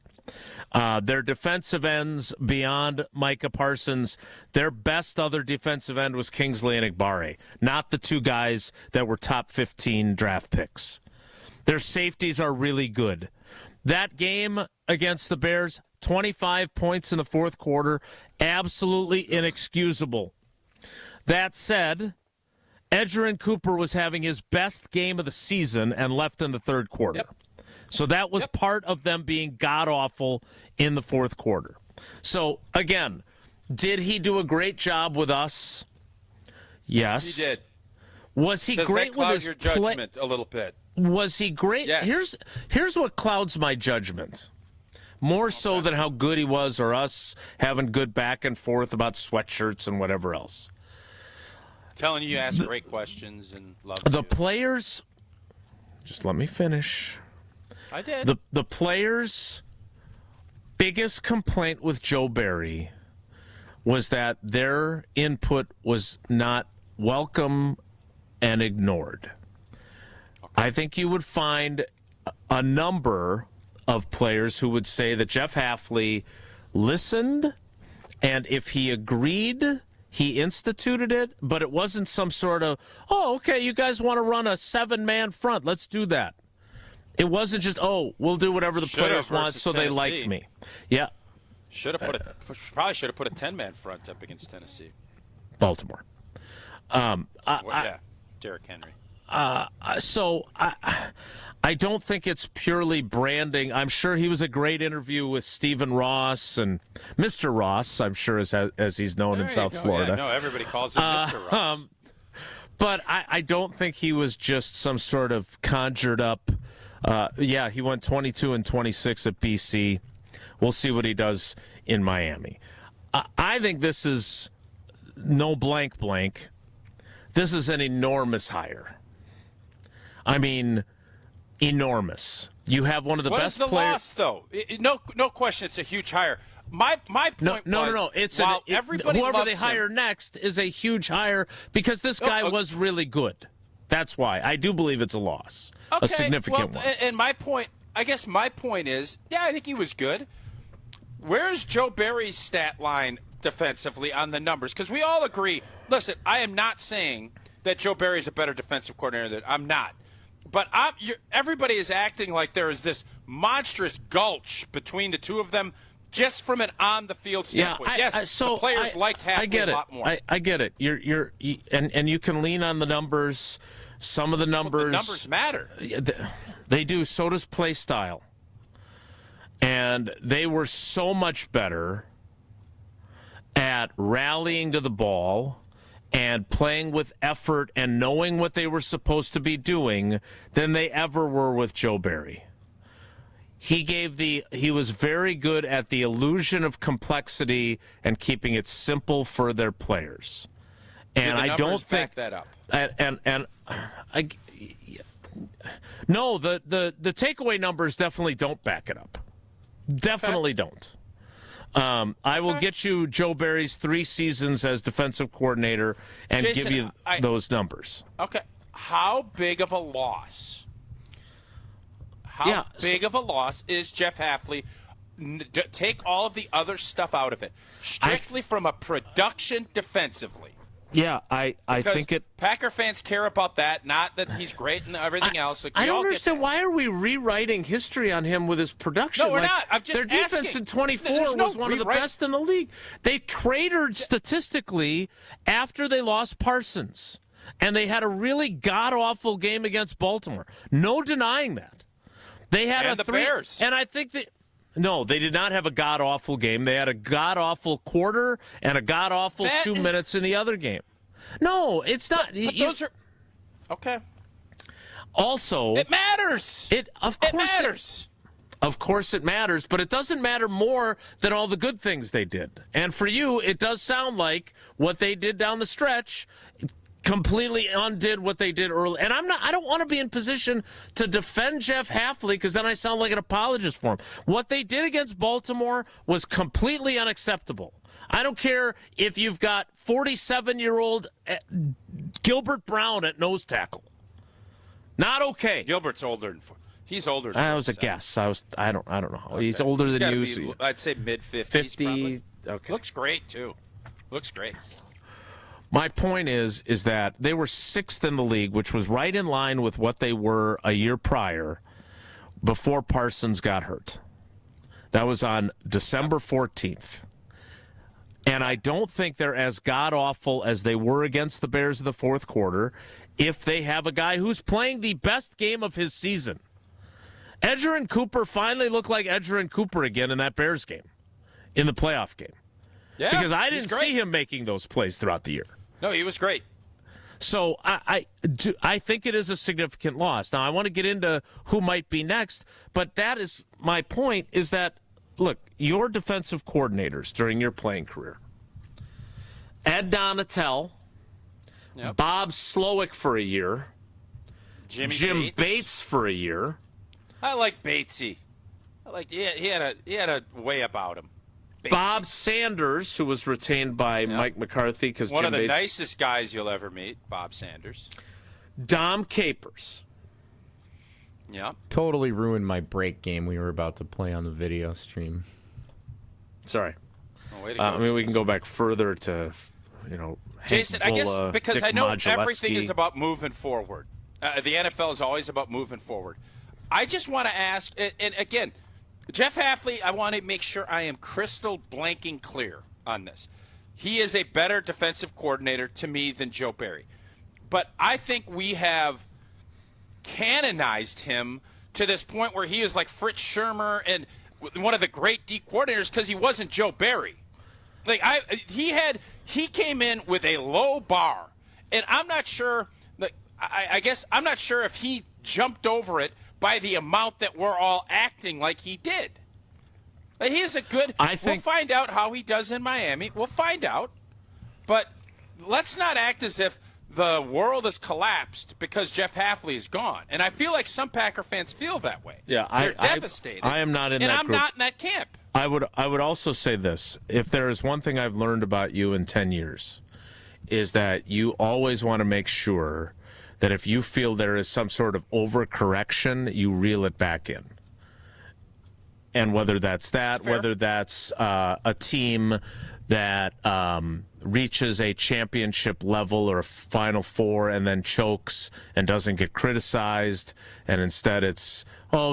Their defensive ends, beyond Micah Parsons, their best other defensive end was Kingsley Enagbare, not the 2 guys that were top 15 draft picks. Their safeties are really good. That game against the Bears, 25 points in the 4th quarter, absolutely inexcusable. That said, Edgerrin Cooper was having his best game of the season and left in the 3rd quarter. Yep. So that was part of them being god-awful in the 4th quarter. So, again, did he do a great job with us? Yes. He did. Was he Does great that cloud with his your judgment a little bit? Was he great? Yes. Here's what clouds my judgment. More so than how good he was or us having good back and forth about sweatshirts and whatever else. Telling you ask great questions and love The players, just let me finish. I did. The players' biggest complaint with Joe Barry was that their input was not welcome and ignored. I think you would find a number of players who would say that Jeff Hafley listened, and if he agreed, he instituted it, but it wasn't some sort of, oh, okay, you guys want to run a 7-man front, let's do that. It wasn't just, oh, we'll do whatever the players want so they like me. Yeah. Probably should have put a 10-man front up against Tennessee. Baltimore. Yeah, Derrick Henry. So I don't think it's purely branding. I'm sure he was a great interview with Stephen Ross and Mr. Ross, I'm sure, as he's known in South Florida. Yeah, no, everybody calls him Mr. Ross. But I don't think he was just some sort of conjured up. He went 22 and 26 at BC. We'll see what he does in Miami. I think this is no blank. This is an enormous hire. I mean, enormous. You have one of the best players. What is the loss, though? No question, it's a huge hire. My point no. It's whoever they hire next is a huge hire because this guy was really good. That's why I do believe it's a loss, a significant one. And my point is, I think he was good. Where's Joe Barry's stat line defensively on the numbers? Because we all agree. Listen, I am not saying that Joe Barry is a better defensive coordinator. I'm not. But everybody is acting like there is this monstrous gulch between the two of them just from an on-the-field standpoint. The players liked Hafley a lot more. I get it. And you can lean on the numbers. Some of the numbers... the numbers matter. They do. So does play style. And they were so much better at rallying to the ball and playing with effort and knowing what they were supposed to be doing than they ever were with Joe Barry. He was very good at the illusion of complexity and keeping it simple for their players. And I don't think that up. No, the takeaway numbers definitely don't back it up. Definitely don't. I will get you Joe Barry's 3 seasons as defensive coordinator and Jason, give you those numbers. Okay. How big of a loss? How big of a loss is Jeff Hafley? Take all of the other stuff out of it. Strictly from a production defensively. Yeah, I think it. Packer fans care about that, not that he's great and everything else. Like, I don't understand. Why are we rewriting history on him with his production? No, we're not. I'm just their defense asking. in 24 was one of the best in the league. They cratered statistically after they lost Parsons, and they had a really god-awful game against Baltimore. No denying that. They had the Bears, and I think that. No, they did not have a god-awful game. They had a god-awful quarter and a god-awful 2 minutes in the other game. No, it's not. But those are... Okay. Also... It matters! It matters! Of course it matters, but it doesn't matter more than all the good things they did. And for you, it does sound like what they did down the stretch completely undid what they did early. And I don't want to be in position to defend Jeff Hafley because then I sound like an apologist for him. What they did against Baltimore was completely unacceptable. I don't care if you've got 47-year-old Gilbert Brown at nose tackle. Not okay. Gilbert's older than he's older than that was a guess. I don't know how. He's older than you. I'd say mid-50s. 50. Probably. Okay. Looks great too. Looks great. My point is that they were 6th in the league, which was right in line with what they were a year prior before Parsons got hurt. That was on December 14th. And I don't think they're as god-awful as they were against the Bears in the fourth quarter if they have a guy who's playing the best game of his season. Edgerrin Cooper finally looked like Edgerrin Cooper again in that Bears game, in the playoff game. Yeah, because I didn't see him making those plays throughout the year. No, he was great. So I think it is a significant loss. Now, I want to get into who might be next, but that is my point, is that, look, your defensive coordinators during your playing career, Ed Donatel, Bob Slowick for a year, Jim Bates for a year. I like Batesy. He had a way about him. Batesy. Bob Sanders, who was retained by Mike McCarthy because one Jim of the Bates, nicest guys you'll ever meet, Bob Sanders. Dom Capers. Yeah. Totally ruined my break game we were about to play on the video stream. Sorry. Oh, way to go, I mean, we can go back further to, Jason, Hank I guess Bulla, because Dick I know Modzelewski. everything is about moving forward. The NFL is always about moving forward. I just want to ask, and again, Jeff Hafley, I want to make sure I am crystal blanking clear on this. He is a better defensive coordinator to me than Joe Barry. But I think we have canonized him to this point where he is like Fritz Shermer and one of the great D coordinators because he wasn't Joe Barry. He came in with a low bar, and I'm not sure. I guess I'm not sure if he jumped over it by the amount that we're all acting like he did. He is a good. We'll find out how he does in Miami. We'll find out, but let's not act as if the world has collapsed because Jeff Hafley is gone. And I feel like some Packer fans feel that way. Yeah, they're devastated. I am not in that group. And I'm not in that camp. I would also say this. If there is one thing I've learned about you in 10 years, is that you always want to make sure that if you feel there is some sort of overcorrection, you reel it back in. And whether that's whether that's a team that reaches a championship level or a Final Four and then chokes and doesn't get criticized, and instead it's,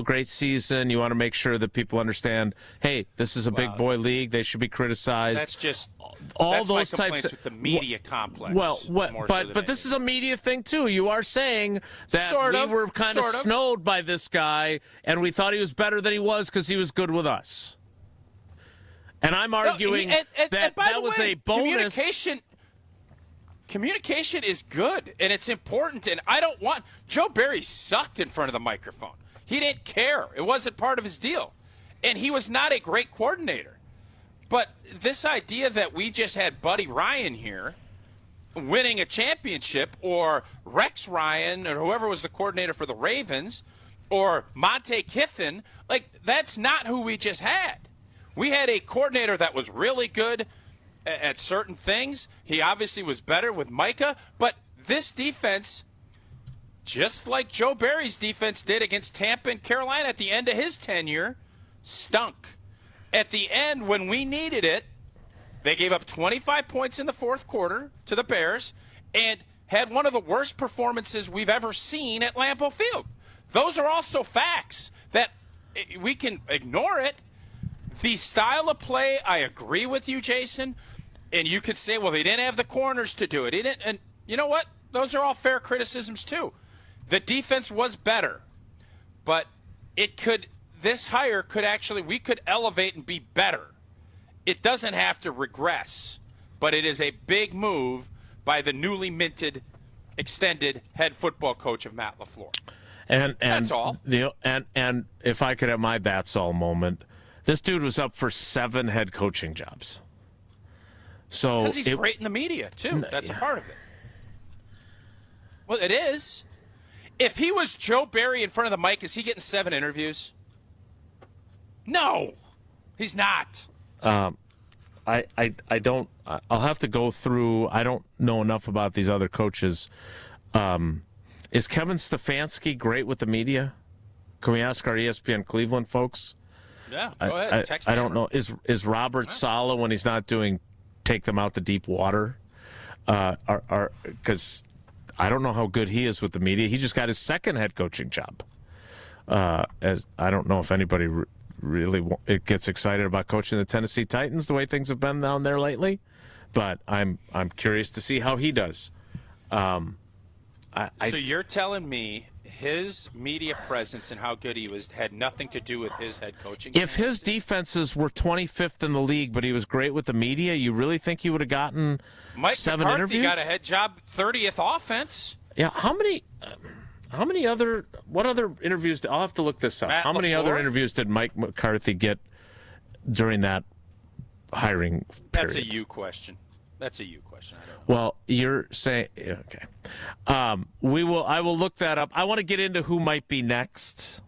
great season. You want to make sure that people understand, hey, this is a big boy league. They should be criticized. That's just all those types complaints with the media complex. Well, but this is a media thing too. You are saying that we were kind of snowed by this guy, and we thought he was better than he was because he was good with us. And I'm arguing that was a bonus. Communication is good, and it's important. And I don't want Joe Barry sucked in front of the microphone. He didn't care. It wasn't part of his deal. And he was not a great coordinator. But this idea that we just had Buddy Ryan here winning a championship, or Rex Ryan, or whoever was the coordinator for the Ravens, or Monte Kiffin, that's not who we just had. We had a coordinator that was really good at certain things. He obviously was better with Micah, but this defense, just like Joe Barry's defense did against Tampa and Carolina at the end of his tenure, stunk. At the end, when we needed it, they gave up 25 points in the fourth quarter to the Bears and had one of the worst performances we've ever seen at Lambeau Field. Those are also facts that we can ignore it. The style of play, I agree with you, Jason. And you could say, well, they didn't have the corners to do it. And you know what? Those are all fair criticisms, too. The defense was better. But this hire could actually, we could elevate and be better. It doesn't have to regress. But it is a big move by the newly minted, extended head football coach of Matt LaFleur. And that's all. And if I could have my that's all moment, this dude was up for 7 head coaching jobs. So because he's great in the media, too. That's a part of it. Well, it is. If he was Joe Barry in front of the mic, is he getting 7 interviews? No, he's not. I don't. I'll have to go through. I don't know enough about these other coaches. Is Kevin Stefanski great with the media? Can we ask our ESPN Cleveland folks? Yeah, go ahead. Text I don't know. Is Robert Saleh, when he's not doing take them out the deep water, because I don't know how good he is with the media. He just got his 2nd head coaching job. As I don't know if anybody really gets excited about coaching the Tennessee Titans the way things have been down there lately, but I'm curious to see how he does. So you're telling me his media presence and how good he was had nothing to do with his head coaching? If his defenses were 25th in the league, but he was great with the media, you really think he would have gotten Mike 7 McCarthy interviews? got a head job, 30th offense. Yeah, what other interviews, I'll have to look this up. Matt How many LaFleur? other interviews did Mike McCarthy get during that hiring period? That's a you question. I don't know. Well, you're saying, okay. I will look that up. I want to get into who might be next.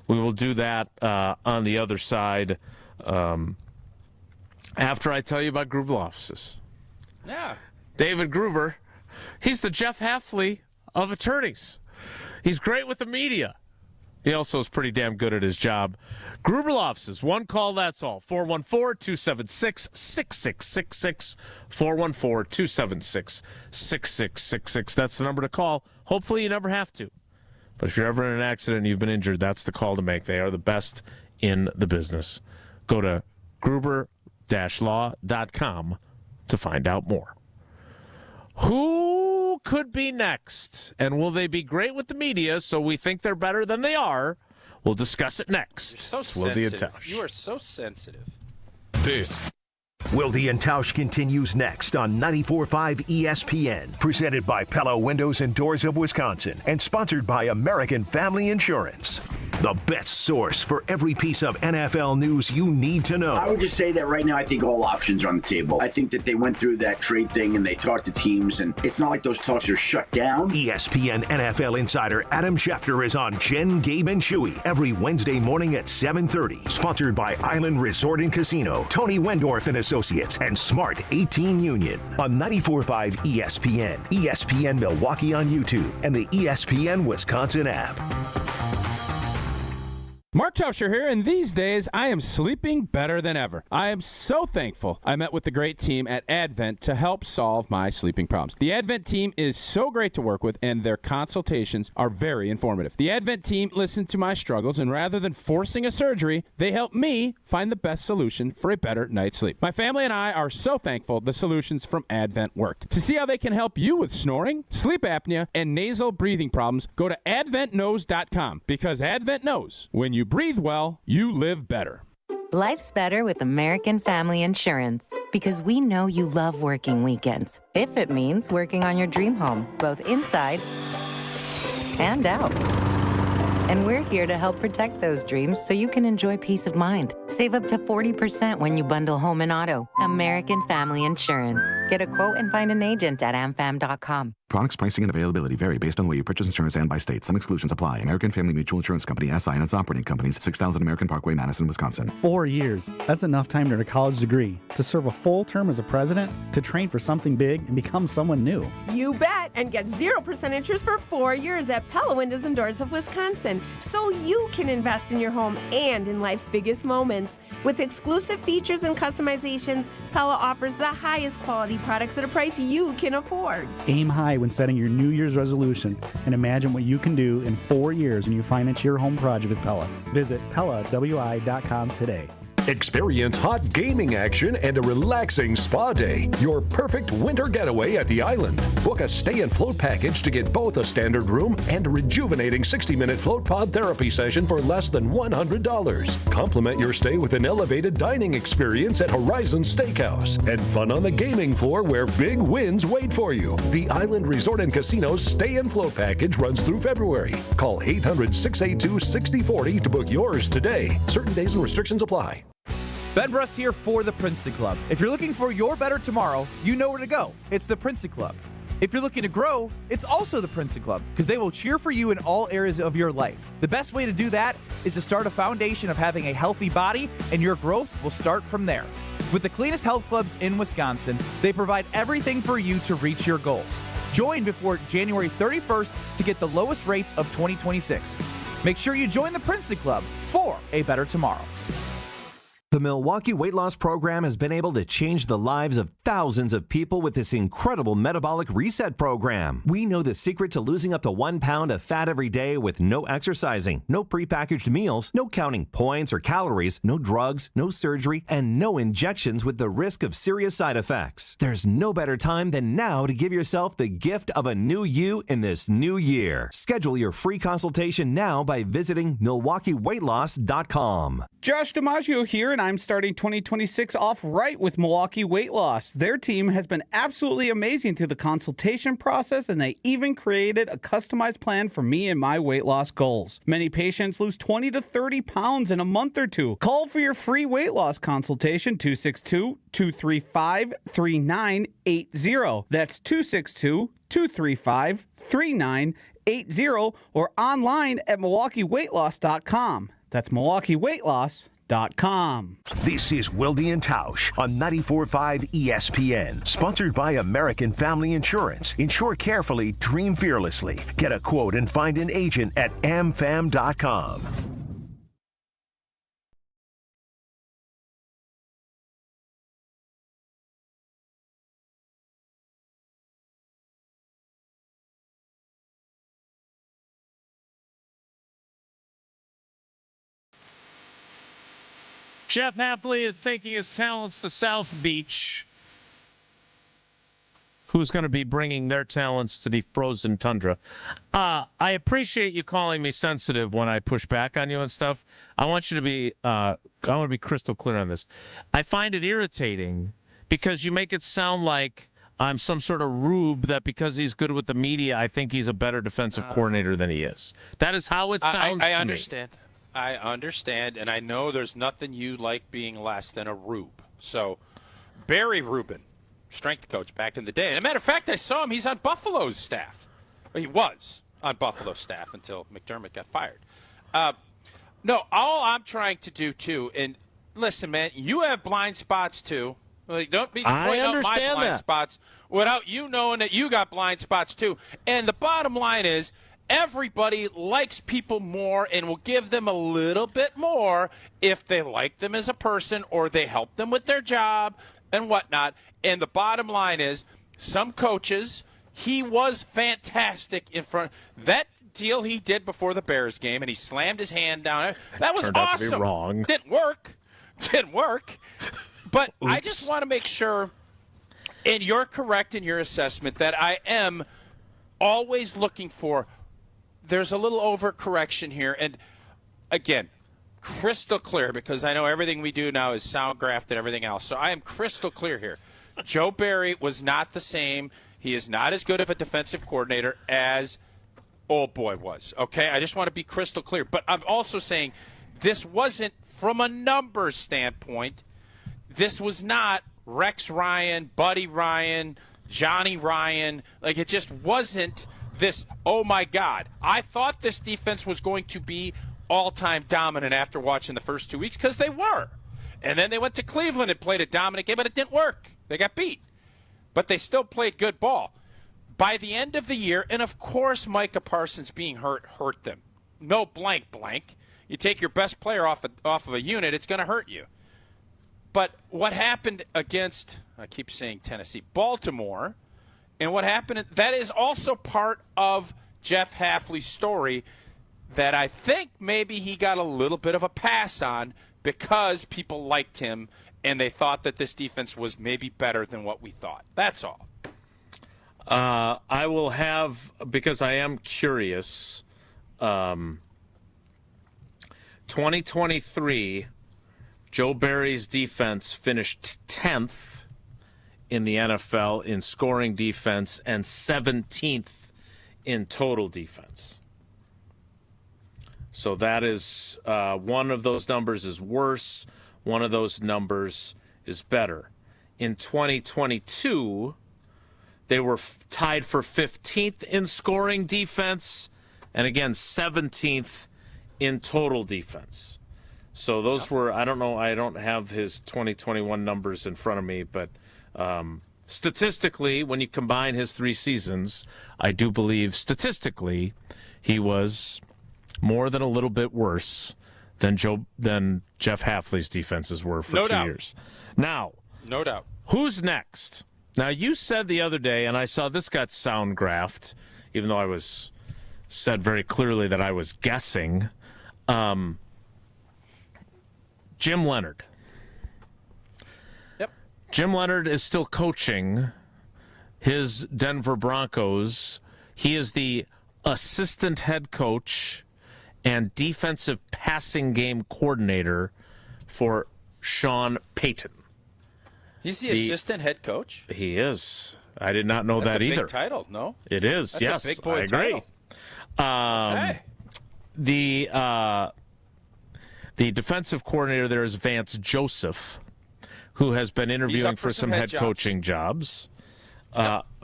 We will do that on the other side after I tell you about Gruber offices. Yeah. David Gruber, he's the Jeff Hafley of attorneys. He's great with the media. He also is pretty damn good at his job. Gruber offices, one call, that's all. 414-276-6666. 414-276-6666. That's the number to call. Hopefully you never have to. But if you're ever in an accident and you've been injured, that's the call to make. They are the best in the business. Go to gruber-law.com to find out more. Who could be next? And will they be great with the media so we think they're better than they are? We'll discuss it next. So It's Wilde and sensitive. Tausch. You are so sensitive. This Wilde and Tausch continues next on 94.5 ESPN, presented by Pella Windows and Doors of Wisconsin, and sponsored by American Family Insurance. The best source for every piece of NFL news you need to know. I would just say that right now I think all options are on the table. I think that they went through that trade thing and they talked to teams, and it's not like those talks are shut down. ESPN NFL insider Adam Schefter is on Jen, Gabe, and Chewy every Wednesday morning at 7:30. Sponsored by Island Resort and Casino, Tony Wendorf and Associates, and Smart 18 Union. On 94.5 ESPN, ESPN Milwaukee on YouTube, and the ESPN Wisconsin app. Mark Tauscher here, and these days I am sleeping better than ever. I am so thankful I met with the great team at Advent to help solve my sleeping problems. The Advent team is so great to work with, and their consultations are very informative. The Advent team listened to my struggles, and rather than forcing a surgery, they helped me find the best solution for a better night's sleep. My family and I are so thankful the solutions from Advent worked. To see how they can help you with snoring, sleep apnea, and nasal breathing problems, go to adventknows.com, because Advent knows when you breathe well, you live better. Life's better with American Family Insurance, because we know you love working weekends, if it means working on your dream home, both inside and out. And we're here to help protect those dreams so you can enjoy peace of mind. Save up to 40% when you bundle home and auto. American Family Insurance. Get a quote and find an agent at amfam.com. Products, pricing, and availability vary based on where you purchase insurance and by state. Some exclusions apply. American Family Mutual Insurance Company, SI, and its operating companies, 6000 American Parkway, Madison, Wisconsin. 4 years. That's enough time to earn a college degree, to serve a full term as a president, to train for something big and become someone new. You bet, and get 0% interest for 4 years at Pella Windows and Doors of Wisconsin, so you can invest in your home and in life's biggest moments. With exclusive features and customizations, Pella offers the highest quality products at a price you can afford. Aim high when setting your New Year's resolution and imagine what you can do in 4 years when you finance your home project with Pella. Visit PellaWI.com today. Experience hot gaming action and a relaxing spa day. Your perfect winter getaway at the island. Book a stay and float package to get both a standard room and a rejuvenating 60-minute float pod therapy session for less than $100. Complement your stay with an elevated dining experience at Horizon Steakhouse and fun on the gaming floor where big wins wait for you. The Island Resort and Casino's stay and float package runs through February. Call 800-682-6040 to book yours today. Certain days and restrictions apply. Ben Brust here for the Princely Club. If you're looking for your better tomorrow, you know where to go. It's the Princely Club. If you're looking to grow, it's also the Princely Club, because they will cheer for you in all areas of your life. The best way to do that is to start a foundation of having a healthy body, and your growth will start from there. With the cleanest health clubs in Wisconsin, they provide everything for you to reach your goals. Join before January 31st to get the lowest rates of 2026. Make sure you join the Princely Club for a better tomorrow. The Milwaukee Weight Loss Program has been able to change the lives of thousands of people with this incredible metabolic reset program. We know the secret to losing up to 1 pound of fat every day with no exercising, no prepackaged meals, no counting points or calories, no drugs, no surgery, and no injections with the risk of serious side effects. There's no better time than now to give yourself the gift of a new you in this new year. Schedule your free consultation now by visiting MilwaukeeWeightLoss.com. Josh DiMaggio here, and I'm starting 2026 off right with Milwaukee Weight Loss. Their team has been absolutely amazing through the consultation process, and they even created a customized plan for me and my weight loss goals. Many patients lose 20 to 30 pounds in a month or two. Call for your free weight loss consultation, 262-235-3980. That's 262-235-3980, or online at MilwaukeeWeightLoss.com. That's MilwaukeeWeightLoss.com. This is Wilde and Tausch on 94.5 ESPN, sponsored by American Family Insurance. Insure carefully, dream fearlessly. Get a quote and find an agent at amfam.com. Jeff Hafley is taking his talents to South Beach. Who's going to be bringing their talents to the frozen tundra? I appreciate you calling me sensitive when I push back on you and stuff. I want you to be, I want to be crystal clear on this. I find it irritating because you make it sound like I'm some sort of rube that because he's good with the media, I think he's a better defensive coordinator than he is. That is how it sounds to me. I understand. I understand, and I know there's nothing you like being less than a rube. So, Barry Rubin, strength coach back in the day. And as a matter of fact, I saw him. He's on Buffalo's staff. Well, he was on Buffalo's staff until McDermott got fired. No, all I'm trying to do, too, and listen, man, you have blind spots, too. Like, don't be pointing out my blind spots without you knowing that you got blind spots, too. And the bottom line is, everybody likes people more and will give them a little bit more if they like them as a person or they help them with their job and whatnot. And the bottom line is, some coaches, he was fantastic in front. That deal he did before the Bears game, and he slammed his hand down. That was Turned out awesome. to be wrong. Didn't work. But I just want to make sure, and you're correct in your assessment, that I am always looking for, there's a little overcorrection here. And, again, crystal clear, because I know everything we do now is sound graphed and everything else. So I am crystal clear here. Joe Barry was not the same. He is not as good of a defensive coordinator as Old Boy was. Okay? I just want to be crystal clear. But I'm also saying this wasn't, from a numbers standpoint, this was not Rex Ryan, Buddy Ryan, Johnny Ryan. Like, it just wasn't this, oh, my God. I thought this defense was going to be all-time dominant after watching the first 2 weeks, because they were. And then they went to Cleveland and played a dominant game, but it didn't work. They got beat. But they still played good ball. By the end of the year, and of course Micah Parsons being hurt them. No blank. You take your best player off of a unit, it's going to hurt you. But what happened against, I keep saying Tennessee, Baltimore, and what happened, that is also part of Jeff Hafley's story that I think maybe he got a little bit of a pass on because people liked him and they thought that this defense was maybe better than what we thought. That's all. I will have, because I am curious, 2023, Joe Barry's defense finished 10th in the NFL in scoring defense and 17th in total defense. So that is one of those numbers is worse. One of those numbers is better. In 2022, they were tied for 15th in scoring defense and, again, 17th in total defense. So those were, I don't know, I don't have his 2021 numbers in front of me, but statistically, when you combine his 3 seasons, I do believe statistically he was more than a little bit worse than Jeff Hafley's defenses were for No 2 doubt. years. Now, No doubt. who's next? Now, you said the other day, and I saw this got sound graphed, even though I was said very clearly that I was guessing. Jim Leonard. Yep. Jim Leonard is still coaching his Denver Broncos. He is the assistant head coach and defensive passing game coordinator for Sean Payton. He's the assistant head coach? He is. I did not know That's that a either. big title, no? It is, That's yes. a big boy I agree. title. The defensive coordinator there is Vance Joseph, who has been interviewing for some head coaching jobs.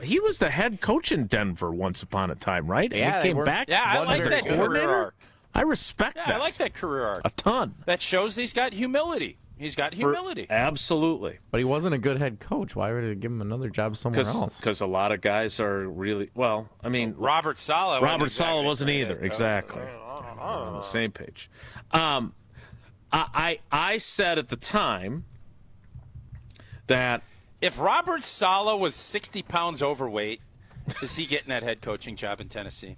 He was the head coach in Denver once upon a time, right? Yeah, and he came back. Yeah, I like that career arc. I respect Yeah, that. I like that career arc. A ton. That shows he's got humility. He's got humility. Absolutely. But he wasn't a good head coach. Why would they give him another job somewhere else? Because a lot of guys are really, well, I mean. Robert Saleh. Wasn't either. Exactly. We're on the same page. I said at the time that if Robert Saleh was 60 pounds overweight, is he getting that head coaching job in Tennessee?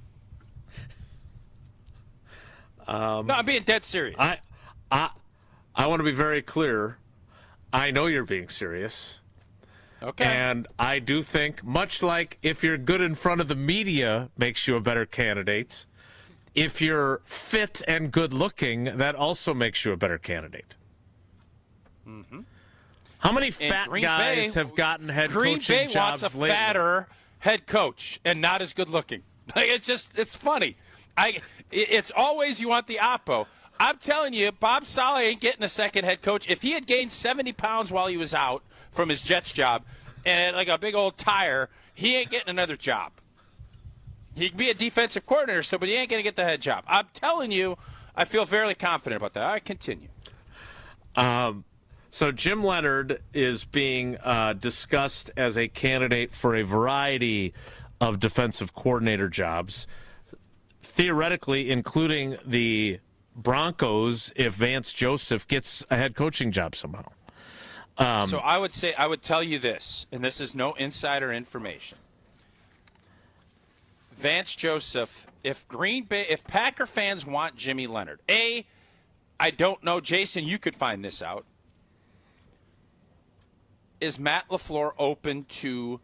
No, I'm being dead serious. I want to be very clear. I know you're being serious. Okay. And I do think, much like if you're good in front of the media makes you a better candidate, if you're fit and good looking, that also makes you a better candidate. Mm-hmm. How many fat guys have gotten head Green coaching Bay jobs wants a lately? fatter head coach and not as good looking. Like, it's funny. It's always you want the oppo. I'm telling you, Bob Saleh ain't getting a second head coach. If he had gained 70 pounds while he was out from his Jets job and had like a big old tire, he ain't getting another job. He can be a defensive coordinator, but he ain't going to get the head job. I'm telling you, I feel fairly confident about that. All right, continue. So Jim Leonard is being discussed as a candidate for a variety of defensive coordinator jobs, theoretically including the Broncos if Vance Joseph gets a head coaching job somehow. So I would tell you this, and this is no insider information. Vance Joseph, if Packer fans want Jimmy Leonard, I don't know, Jason, you could find this out. Is Matt LaFleur open to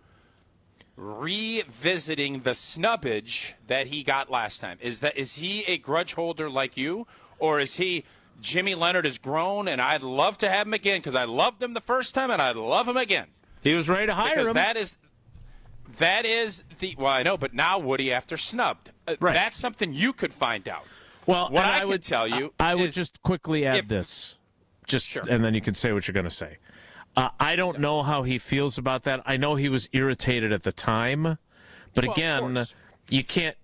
revisiting the snubbage that he got last time? Is he a grudge holder like you, or is he Jimmy Leonard has grown and I'd love to have him again because I loved him the first time and I'd love him again? He was ready to hire because him. That is the I know, but now Woody after snubbed. Right. That's something you could find out. Well, what I would tell you, I would just quickly add this, Sure. and then you can say what you're going to say. I don't know how he feels about that. I know he was irritated at the time, but again, you can't.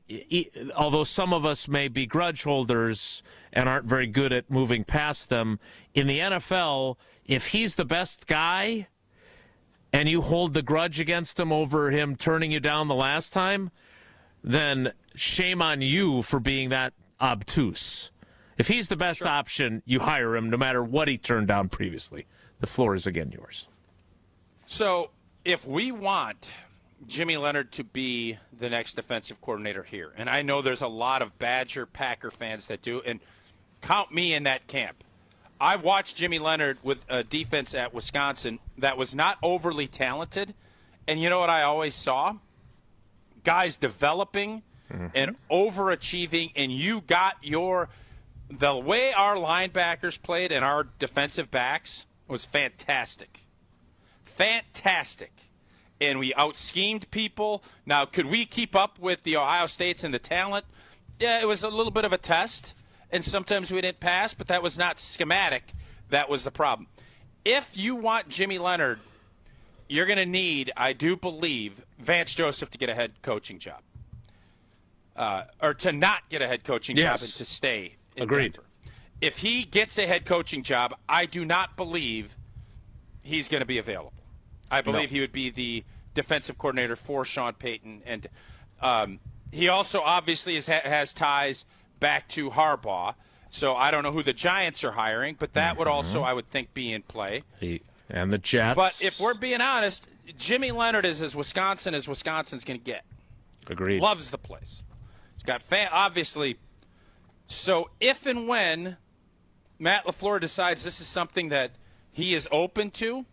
Although some of us may be grudge holders and aren't very good at moving past them, in the NFL, if he's the best guy and you hold the grudge against him over him turning you down the last time, then shame on you for being that obtuse. If he's the best option, you hire him no matter what he turned down previously. The floor is again yours. So if we want Jimmy Leonard to be the next defensive coordinator here, and I know there's a lot of Badger Packer fans that do, and count me in that camp. I watched Jimmy Leonard with a defense at Wisconsin that was not overly talented, and you know what I always saw? Guys developing and overachieving, and you got the way our linebackers played and our defensive backs was fantastic. Fantastic. And we out-schemed people. Now, could we keep up with the Ohio States and the talent? Yeah, it was a little bit of a test, and sometimes we didn't pass, but that was not schematic. That was the problem. If you want Jimmy Leonard, you're going to need, I do believe, Vance Joseph to get a head coaching job. Or to not get a head coaching job and to stay in Agreed. Denver. If he gets a head coaching job, I do not believe he's going to be available. I believe he would be the defensive coordinator for Sean Payton. And he also obviously has ties back to Harbaugh. So I don't know who the Giants are hiring, but that would also, I would think, be in play. And the Jets. But if we're being honest, Jimmy Leonard is as Wisconsin's going to get. Agreed. Loves the place. He's got obviously. So if and when Matt LaFleur decides this is something that he is open to,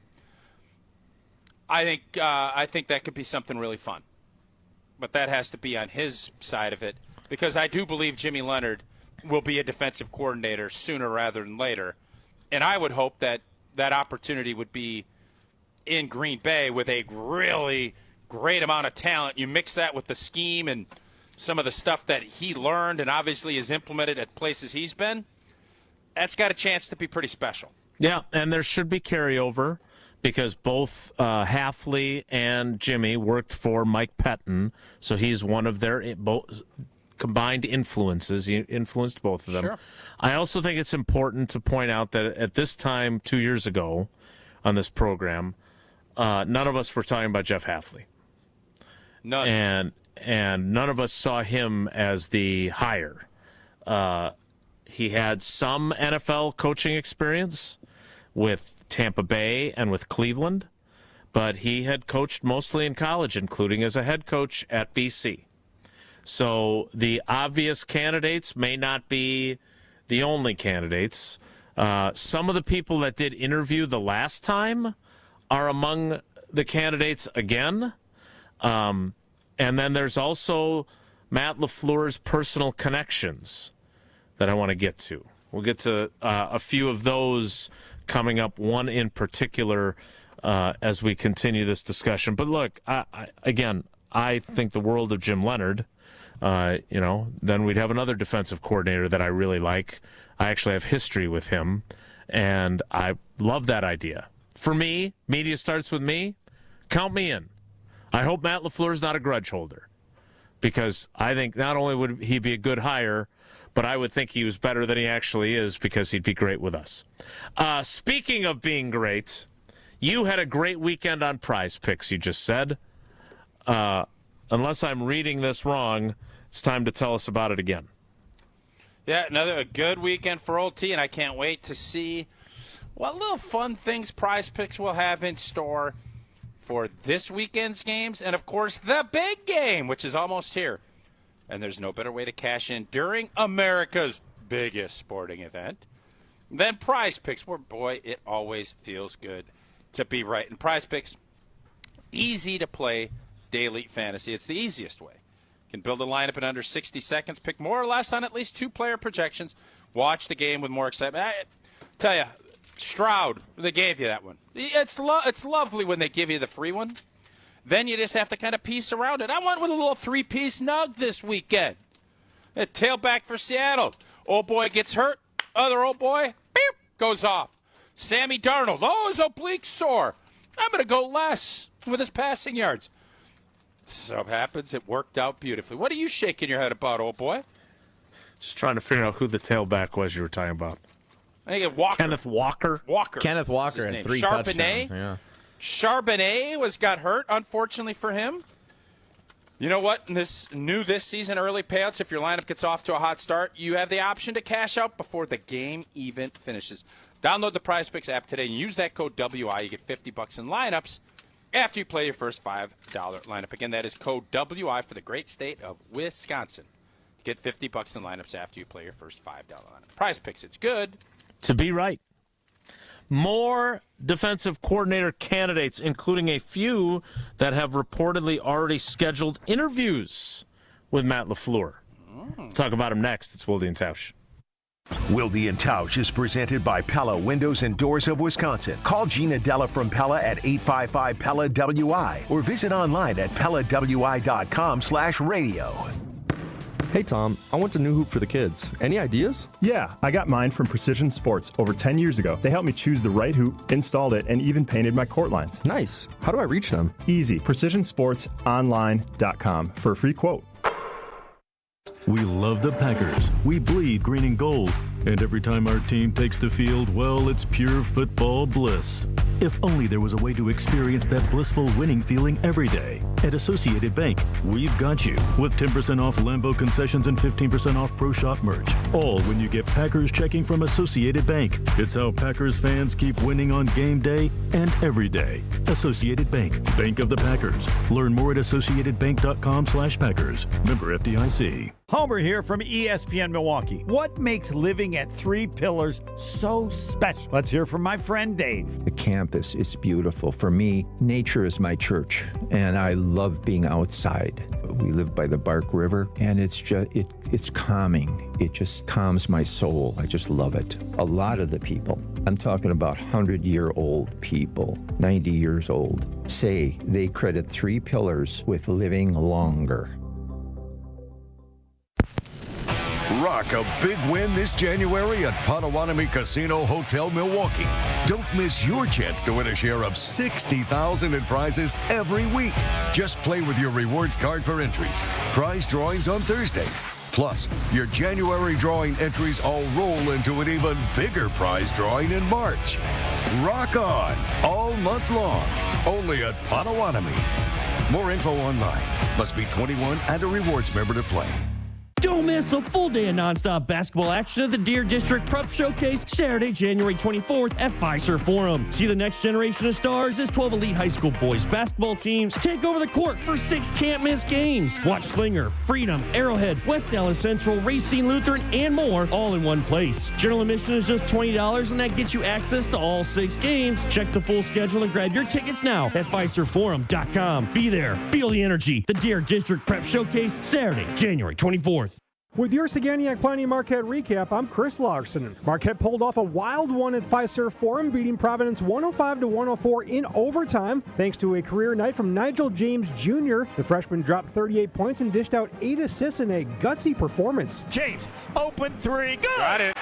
I think that could be something really fun. But that has to be on his side of it, because I do believe Jimmy Leonard will be a defensive coordinator sooner rather than later. And I would hope that that opportunity would be in Green Bay with a really great amount of talent. You mix that with the scheme and some of the stuff that he learned and obviously has implemented at places he's been. That's got a chance to be pretty special. Yeah, and there should be carryover because both Hafley and Jimmy worked for Mike Pettin, so he's one of their combined influences. He influenced both of them. Sure. I also think it's important to point out that at this time 2 years ago on this program, none of us were talking about Jeff Hafley. None. And none of us saw him as the hire. He had some NFL coaching experience with Tampa Bay and with Cleveland, but he had coached mostly in college, including as a head coach at BC. So the obvious candidates may not be the only candidates. Some of the people that did interview the last time are among the candidates again. And then there's also Matt LaFleur's personal connections that I want to get to. We'll get to a few of those coming up, one in particular, as we continue this discussion. But look, I think the world of Jim Leonard. Then we'd have another defensive coordinator that I really like. I actually have history with him, and I love that idea. For me, media starts with me. Count me in. I hope Matt LaFleur's not a grudge holder, because I think not only would he be a good hire, but I would think he was better than he actually is because he'd be great with us. Speaking of being great, you had a great weekend on Prize Picks, you just said. Unless I'm reading this wrong, it's time to tell us about it again. Yeah, a good weekend for Old T, and I can't wait to see what little fun things Prize Picks will have in store for this weekend's games, and, of course, the big game, which is almost here. And there's no better way to cash in during America's biggest sporting event than Prize Picks, where, boy, it always feels good to be right. And Prize Picks, easy to play daily fantasy. It's the easiest way. You can build a lineup in under 60 seconds, pick more or less on at least two-player projections, watch the game with more excitement. I tell you, Stroud, they gave you that one. It's lovely when they give you the free one. Then you just have to kind of piece around it. I went with a little three-piece nug this weekend. A tailback for Seattle. Old boy gets hurt. Other old boy, beep, goes off. Sammy Darnold, his oblique sore. I'm going to go less with his passing yards. So happens it worked out beautifully. What are you shaking your head about, old boy? Just trying to figure out who the tailback was you were talking about. I think it's Walker. Kenneth Walker? Kenneth Walker had 3 touchdowns. Yeah. Charbonnet got hurt, unfortunately for him. You know what? This season, early payouts, if your lineup gets off to a hot start, you have the option to cash out before the game even finishes. Download the Prize Picks app today and use that code WI. You get $50 in lineups after you play your first $5 lineup. Again, that is code WI for the great state of Wisconsin. Get $50 in lineups after you play your first $5 lineup. Prize Picks, it's good to be right. More defensive coordinator candidates, including a few that have reportedly already scheduled interviews with Matt LaFleur. We'll talk about him next. It's Wilde and Tausch. Wilde and Tausch is presented by Pella Windows and Doors of Wisconsin. Call Gina Della from Pella at 855-PELLA-WI or visit online at PellaWI.com/radio. Hey Tom, I want a new hoop for the kids. Any ideas? Yeah, I got mine from Precision Sports over 10 years ago. They helped me choose the right hoop, installed it, and even painted my court lines. Nice. How do I reach them? Easy. PrecisionSportsOnline.com for a free quote. We love the Packers. We bleed green and gold. And every time our team takes the field, well, it's pure football bliss. If only there was a way to experience that blissful winning feeling every day. At Associated Bank, we've got you with 10% off Lambeau concessions and 15% off Pro Shop merch. All when you get Packers checking from Associated Bank. It's how Packers fans keep winning on game day and every day. Associated Bank, Bank of the Packers. Learn more at associatedbank.com/Packers. Member FDIC. Homer here from ESPN Milwaukee. What makes living at Three Pillars so special? Let's hear from my friend Dave. The campus is beautiful. For me, nature is my church, and I love being outside. We live by the Bark River, and it's calming. It just calms my soul. I just love it. A lot of the people, I'm talking about 100-year-old people, 90 years old, say they credit Three Pillars with living longer. Rock a big win this January at Potawatomi Casino Hotel Milwaukee. Don't miss your chance to win a share of $60,000 in prizes every week. Just play with your rewards card for entries. Prize drawings on Thursdays. Plus, your January drawing entries all roll into an even bigger prize drawing in March. Rock on all month long, only at Potawatomi. More info online. Must be 21 and a rewards member to play. Don't miss a full day of nonstop basketball action at the Deer District Prep Showcase Saturday, January 24th at Fiserv Forum. See the next generation of stars as 12 elite high school boys basketball teams take over the court for 6 can't-miss games. Watch Slinger, Freedom, Arrowhead, West Dallas Central, Racine Lutheran, and more all in one place. General admission is just $20, and that gets you access to all 6 games. Check the full schedule and grab your tickets now at FiservForum.com. Be there. Feel the energy. The Deer District Prep Showcase Saturday, January 24th. With your Saganiac Planning Marquette recap, I'm Chris Larson. Marquette pulled off a wild one at Fiserv Forum, beating Providence 105-104 in overtime, thanks to a career night from Nigel James Jr. The freshman dropped 38 points and dished out 8 assists in a gutsy performance. James, open 3, good! Got it!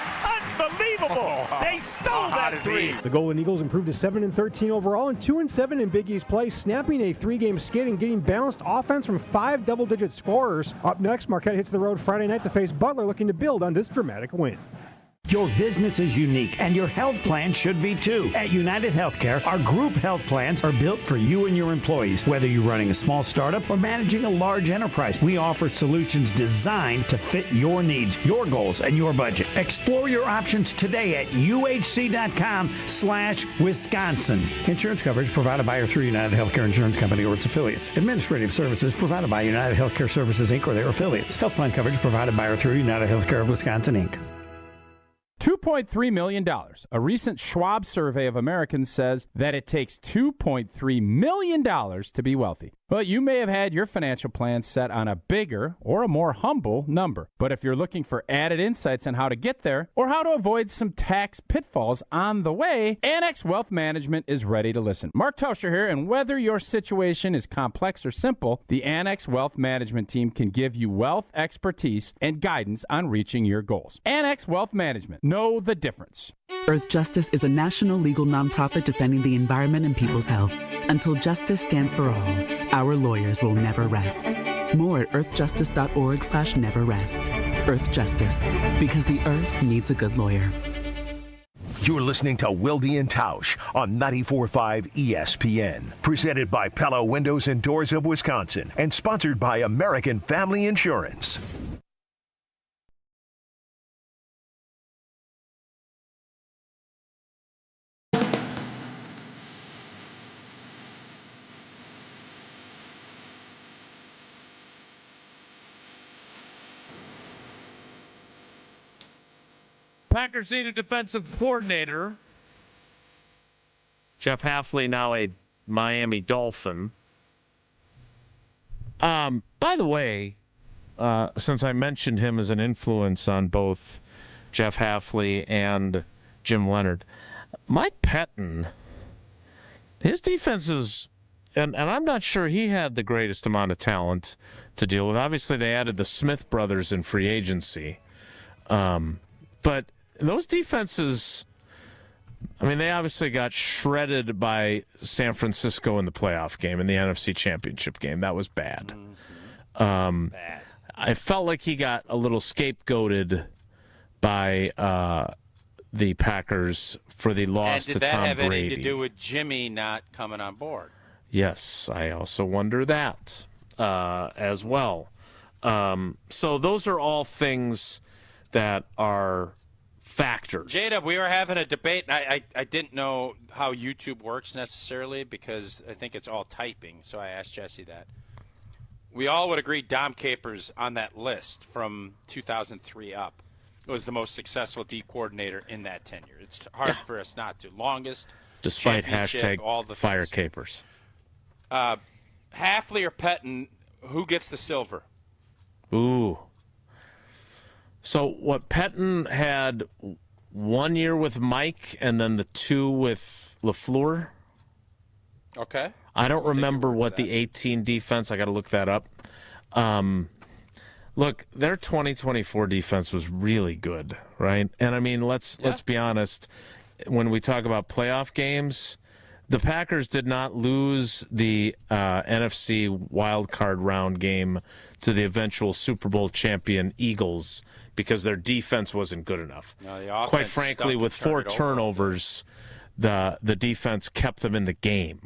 Unbelievable! They stole that 3! The Golden Eagles improved to 7-13 overall and 2-7 in Big East play, snapping a 3-game skid and getting balanced offense from 5 double-digit scorers. Up next, Marquette hits the road Friday night to face Butler, looking to build on this dramatic win. Your business is unique, and your health plan should be too. At United Healthcare, our group health plans are built for you and your employees. Whether you're running a small startup or managing a large enterprise, we offer solutions designed to fit your needs, your goals, and your budget. Explore your options today at uhc.com/Wisconsin. Insurance coverage provided by or through United Healthcare Insurance Company or its affiliates. Administrative services provided by United Healthcare Services, Inc. or their affiliates. Health plan coverage provided by or through United Healthcare of Wisconsin, Inc. $2.3 million. A recent Schwab survey of Americans says that it takes $2.3 million to be wealthy. Well, you may have had your financial plan set on a bigger or a more humble number. But if you're looking for added insights on how to get there or how to avoid some tax pitfalls on the way, Annex Wealth Management is ready to listen. Mark Tauscher here, and whether your situation is complex or simple, the Annex Wealth Management team can give you wealth expertise and guidance on reaching your goals. Annex Wealth Management. Know the difference. Earth Justice is a national legal nonprofit defending the environment and people's health. Until justice stands for all, our lawyers will never rest. More at earthjustice.org/neverrest. Earth Justice, because the earth needs a good lawyer. You're listening to Wilde and Tausch on 94.5 ESPN. Presented by Pella Windows and Doors of Wisconsin and sponsored by American Family Insurance. Packers need a defensive coordinator. Jeff Hafley, now a Miami Dolphin. By the way, since I mentioned him as an influence on both Jeff Hafley and Jim Leonard, Mike Pettin, his defense is, and I'm not sure he had the greatest amount of talent to deal with. Obviously, they added the Smith brothers in free agency. But those defenses, I mean, they obviously got shredded by San Francisco in the playoff game, in the NFC Championship game. That was bad. Bad. I felt like he got a little scapegoated by the Packers for the loss to Tom Brady. And did that have anything to do with Jimmy not coming on board? Yes, I also wonder that as well. So those are all things that are factors. Jada, we were having a debate, and I didn't know how YouTube works necessarily because I think it's all typing, so I asked Jesse that. We all would agree Dom Capers on that list from 2003 up was the most successful D coordinator in that tenure. It's hard for us not to. Longest, despite championship, all the fire things. Capers. Hafley or Pettin, who gets the silver? Ooh. So what, Pettin had 1 year with Mike and then the 2 with LaFleur? Okay. I don't remember what the 18 defense, I got to look that up. Look, their 2024 defense was really good, right? And I mean, let's be honest, when we talk about playoff games, the Packers did not lose the NFC wildcard round game to the eventual Super Bowl champion Eagles because their defense wasn't good enough. No, quite frankly, with 4 turnovers, the defense kept them in the game.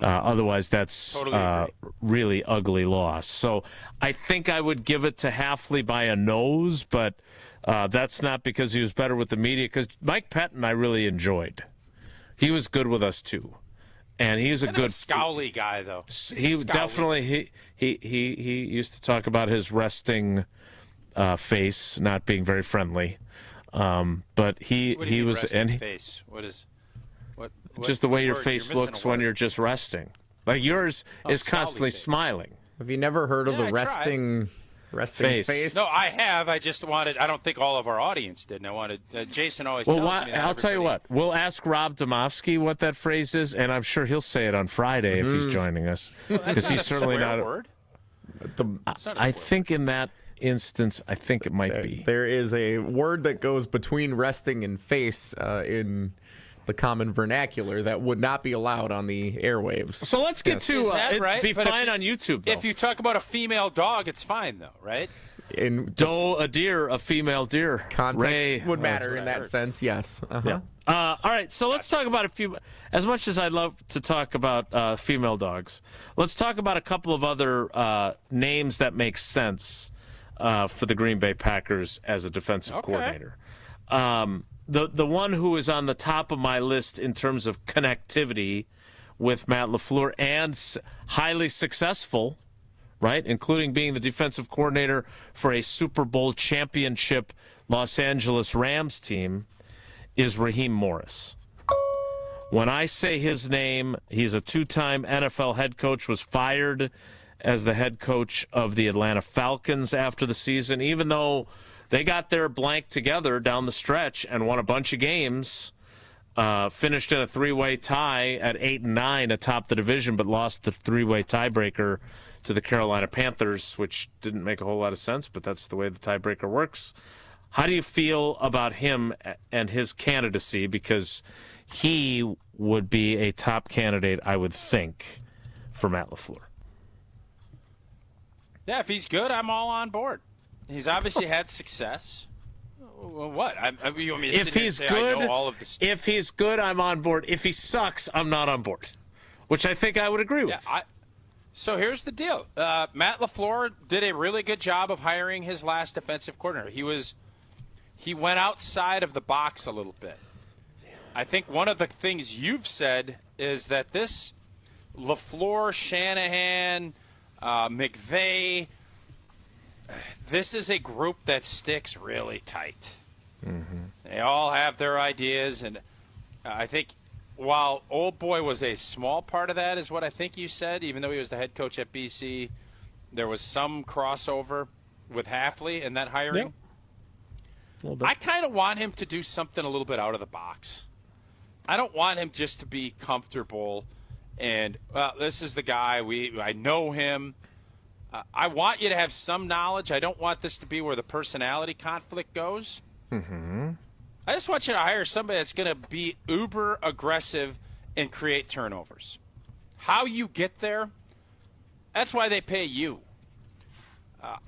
Otherwise, that's totally really ugly loss. So I think I would give it to Hafley by a nose, but that's not because he was better with the media. Because Mike Pettin I really enjoyed. He was good with us too, and he's a good Scowly guy though. He definitely he used to talk about his resting face not being very friendly, but he was and face. What is what? Just the way your face looks when you're just resting. Like yours is constantly smiling. Have you never heard of the resting face? No, I have. I just wanted. I don't think all of our audience did. And I wanted. Jason always tells me that. I'll tell you what. We'll ask Rob Domofsky what that phrase is, and I'm sure he'll say it on Friday if he's joining us, because he's certainly not a word. I think in that instance, I think it might be. There is a word that goes between resting and face in the common vernacular that would not be allowed on the airwaves. So let's get to right? Be But fine on YouTube, though. If you talk about a female dog, it's fine though, right? In a deer, a female deer. Context would matter in that sense, yes. Yeah. All right, so let's talk about a few. As much as I love to talk about female dogs, let's talk about a couple of other names that make sense for the Green Bay Packers as a defensive coordinator. The one who is on the top of my list in terms of connectivity with Matt LaFleur and highly successful, right, including being the defensive coordinator for a Super Bowl championship Los Angeles Rams team, is Raheem Morris. When I say his name, he's a 2-time NFL head coach, was fired as the head coach of the Atlanta Falcons after the season, even though they got their blank together down the stretch and won a bunch of games, finished in a 3-way tie at 8-9 atop the division, but lost the 3-way tiebreaker to the Carolina Panthers, which didn't make a whole lot of sense, but that's the way the tiebreaker works. How do you feel about him and his candidacy? Because he would be a top candidate, I would think, for Matt LaFleur. Yeah, if he's good, I'm all on board. He's obviously had success. Well, what? You want me to If sit here he's and say good, I know all of the stuff? if he's good, I'm on board. If he sucks, I'm not on board, which I think I would agree with. So here's the deal. Matt LaFleur did a really good job of hiring his last defensive coordinator. He went outside of the box a little bit. I think one of the things you've said is that this LaFleur, Shanahan, McVay, this is a group that sticks really tight. Mm-hmm. They all have their ideas, and I think while Old Boy was a small part of that, is what I think you said, even though he was the head coach at BC, there was some crossover with Hafley in that hiring. Yep. I kind of want him to do something a little bit out of the box. I don't want him just to be comfortable and, this is the guy, I know him. I want you to have some knowledge. I don't want this to be where the personality conflict goes. Mm-hmm. I just want you to hire somebody that's going to be uber aggressive and create turnovers. How you get there, that's why they pay you.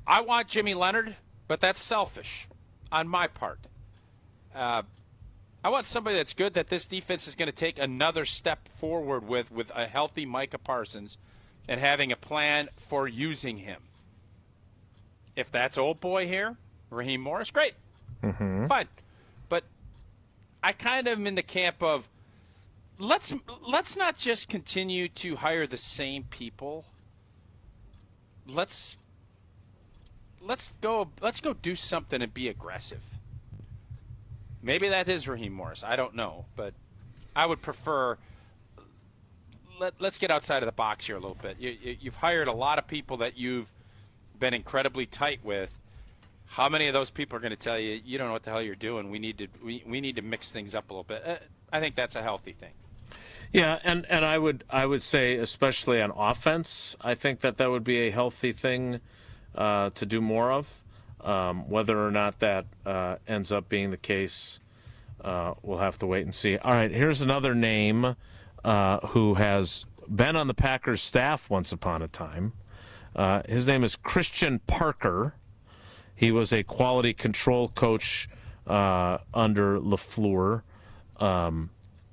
I want Jimmy Leonard, but that's selfish. on my part. I want somebody that's good that this defense is going to take another step forward with a healthy Micah Parsons and having a plan for using him. If that's old boy here, Raheem Morris, great. Mm-hmm. Fine. But I kind of am in the camp of let's not just continue to hire the same people. Let's go do something and be aggressive. Maybe that is Raheem Morris. I don't know, but I would prefer let's get outside of the box here a little bit. You've hired a lot of people that you've been incredibly tight with. How many of those people are going to tell you you don't know what the hell you're doing? We need to mix things up a little bit. I think that's a healthy thing. Yeah, and I would say, especially on offense, I think that would be a healthy thing to do more of. Whether or not that ends up being the case, we'll have to wait and see. All right, here's another name who has been on the Packers staff once upon a time. His name is Christian Parker. He was a quality control coach under LaFleur.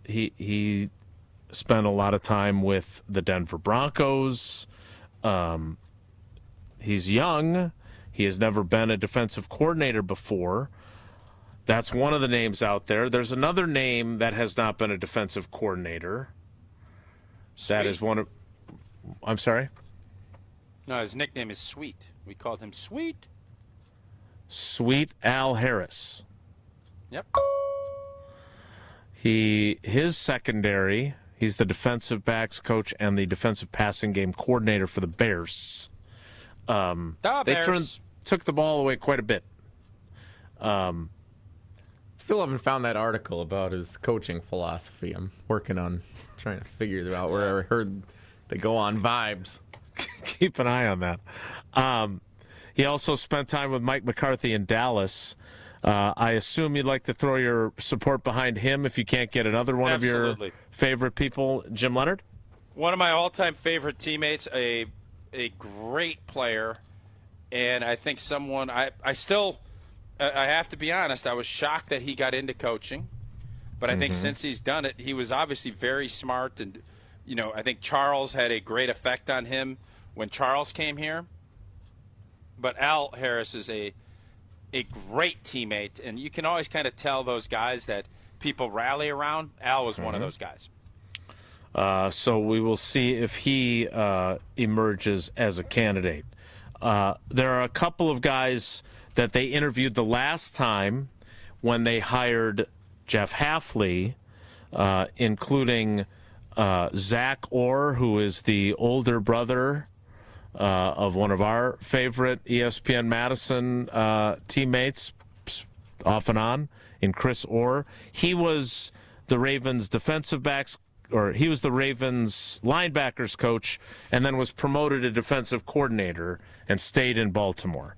He spent a lot of time with the Denver Broncos. He's young. He has never been a defensive coordinator before. That's one of the names out there. There's another name that has not been a defensive coordinator. Sweet. That is one of... I'm sorry? No, his nickname is Sweet. We called him Sweet. Sweet Al Harris. Yep. His secondary, he's the defensive backs coach and the defensive passing game coordinator for the Bears. They took the ball away quite a bit. Still haven't found that article about his coaching philosophy. I'm working on trying to figure it out where I heard they go on vibes. Keep an eye on that. He also spent time with Mike McCarthy in Dallas. I assume you'd like to throw your support behind him if you can't get another one of your favorite people, Jim Leonhard? One of my all-time favorite teammates, a great player, and I think someone I have to be honest, I was shocked that he got into coaching, but I think since he's done it, he was obviously very smart, and I think Charles had a great effect on him when Charles came here. But Al Harris is a great teammate, and you can always kind of tell those guys that people rally around. Al was one of those guys. So we will see if he emerges as a candidate. There are a couple of guys that they interviewed the last time when they hired Jeff Hafley, including Zach Orr, who is the older brother of one of our favorite ESPN Madison teammates, off and on, in Chris Orr. He was the Ravens he was the Ravens linebackers coach and then was promoted to defensive coordinator and stayed in Baltimore.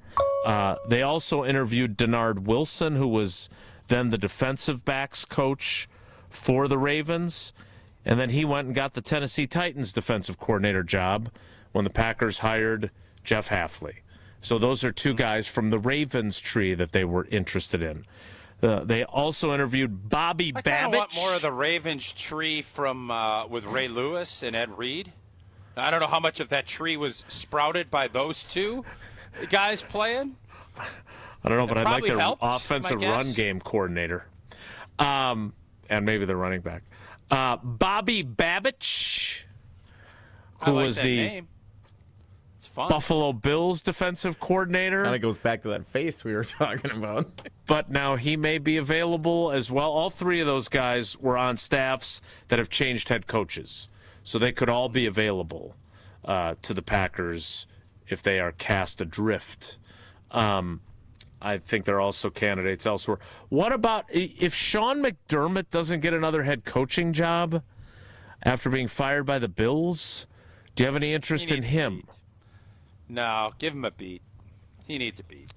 They also interviewed Denard Wilson, who was then the defensive backs coach for the Ravens, and then he went and got the Tennessee Titans defensive coordinator job when the Packers hired Jeff Hafley. So those are two guys from the Ravens tree that they were interested in. They also interviewed Bobby Babbage. I kind of want more of the Ravens tree from with Ray Lewis and Ed Reed. I don't know how much of that tree was sprouted by those two guys playing. I don't know, but I'd like their offensive run game coordinator. And maybe the running back. Bobby Babbage, who was the name. It's fun. Buffalo Bills defensive coordinator. Kind of goes back to that face we were talking about. But now he may be available as well. All three of those guys were on staffs that have changed head coaches. So they could all be available to the Packers if they are cast adrift. I think they're also candidates elsewhere. What about if Sean McDermott doesn't get another head coaching job after being fired by the Bills? Do you have any interest in him? No, give him a beat. He needs a beat.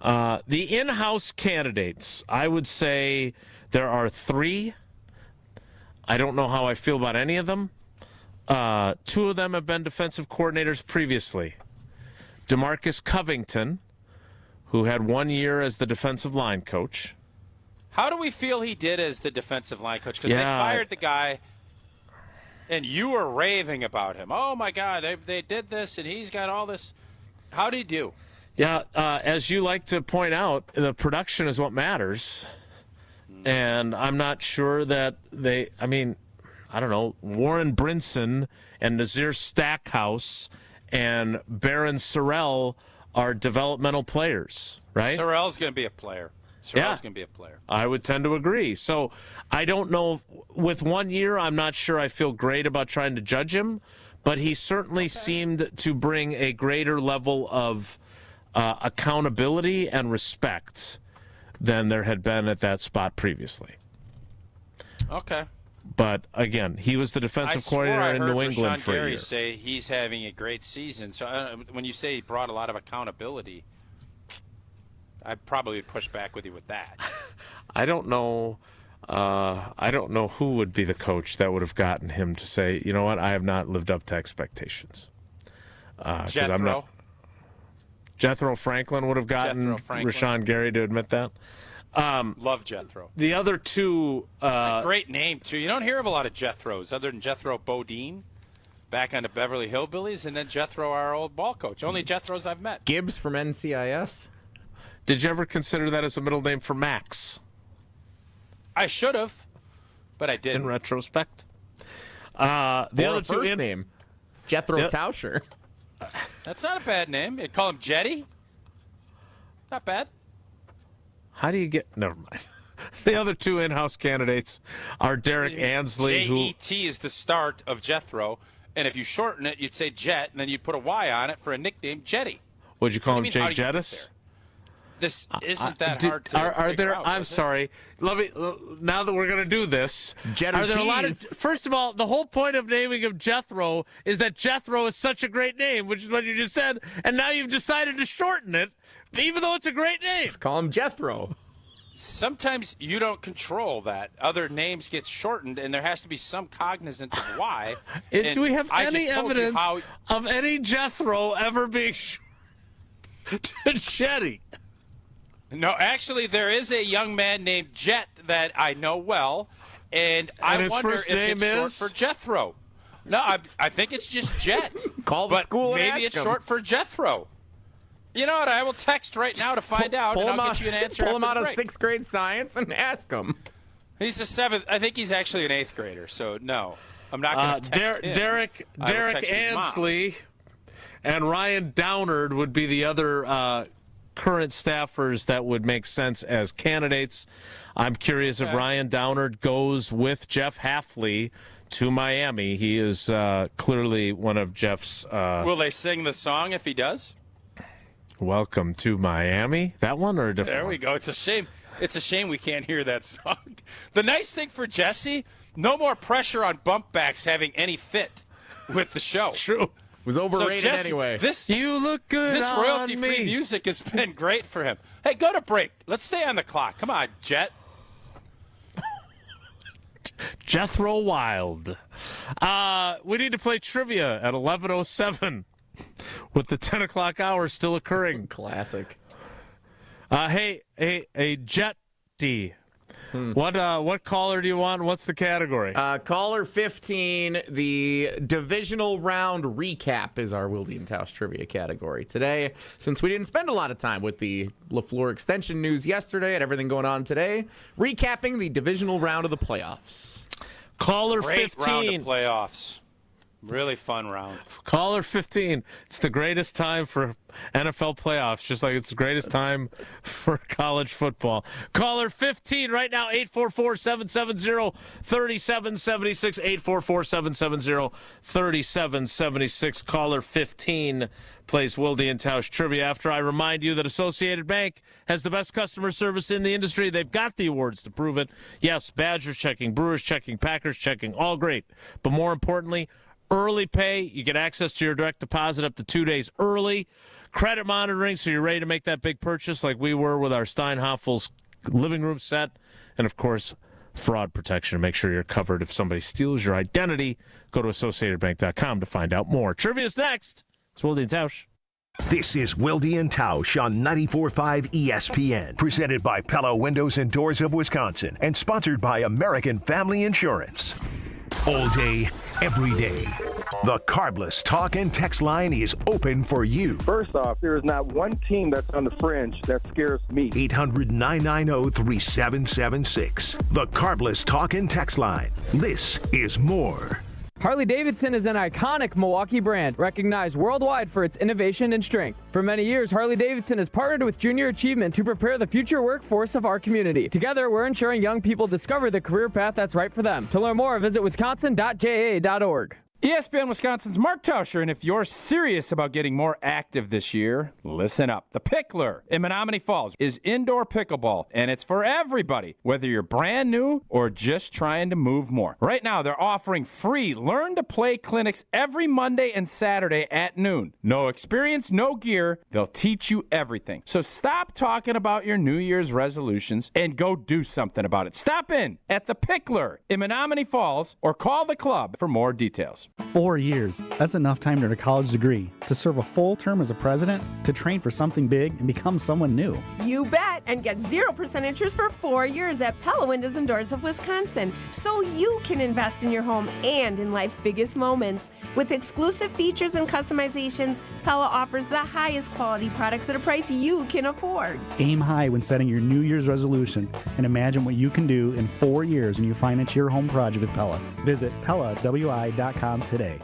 The in-house candidates, I would say there are three. I don't know how I feel about any of them. Two of them have been defensive coordinators previously. DeMarcus Covington, who had 1 year as the defensive line coach. How do we feel he did as the defensive line coach? Because they fired the guy, and you were raving about him. Oh, my God, they did this, and he's got all this. How did he do? Yeah, as you like to point out, the production is what matters. And I'm not sure that I don't know, Warren Brinson and Nazir Stackhouse and Baron Sorrell are developmental players, right? Sorrell's going to be a player. Sorrell's going to be a player. I would tend to agree. So I don't know. With 1 year, I'm not sure I feel great about trying to judge him, but he certainly seemed to bring a greater level of accountability and respect than there had been at that spot previously. Okay. But again, he was the defensive coordinator in New England for a year. Say he's having a great season. So when you say he brought a lot of accountability, I'd probably push back with you with that. I don't know. I don't know who would be the coach that would have gotten him to say, you know what, I have not lived up to expectations. Jethro. Jethro Franklin would have gotten Rashawn Gary to admit that. Love Jethro. The other two... a great name, too. You don't hear of a lot of Jethros other than Jethro Bodine back on the Beverly Hillbillies, and then Jethro, our old ball coach. Only Jethros I've met. Gibbs from NCIS. Did you ever consider that as a middle name for Max? I should have, but I didn't. In retrospect. The other first name, Jethro Tauscher. That's not a bad name. You call him Jetty? Not bad. How do you get... Never mind. The other two in-house candidates are Derek Ansley, who... J-E-T is the start of Jethro, and if you shorten it, you'd say Jet, and then you'd put a Y on it for a nickname, Jetty. Would you call him Jay Jettis? This isn't that hard to figure out. I'm sorry. Let me. Now that we're going to do this, are there a lot of? First of all, the whole point of naming him Jethro is that Jethro is such a great name, which is what you just said, and now you've decided to shorten it, even though it's a great name. Let's call him Jethro. Sometimes you don't control that. Other names get shortened, and there has to be some cognizance of why. Do we have any evidence of any Jethro ever being to Jetty? No, actually, there is a young man named Jet that I know well, and I wonder if it's short for Jethro. No, I think it's just Jet. Call the school and maybe it's short for Jethro. You know what? I will text right now to find out, and I'll get you an answer. Pull him out of break. 6th grade science and ask him. He's a 7th. I think he's actually an 8th grader. So no, I'm not going to text him. Derek Ansley and Ryan Downard would be the other current staffers that would make sense as candidates. I'm curious if Ryan Downard goes with Jeff Hafley to Miami. He is clearly one of Jeff's... Will they sing the song if he does? Welcome to Miami? That one or a different There we go. It's a shame. It's a shame we can't hear that song. The nice thing for Jesse, no more pressure on bumpbacks having any fit with the show. True. Was overrated so Jesse, anyway. You look good. This royalty-free music has been great for him. Hey, go to break. Let's stay on the clock. Come on, Jet. Jethro Wild. We need to play trivia at 11:07 with the 10 o'clock hour still occurring. Classic. Hey, Jetty. What caller do you want? What's the category? Caller 15, the divisional round recap is our Wilde and Tausch trivia category today. Since we didn't spend a lot of time with the LaFleur extension news yesterday and everything going on today, recapping the divisional round of the playoffs. Caller Great 15. round of playoffs. Really fun round. Caller 15. It's the greatest time for NFL playoffs, just like it's the greatest time for college football. Caller 15 right now, 844-770-3776, 844-770-3776. Caller 15 plays Wilde and Tausch trivia after I remind you that Associated Bank has the best customer service in the industry. They've got the awards to prove it. Yes, Badgers checking, Brewers checking, Packers checking, all great. But more importantly, early pay. You get access to your direct deposit up to 2 days early. Credit monitoring, so you're ready to make that big purchase like we were with our Steinhoffel's living room set. And, of course, fraud protection to make sure you're covered if somebody steals your identity. Go to AssociatedBank.com to find out more. Trivia's next. It's Wilde and Tausch. This is Wilde and Tausch on 94.5 ESPN, presented by Pella Windows and Doors of Wisconsin, and sponsored by American Family Insurance. All day, every day, the Carbless talk and text line is open for you. First off, there is not one team that's on the fringe that scares me. 800-990-3776. The Carbless talk and text line. This is more. Harley-Davidson is an iconic Milwaukee brand, recognized worldwide for its innovation and strength. For many years, Harley-Davidson has partnered with Junior Achievement to prepare the future workforce of our community. Together, we're ensuring young people discover the career path that's right for them. To learn more, visit wisconsin.ja.org. ESPN Wisconsin's Mark Tauscher, and if you're serious about getting more active this year, listen up. The Pickler in Menominee Falls is indoor pickleball, and it's for everybody, whether you're brand new or just trying to move more. Right now, they're offering free learn-to-play clinics every Monday and Saturday at noon. No experience, no gear. They'll teach you everything. So stop talking about your New Year's resolutions and go do something about it. Stop in at the Pickler in Menominee Falls or call the club for more details. 4 years. That's enough time to earn a college degree, to serve a full term as a president, to train for something big and become someone new. You bet, and get 0% interest for 4 years at Pella Windows and Doors of Wisconsin, so you can invest in your home and in life's biggest moments. With exclusive features and customizations, Pella offers the highest quality products at a price you can afford. Aim high when setting your New Year's resolution and imagine what you can do in 4 years when you finance your home project with Pella. Visit PellaWI.com today.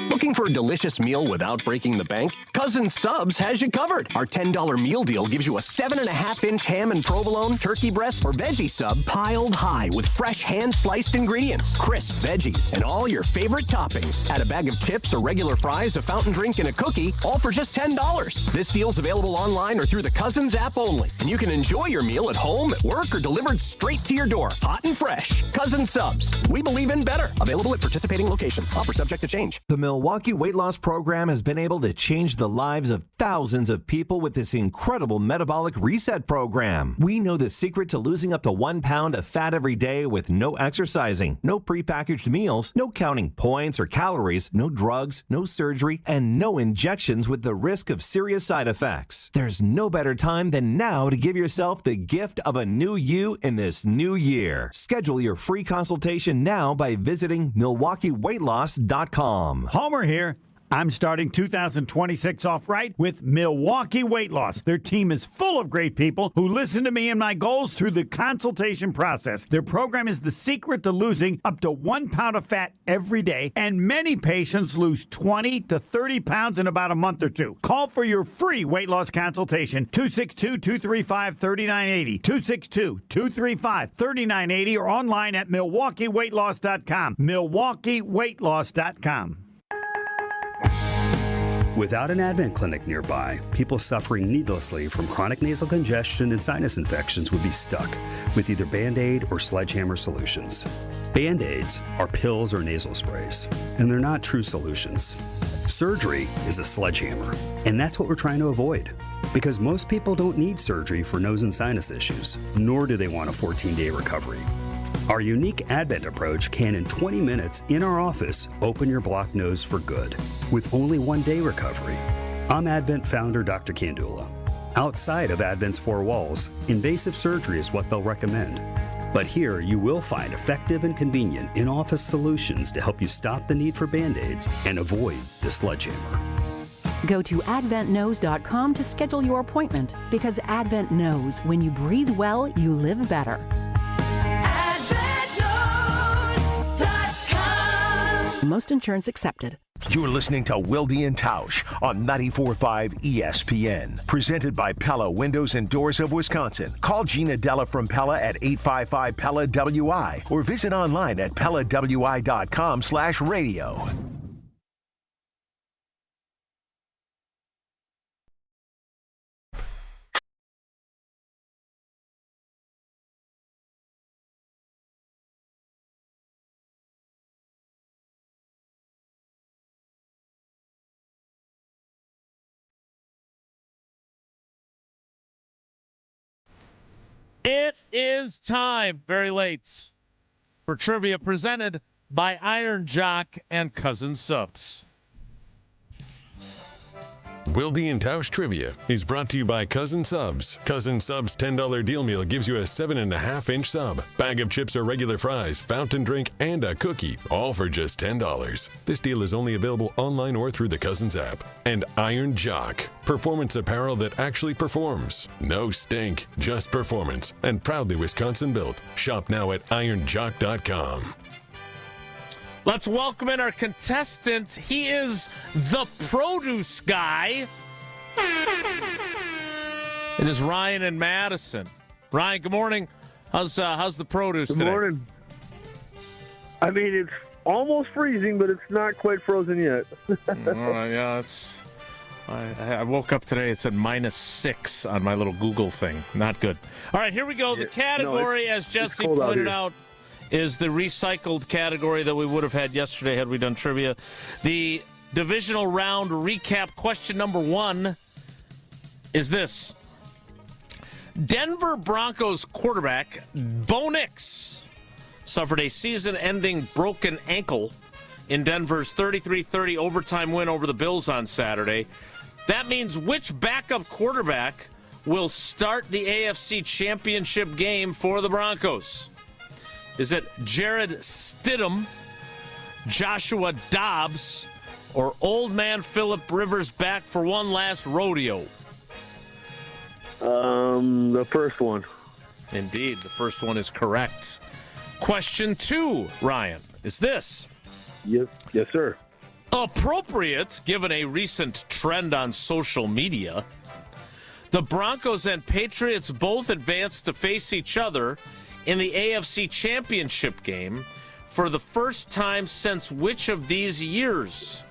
Looking for a delicious meal without breaking the bank? Cousin Subs has you covered. Our $10 meal deal gives you a 7.5-inch ham and provolone, turkey breast, or veggie sub piled high with fresh hand-sliced ingredients, crisp veggies, and all your favorite toppings. Add a bag of chips or regular fries, a fountain drink, and a cookie, all for just $10. This deal's available online or through the Cousins app only. And you can enjoy your meal at home, at work, or delivered straight to your door, hot and fresh. Cousin Subs. We believe in better. Available at participating locations. Offer subject to change. The Milwaukee Weight Loss Program has been able to change the lives of thousands of people with this incredible metabolic reset program. We know the secret to losing up to 1 pound of fat every day with no exercising, no prepackaged meals, no counting points or calories, no drugs, no surgery, and no injections with the risk of serious side effects. There's no better time than now to give yourself the gift of a new you in this new year. Schedule your free consultation now by visiting MilwaukeeWeightLoss.com. Homer here. I'm starting 2026 off right with Milwaukee Weight Loss. Their team is full of great people who listen to me and my goals through the consultation process. Their program is the secret to losing up to 1 pound of fat every day, and many patients lose 20 to 30 pounds in about a month or two. Call for your free weight loss consultation, 262-235-3980, 262-235-3980, or online at MilwaukeeWeightLoss.com, MilwaukeeWeightLoss.com. Without an Advent clinic nearby, people suffering needlessly from chronic nasal congestion and sinus infections would be stuck with either Band-Aid or sledgehammer solutions. Band-Aids are pills or nasal sprays, and they're not true solutions. Surgery is a sledgehammer, and that's what we're trying to avoid. Because most people don't need surgery for nose and sinus issues, nor do they want a 14-day recovery. Our unique Advent approach can, in 20 minutes in our office, open your blocked nose for good, with only 1 day recovery. I'm Advent founder Dr. Kandula. Outside of Advent's 4 walls, invasive surgery is what they'll recommend. But here you will find effective and convenient in-office solutions to help you stop the need for Band-Aids and avoid the sledgehammer. Go to adventknows.com to schedule your appointment, because Advent knows when you breathe well, you live better. Most insurance accepted. You're listening to Wilde and Tausch on 94.5 ESPN. Presented by Pella Windows and Doors of Wisconsin. Call Gina Della from Pella at 855-PELLA-WI or visit online at PellaWI.com/radio. It is time, very late, for trivia presented by Iron Jock and Cousin Subs. Wilde and Tausch Trivia is brought to you by Cousin Subs. Cousin Subs $10 deal meal gives you a 7.5-inch sub, bag of chips or regular fries, fountain drink, and a cookie, all for just $10. This deal is only available online or through the Cousins app. And Iron Jock, performance apparel that actually performs. No stink, just performance. And proudly Wisconsin built. Shop now at ironjock.com. Let's welcome in our contestant. He is the produce guy. It is Ryan and Madison. Ryan, good morning. How's the produce today? Good morning. I mean, it's almost freezing, but it's not quite frozen yet. All right, yeah, I woke up today, it said -6 on my little Google thing. Not good. All right, here we go. The category, as Jesse pointed out, is the recycled category that we would have had yesterday had we done trivia. The divisional round recap question number 1 is this. Denver Broncos quarterback Bo Nix suffered a season-ending broken ankle in Denver's 33-30 overtime win over the Bills on Saturday. That means which backup quarterback will start the AFC Championship game for the Broncos? Is it Jared Stidham, Joshua Dobbs, or old man Phillip Rivers back for one last rodeo? The first one. Indeed, the first one is correct. Question 2, Ryan, is this. Yes, sir. Appropriate, given a recent trend on social media. The Broncos and Patriots both advanced to face each other in the AFC Championship game for the first time since which of these years?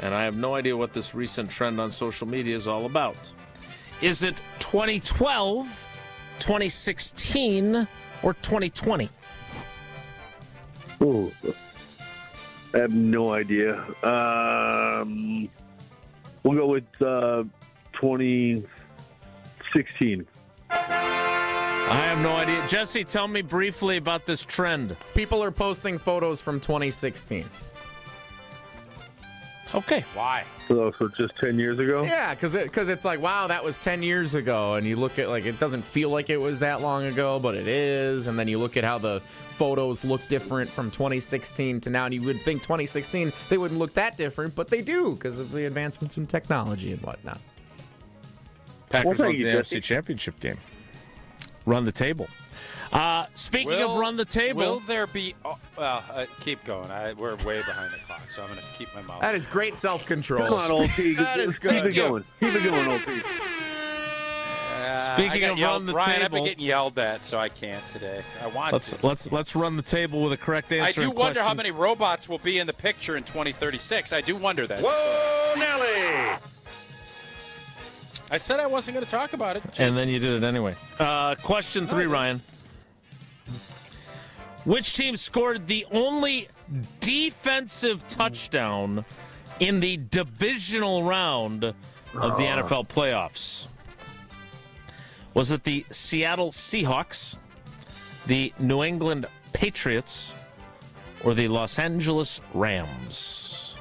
And I have no idea what this recent trend on social media is all about. Is it 2012, 2016, or 2020? Ooh, I have no idea. We'll go with 2016. I have no idea. Jesse, tell me briefly about this trend. People are posting photos from 2016. Okay. Why? So just 10 years ago? Yeah, because it's like, wow, that was 10 years ago. And you look at, like, it doesn't feel like it was that long ago, but it is. And then you look at how the photos look different from 2016 to now. And you would think 2016, they wouldn't look that different, but they do because of the advancements in technology and whatnot. Packers won the AFC Championship game. Run the table. Speaking of run the table. Will there be... keep going. We're way behind the clock, so I'm going to keep my mouth. That is great self-control. Come on, old P. That is good. Keep it going. Keep it going, old P. Speaking of run the Ryan, table. I've been getting yelled at, so I can't today. I want to. Let's run the table with a correct answer. I do wonder how many robots will be in the picture in 2036. I do wonder that. Whoa, Nelly! I said I wasn't going to talk about it. And then you did it anyway. Question 3, Ryan. Which team scored the only defensive touchdown in the divisional round of the NFL playoffs? Was it the Seattle Seahawks, the New England Patriots, or the Los Angeles Rams?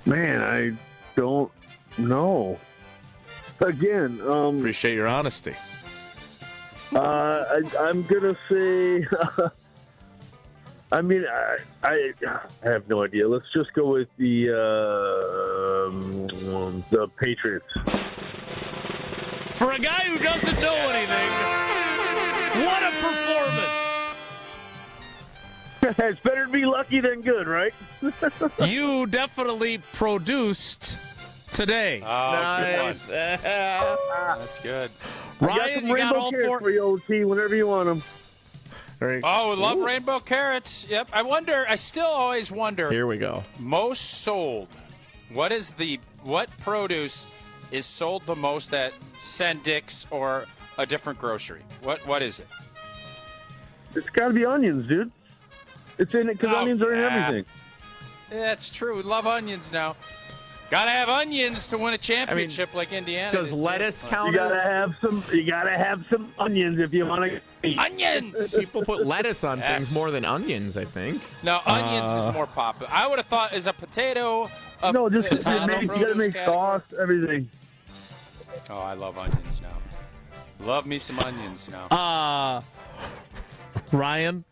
Man, I don't know. Again, appreciate your honesty. I'm gonna say. I mean, I have no idea. Let's just go with the Patriots. For a guy who doesn't know anything, what a performance! It's better to be lucky than good, right? You definitely produced today. Oh, nice. That's good. Ryan, you got all four for you, OT, whenever you want them. Oh, love rainbow carrots. Yep. I still always wonder. Here we go. Most sold. What produce is sold the most at Sendik's or a different grocery? What is it? It's got to be onions, dude. It's in it because onions are in everything. That's true. Love onions now. Gotta have onions to win a championship like Indiana. Does lettuce count? You gotta have some onions if you want to eat. Onions. People put lettuce on things more than onions, I think. No, onions is more popular. I would have thought is a potato No, just you potato got to produce make category? sauce, everything. Oh, I love onions now. Love me some onions now. Ryan,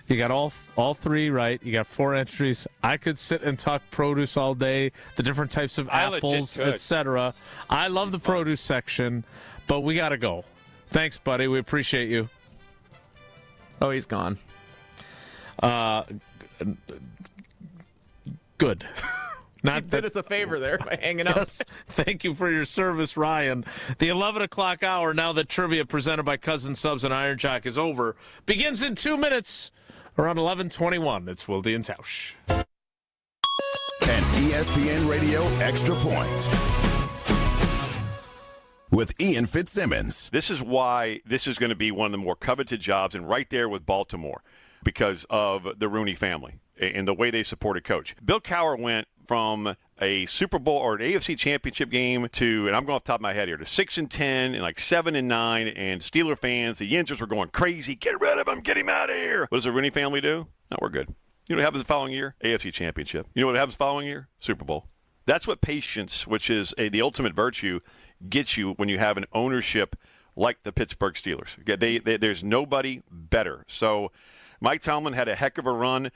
you got all three right. You got 4 entries. I could sit and talk produce all day, the different types of apples, etc. I love the produce section, but we got to go. Thanks, buddy. We appreciate you. Oh, he's gone. Good. You did us a favor there by hanging out. Yes. Thank you for your service, Ryan. The 11 o'clock hour, now that trivia presented by Cousin Subs and Iron Jock is over, begins in 2 minutes around 11:21. It's Wilde and Tausch. An ESPN Radio Extra Point with Ian Fitzsimmons. This is why this is going to be one of the more coveted jobs, and right there with Baltimore, because of the Rooney family and the way they supported Coach. Bill Cowher went from a Super Bowl or an AFC Championship game to, and I'm going off the top of my head here, to 6-10 and like 7-9, and Steeler fans, the Yinzers were going crazy. Get rid of him, get him out of here. What does the Rooney family do? No, we're good. You know what happens the following year? AFC Championship. You know what happens the following year? Super Bowl. That's what patience, which is the ultimate virtue, gets you when you have an ownership like the Pittsburgh Steelers. There's nobody better. So Mike Tomlin had a heck of a run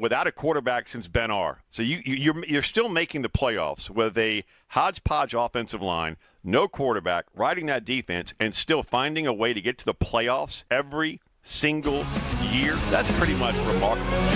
without a quarterback since Ben R. So you're still making the playoffs with a hodgepodge offensive line, no quarterback, riding that defense, and still finding a way to get to the playoffs every single year. That's pretty much remarkable.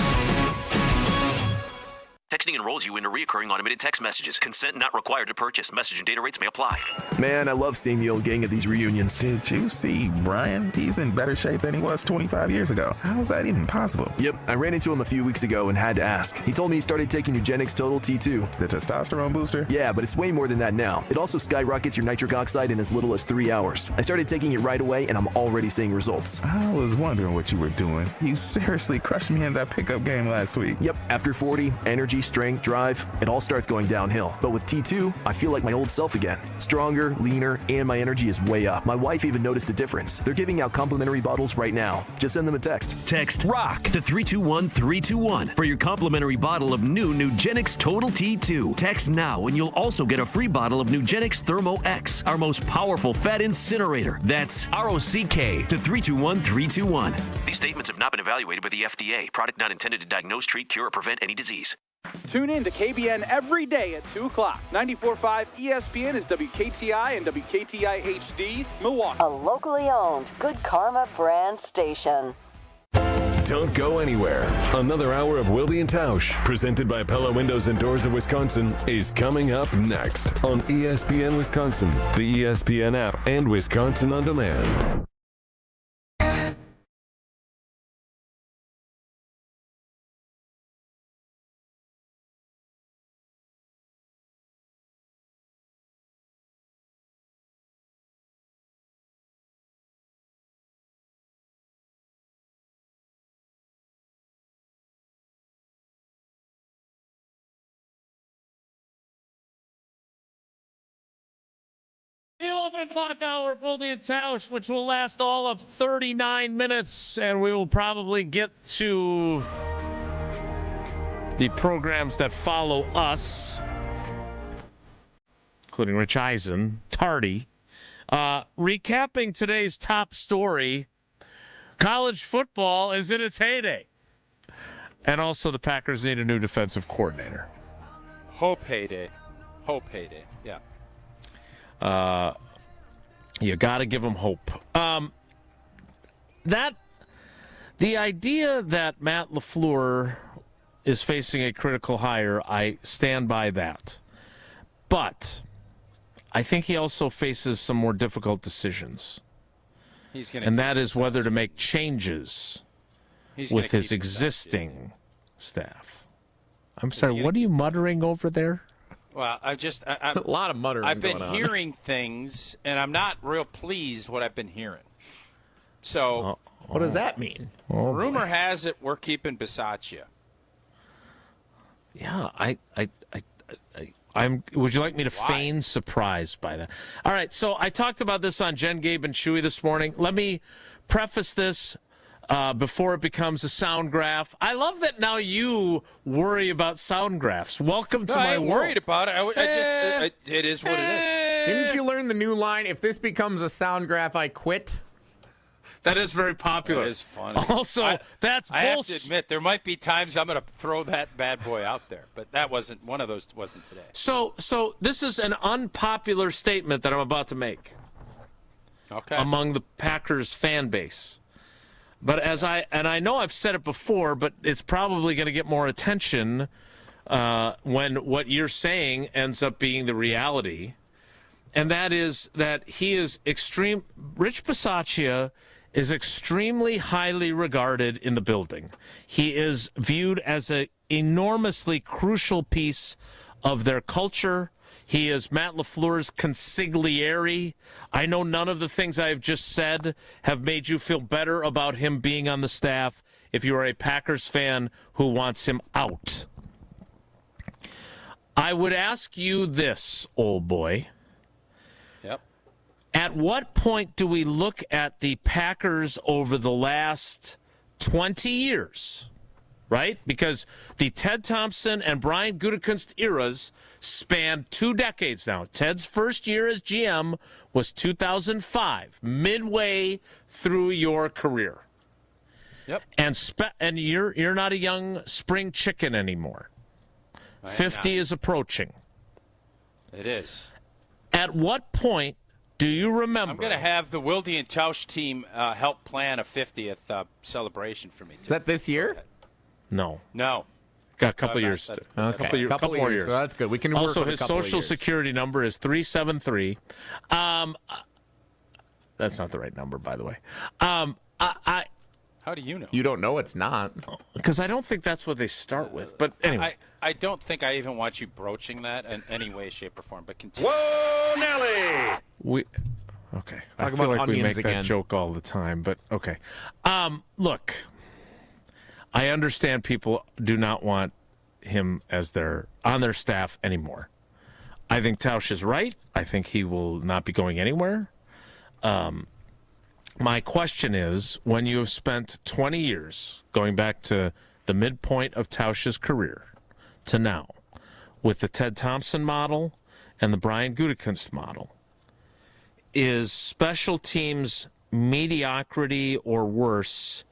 Texting enrolls you into recurring automated text messages. Consent not required to purchase. Message and data rates may apply. Man, I love seeing the old gang at these reunions. Did you see Brian? He's in better shape than he was 25 years ago. How is that even possible? Yep, I ran into him a few weeks ago and had to ask. He told me he started taking Nugenix Total T2. The testosterone booster? Yeah, but it's way more than that now. It also skyrockets your nitric oxide in as little as 3 hours. I started taking it right away, and I'm already seeing results. I was wondering what you were doing. You seriously crushed me in that pickup game last week. Yep, after 40, energy, strength, drive, it all starts going downhill. But with T2, I feel like my old self again. Stronger, leaner, and my energy is way up. My wife even noticed a difference. They're giving out complimentary bottles right now. Just send them a text. Text ROCK to 321-321 for your complimentary bottle of new Nugenix Total T2. Text now and you'll also get a free bottle of Nugenix Thermo X, our most powerful fat incinerator. That's ROCK to 321-321. These statements have not been evaluated by the FDA. Product not intended to diagnose, treat, cure, or prevent any disease. Tune in to KBN every day at 2 o'clock. 94.5 ESPN is WKTI and WKTI HD, Milwaukee. A locally owned Good Karma brand station. Don't go anywhere. Another hour of Wilde and Tausch, presented by Pella Windows and Doors of Wisconsin, is coming up next on ESPN Wisconsin, the ESPN app, and Wisconsin On Demand. The 11 o'clock hour, Wilde and Tausch, which will last all of 39 minutes, and we will probably get to the programs that follow us, including Rich Eisen, tardy. Recapping today's top story, college football is in its heyday. And also the Packers need a new defensive coordinator. Hope heyday. Yeah. You got to give them hope. The idea that Matt LaFleur is facing a critical hire, I stand by that. But I think he also faces some more difficult decisions. And that is whether to make changes with his existing staff. I'm sorry, what are you muttering over there? Well, I'm a lot of muttering. I've been going on. hearing things, and I'm not real pleased what I've been hearing. So, what does that mean? Rumor has it we're keeping Bisaccia. Yeah, I'm. Would you like me to feign surprise by that? All right. So I talked about this on Jen, Gabe, and Chewy this morning. Let me preface this. before it becomes a sound graph. I love that now you worry about sound graphs. Welcome to my I'm world. worried about it. It is what it is. Didn't you learn the new line? If this becomes a sound graph, I quit. That is very popular. That is funny. Also, that's I have to bullshit. admit, there might be times I'm going to throw that bad boy out there, but that wasn't one of those. Wasn't today. So this is an unpopular statement that I'm about to make. Okay. Among the Packers fan base. But I know I've said it before, but it's probably going to get more attention when what you're saying ends up being the reality. And that is that Rich Bisaccia is extremely highly regarded in the building. He is viewed as an enormously crucial piece of their culture. He is Matt LaFleur's consigliere. I know none of the things I've just said have made you feel better about him being on the staff if you are a Packers fan who wants him out. I would ask you this, old boy. Yep. At what point do we look at the Packers over the last 20 years, right? Because the Ted Thompson and Brian Gutekunst eras span 2 decades now. Ted's first year as GM was 2005, midway through your career. Yep. And you're not a young spring chicken anymore. 50 is approaching. It is. At what point do you remember? I'm going to have the Wilde and Tausch team help plan a 50th celebration for me. Is that this year? No. No. Got a couple years. A couple more years. Well, that's good. We can work also, with a his couple of social years. security number is 373. That's not the right number, by the way. How do you know? You don't know it's not. Because I don't think that's what they start with. But anyway. I don't think I even want you broaching that in any way, shape, or form. But continue. Whoa, Nelly! Okay. Talk I feel about like we onions make again. that joke all the time, but okay. Look, I understand people do not want him as on their staff anymore. I think Tausch is right. I think he will not be going anywhere. My question is, when you have spent 20 years, going back to the midpoint of Tausch's career to now, with the Ted Thompson model and the Brian Gutekunst model, is special teams mediocrity or worse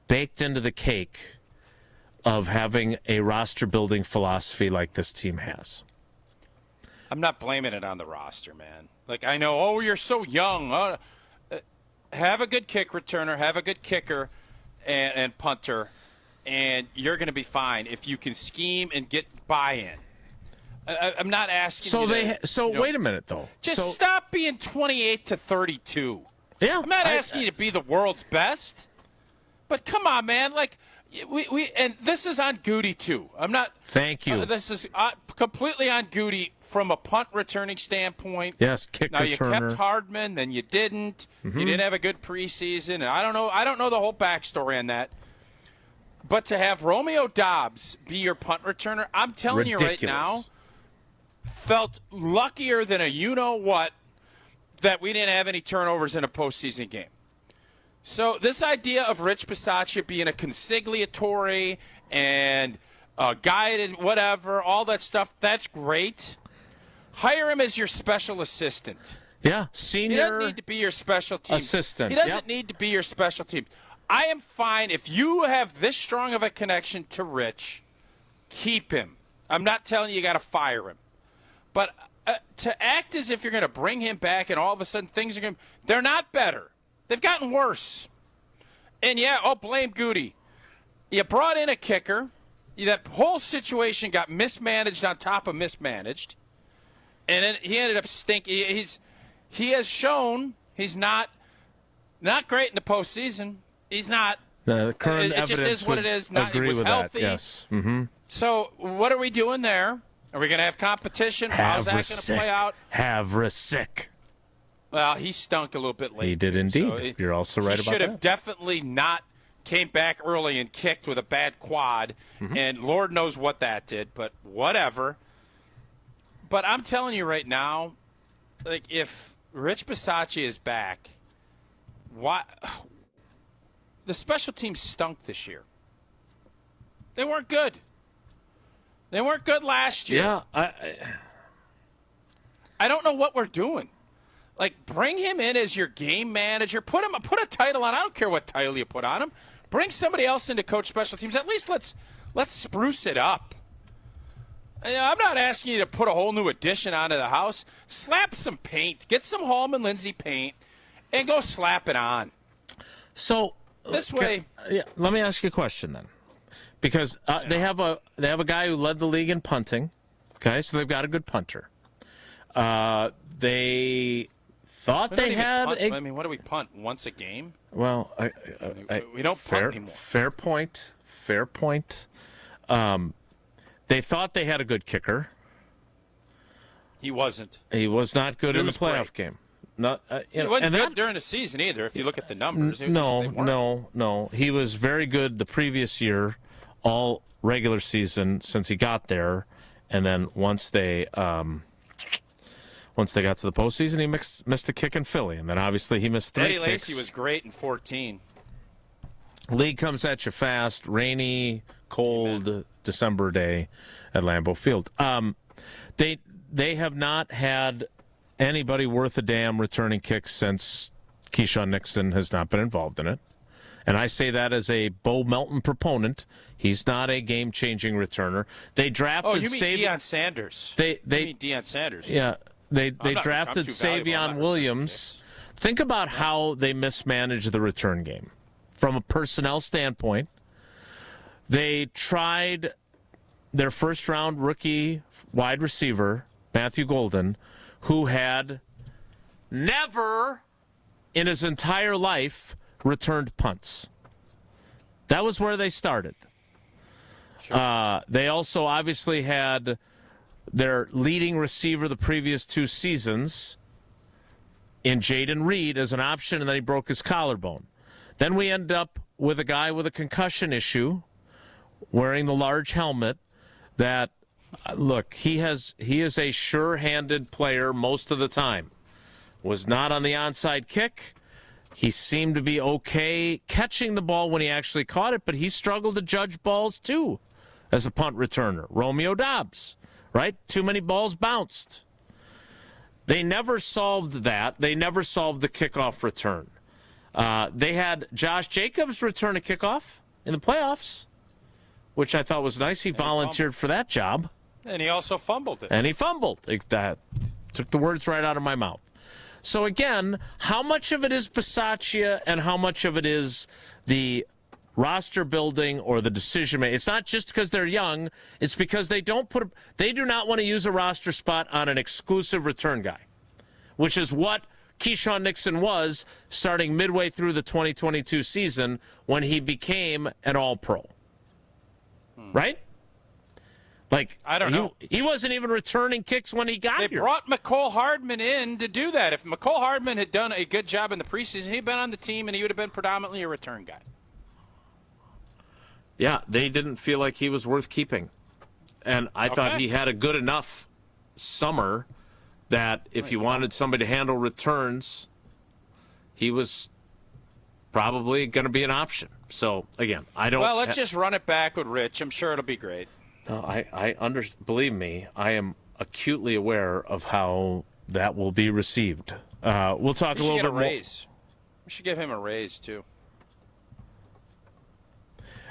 baked into the cake of having a roster-building philosophy like this team has? I'm not blaming it on the roster, man. Like, I know, you're so young. Have a good kick returner, have a good kicker and punter, and you're going to be fine if you can scheme and get buy-in. I'm not asking wait a minute, though. Just stop being 28 to 32. Yeah. I'm not asking you to be the world's best. But come on, man. Like, we and this is on Goody, too. I'm not. Thank you. This is completely on Goody from a punt returning standpoint. Yes, kick now, returner. You kept Hardman, then you didn't. Mm-hmm. You didn't have a good preseason. And I don't know the whole backstory on that. But to have Romeo Doubs be your punt returner, I'm telling you right now, felt luckier than a you-know-what that we didn't have any turnovers in a postseason game. So this idea of Rich Bisaccia being a consigliatore and a guided whatever, all that stuff, that's great. Hire him as your special assistant. Yeah, senior He doesn't need to be your special team assistant. He doesn't need to be your special team. I am fine if you have this strong of a connection to Rich, keep him. I'm not telling you got to fire him. But to act as if you're going to bring him back and all of a sudden things are going to – they're not better. They've gotten worse. And, blame Goody. You brought in a kicker. That whole situation got mismanaged on top of mismanaged. And then he ended up stinking. He has shown he's not great in the postseason. He's not. The current it just is what it is. He was healthy. That, yes. Mm-hmm. So what are we doing there? Are we going to have competition? How's that going to play out? Havre-sick. Well, he stunk a little bit late. He did indeed. You're also right about that. He should have definitely not came back early and kicked with a bad quad, and Lord knows what that did, but whatever. But I'm telling you right now, like, if Rich Bisaccia is back, the special teams stunk this year. They weren't good. They weren't good last year. Yeah, I don't know what we're doing. Like, bring him in as your game manager. Put a title on. I don't care what title you put on him. Bring somebody else in to coach special teams. At least let's spruce it up. I'm not asking you to put a whole new addition onto the house. Slap some paint. Get some Hallman Lindsay paint and go slap it on. So this way. Let me ask you a question then, because they have a guy who led the league in punting. Okay, so they've got a good punter. They thought they had. What do we punt once a game? Well, we don't punt anymore. Fair point. They thought they had a good kicker. He wasn't. He was not good in the playoff game. Not, he wasn't good during the season either. If you look at the numbers, no. He was very good the previous year, all regular season since he got there, and then once they got to the postseason, he missed a kick in Philly, and then obviously he missed 3 Eddie kicks. Lacy was great in 14. League comes at you fast, rainy, cold December day at Lambeau Field. They have not had anybody worth a damn returning kicks since Keyshawn Nixon has not been involved in it. And I say that as a Bo Melton proponent. He's not a game-changing returner. They drafted. Oh, you mean Deion Sanders? You mean Deion Sanders? Yeah, they drafted Savion Williams. Think about how they mismanaged the return game. From a personnel standpoint, they tried their first-round rookie wide receiver, Matthew Golden, who had never in his entire life returned punts. That was where they started. Sure. They also obviously had their leading receiver the previous 2 seasons in Jaden Reed as an option, and then he broke his collarbone. Then we end up with a guy with a concussion issue wearing the large helmet that, look, he is a sure-handed player most of the time. Was not on the onside kick. He seemed to be okay catching the ball when he actually caught it, but he struggled to judge balls too as a punt returner. Romeo Dobbs, right? Too many balls bounced. They never solved that. They never solved the kickoff return. They had Josh Jacobs return a kickoff in the playoffs, which I thought was nice. He volunteered for that job. And he also fumbled it. And he fumbled. That took the words right out of my mouth. So, again, how much of it is Bisaccia and how much of it is the roster building or the decision making? It's not just because they're young. It's because they do not want to use a roster spot on an exclusive return guy, which is what Keyshawn Nixon was starting midway through the 2022 season when he became an All-Pro. Right? Like, I don't know. He wasn't even returning kicks when he got here. They brought McCole Hardman in to do that. If McCole Hardman had done a good job in the preseason, he'd been on the team and he would have been predominantly a return guy. Yeah, they didn't feel like he was worth keeping. And I thought he had a good enough summer that if you wanted somebody to handle returns, he was probably going to be an option. So, again, I don't... Well, let's just run it back with Rich. I'm sure it'll be great. No, believe me, I am acutely aware of how that will be received. We'll talk a little bit more. We should give him a raise, too.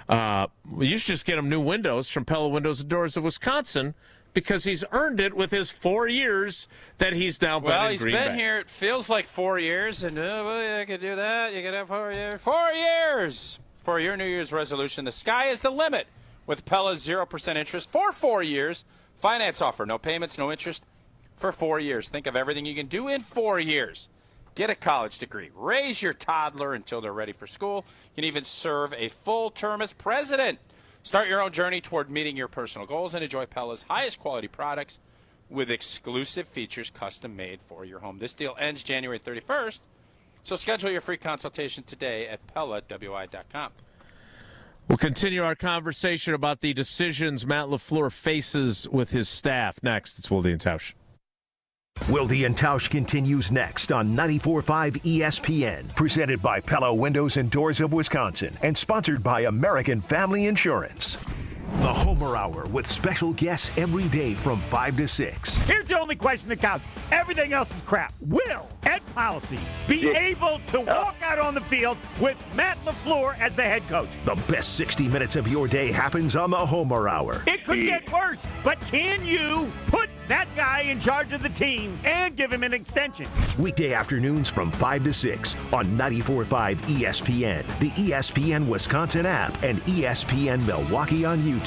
You should just get him new windows from Pella Windows and Doors of Wisconsin because he's earned it with his 4 years that he's now been in Green Bay. Well, he's been here, it feels like 4 years, and I could do that. You could have 4 years. 4 years! For your New Year's resolution, the sky is the limit with Pella's 0% interest for 4 years. Finance offer, no payments, no interest for 4 years. Think of everything you can do in 4 years. Get a college degree. Raise your toddler until they're ready for school. You can even serve a full term as president. Start your own journey toward meeting your personal goals and enjoy Pella's highest quality products with exclusive features custom made for your home. This deal ends January 31st, so schedule your free consultation today at PellaWI.com. We'll continue our conversation about the decisions Matt LaFleur faces with his staff next. It's Wilde and Tausch. Wilde and Tausch continues next on 94.5 ESPN, presented by Pella Windows and Doors of Wisconsin, and sponsored by American Family Insurance. The Homer Hour with special guests every day from 5 to 6. Here's the only question that counts. Everything else is crap. Will and policy be able to walk out on the field with Matt LaFleur as the head coach? The best 60 minutes of your day happens on the Homer Hour. It could get worse, but can you put that guy in charge of the team and give him an extension? Weekday afternoons from 5 to 6 on 94.5 ESPN, the ESPN Wisconsin app, and ESPN Milwaukee on YouTube.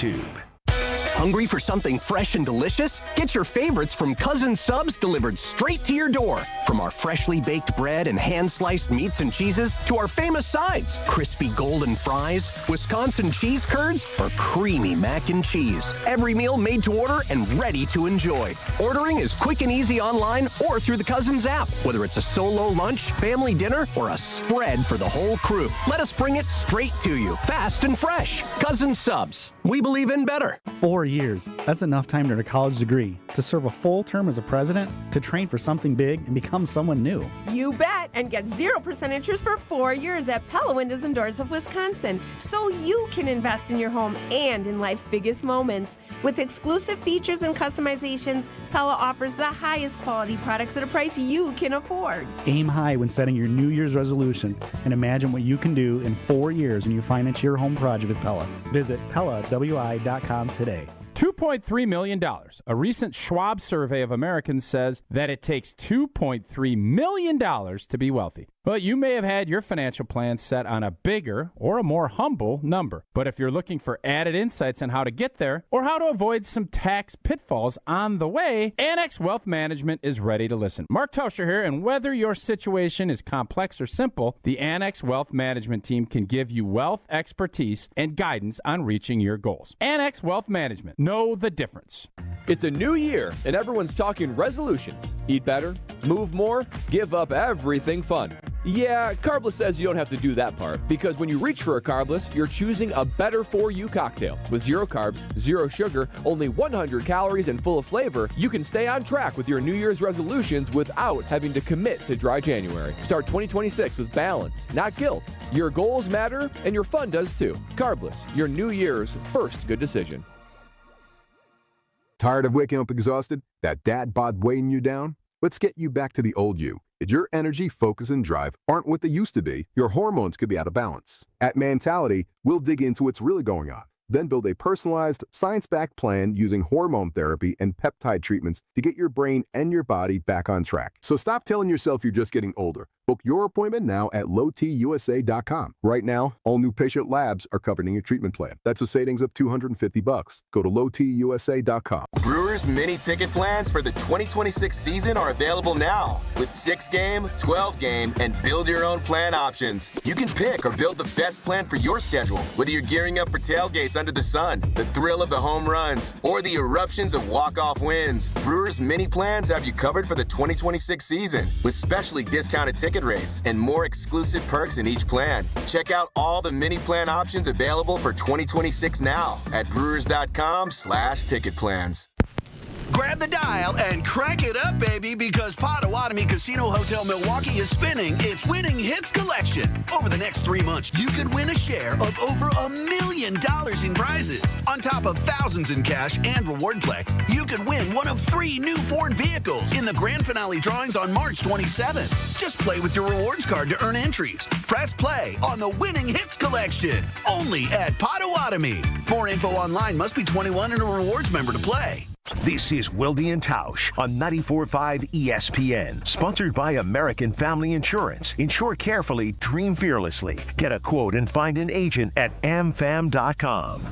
Hungry for something fresh and delicious? Get your favorites from Cousin Subs delivered straight to your door. From our freshly baked bread and hand-sliced meats and cheeses to our famous sides, crispy golden fries, Wisconsin cheese curds, or creamy mac and cheese. Every meal made to order and ready to enjoy. Ordering is quick and easy online or through the Cousins app. Whether it's a solo lunch, family dinner, or a spread for the whole crew, let us bring it straight to you, fast and fresh. Cousin Subs. We believe in better. 4 years. That's enough time to earn a college degree, to serve a full term as a president, to train for something big and become someone new. You bet, and get 0% interest for 4 years at Pella Windows and Doors of Wisconsin, so you can invest in your home and in life's biggest moments. With exclusive features and customizations, Pella offers the highest quality products at a price you can afford. Aim high when setting your New Year's resolution and imagine what you can do in 4 years when you finance your home project with Pella. Visit PellaWI.com today. $2.3 million. A recent Schwab survey of Americans says that it takes $2.3 million to be wealthy. Well, you may have had your financial plan set on a bigger or a more humble number. But if you're looking for added insights on how to get there or how to avoid some tax pitfalls on the way, Annex Wealth Management is ready to listen. Mark Tauscher here, and whether your situation is complex or simple, the Annex Wealth Management team can give you wealth expertise and guidance on reaching your goals. Annex Wealth Management. Know the difference. It's a new year, and everyone's talking resolutions. Eat better, move more, give up everything fun. Yeah, Carbless says you don't have to do that part, because when you reach for a Carbless, you're choosing a better for you cocktail. With 0 carbs, 0 sugar, only 100 calories, and full of flavor, you can stay on track with your New Year's resolutions without having to commit to dry January. Start 2026 with balance, not guilt. Your goals matter, and your fun does too. Carbless, your New Year's first good decision. Tired of waking up exhausted? That dad bod weighing you down? Let's get you back to the old you. If your energy, focus, and drive aren't what they used to be, your hormones could be out of balance. At Mentality, we'll dig into what's really going on, then build a personalized, science-backed plan using hormone therapy and peptide treatments to get your brain and your body back on track. So stop telling yourself you're just getting older. Book your appointment now at lowtusa.com. Right now, all new patient labs are covered in your treatment plan. That's a savings of $250. Go to lowtusa.com. Brewers mini ticket plans for the 2026 season are available now with 6-game, 12-game, and build your own plan options. You can pick or build the best plan for your schedule, whether you're gearing up for tailgates under the sun, the thrill of the home runs, or the eruptions of walk-off wins. Brewers mini plans have you covered for the 2026 season with specially discounted ticket rates and more exclusive perks in each plan. Check out all the mini plan options available for 2026 now at brewers.com/ticket plans. Grab the dial and crank it up, baby, because Potawatomi Casino Hotel Milwaukee is spinning its Winning Hits collection. Over the next 3 months, you could win a share of over $1 million in prizes. On top of thousands in cash and reward play, you could win one of 3 new Ford vehicles in the grand finale drawings on March 27th. Just play with your rewards card to earn entries. Press play on the Winning Hits collection, only at Potawatomi. More info online. Must be 21 and a rewards member to play. This is Wilde and Tausch on 94.5 ESPN, sponsored by American Family Insurance. Insure carefully, dream fearlessly. Get a quote and find an agent at amfam.com.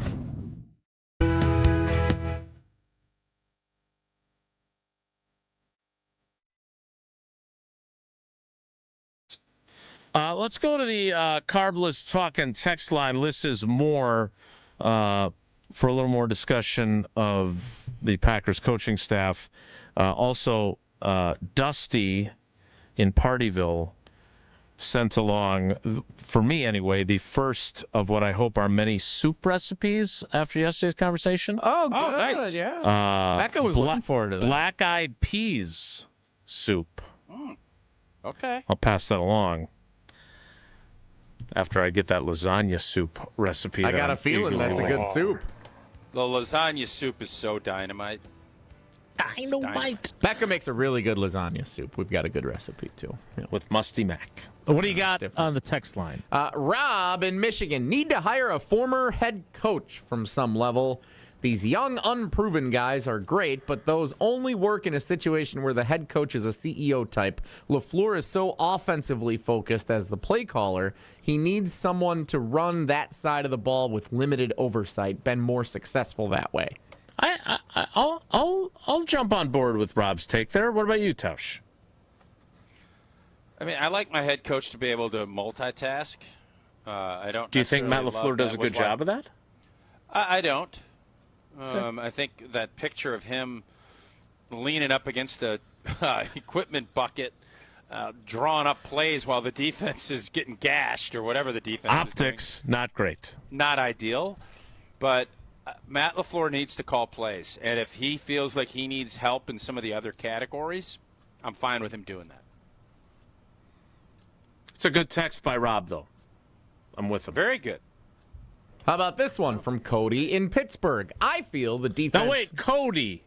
Let's go to the Carbless Talk and text line. Liz is more for a little more discussion of the Packers coaching staff. Also, Dusty in Partyville sent along, for me anyway, the first of what I hope are many soup recipes after yesterday's conversation. Oh, good. Nice. Yeah. Becca was looking forward to that. Black-eyed peas soup. Okay. I'll pass that along after I get that lasagna soup recipe. I got a feeling that's a good soup. The lasagna soup is so dynamite. Dynamite. Becca makes a really good lasagna soup. We've got a good recipe, too. Yeah. With Musty Mac. What do you got on the text line? Rob in Michigan. Need to hire a former head coach from some level. These young, unproven guys are great, but those only work in a situation where the head coach is a CEO type. LaFleur is so offensively focused as the play caller, he needs someone to run that side of the ball with limited oversight. Been more successful that way. I'll jump on board with Rob's take there. What about you, Tausch? I mean, I like my head coach to be able to multitask. I don't. Do you think Matt LaFleur does a good job of that? I don't. I think that picture of him leaning up against the equipment bucket, drawing up plays while the defense is getting gashed or whatever the defense Optics, is doing. not great. Not ideal, but Matt LaFleur needs to call plays. And if he feels like he needs help in some of the other categories, I'm fine with him doing that. It's a good text by Rob, though. I'm with him. Very good. How about this one from Cody in Pittsburgh? I feel the defense. Now, wait, Cody.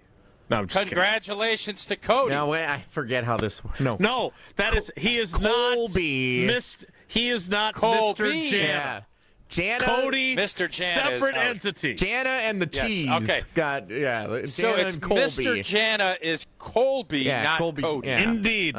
No, I'm just Congratulations to Cody. No, wait, I forget how this works. No, that is, he is Colby. not He is not Colby. Mr. Jana. Yeah. Jana, Cody, Mr. Jana separate is out. entity. Jana and the cheese. Okay. Jana So it's and Colby. Mr. Jana is Colby, not Colby. Cody. Yeah. Indeed.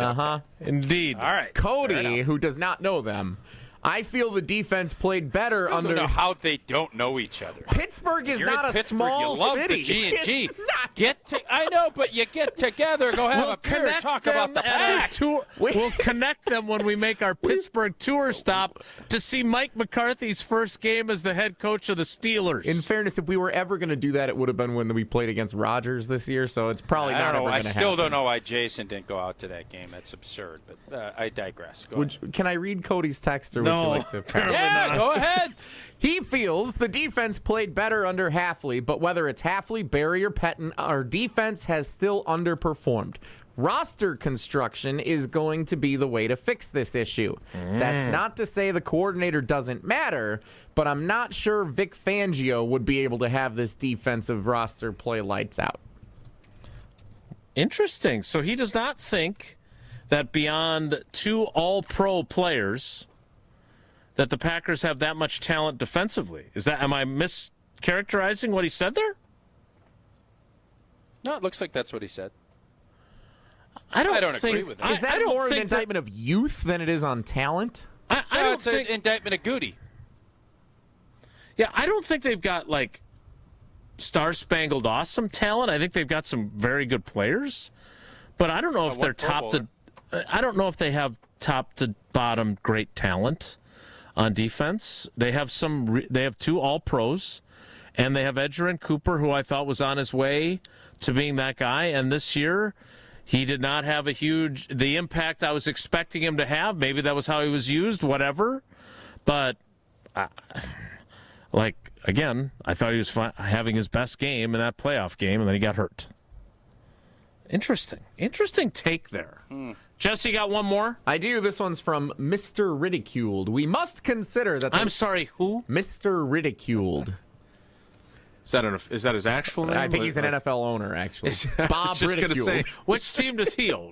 Indeed. All right. Cody, who does not know them. I feel the defense played better Still under. don't know how they don't know each other. Pittsburgh is You're not in a Pittsburgh, small you love city. the G&G. It's not. I know, but you get together, go have a beer, and talk about the pack. We'll connect them when we make our Pittsburgh tour stop to see Mike McCarthy's first game as the head coach of the Steelers. In fairness, if we were ever going to do that, it would have been when we played against Rodgers this year. So it's probably not ever going to happen. I still don't know why Jason didn't go out to that game. That's absurd. But I digress. Go ahead. Can I read Cody's text, or would you like to? Yeah, go ahead. He feels the defense played better under Hafley, but whether it's Hafley, Barry, or Pettin, our defense has still underperformed. Roster construction is going to be the way to fix this issue. That's not to say the coordinator doesn't matter, but I'm not sure Vic Fangio would be able to have this defensive roster play lights out. Interesting. So he does not think that beyond two all-pro players that the Packers have that much talent defensively. Am I mischaracterizing what he said there? No, it looks like that's what he said. I don't agree with that. Is that more an indictment of youth than it is on talent? I don't it's think an indictment of Goody. Yeah, I don't think they've got like star-spangled awesome talent. I think they've got some very good players, but I don't know if they're I don't know if they have top to bottom great talent on defense. They have they have two all-pros, and they have Edgerrin Cooper, who I thought was on his way to being that guy. And this year, he did not have the impact I was expecting him to have. Maybe that was how he was used, whatever. But, again, I thought he was having his best game in that playoff game, and then he got hurt. Interesting take there. Jesse, you got one more? I do. This one's from Mr. Ridiculed. We must consider that... I'm sorry, who? Mr. Ridiculed. Is that his actual name? I think he's an NFL owner, actually. Bob Ridiculed. Say, which team does he own?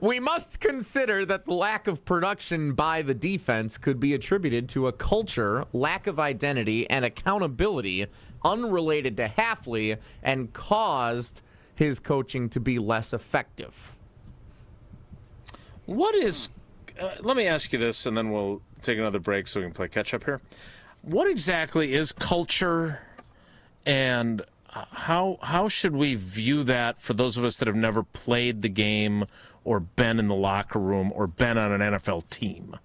We must consider that the lack of production by the defense could be attributed to a culture, lack of identity, and accountability unrelated to Hafley and caused his coaching to be less effective. What is... let me ask you this, and then we'll take another break so we can play catch-up here. What exactly is culture, and how should we view that for those of us that have never played the game or been in the locker room or been on an NFL team?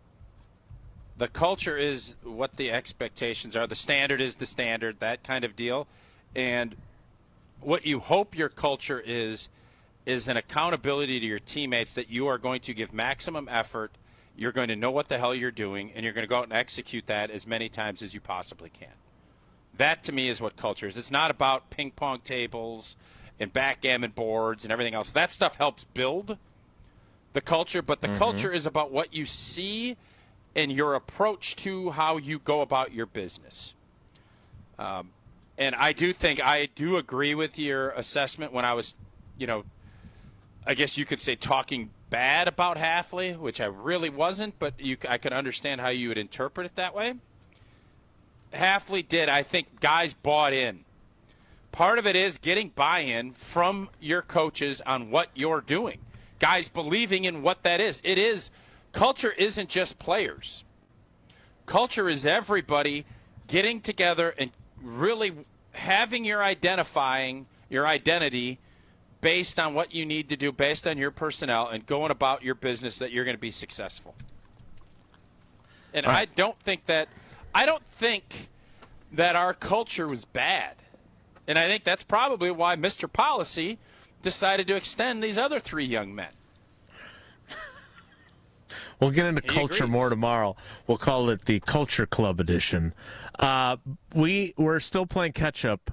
The culture is what the expectations are. The standard is the standard, that kind of deal. And what you hope your culture is an accountability to your teammates that you are going to give maximum effort, you're going to know what the hell you're doing, and you're going to go out and execute that as many times as you possibly can. That, to me, is what culture is. It's not about ping pong tables and backgammon boards and everything else. That stuff helps build, the culture, but the culture is about what you see and your approach to how you go about your business. And I do agree with your assessment when I was, I guess you could say talking bad about Hafley, which I really wasn't, but I could understand how you would interpret it that way. Hafley did. I think guys bought in. Part of it is getting buy-in from your coaches on what you're doing. Guys believing in what that is. Culture isn't just players. Culture is everybody getting together and really having your identity based on what you need to do, based on your personnel, and going about your business that you're going to be successful. And I don't think that our culture was bad. And I think that's probably why Mr. Policy decided to extend these other 3 young men. We'll get into culture more tomorrow. We'll call it the Culture Club edition. We're still playing catch-up.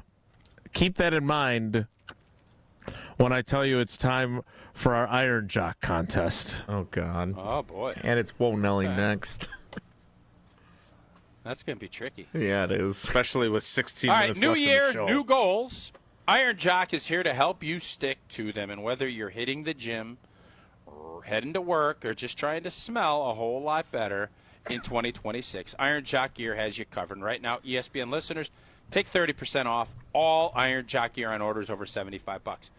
Keep that in mind when I tell you it's time for our Iron Jock contest. Oh, God. Oh, boy. And it's Whoa Nelly next. That's going to be tricky. Yeah, it is. Especially with 16 All right, minutes new left year, in the show. new goals. Iron Jock is here to help you stick to them. And whether you're hitting the gym or heading to work or just trying to smell a whole lot better in 2026, Iron Jock gear has you covered. Right now, ESPN listeners, take 30% off all Iron Jock gear on orders over $75.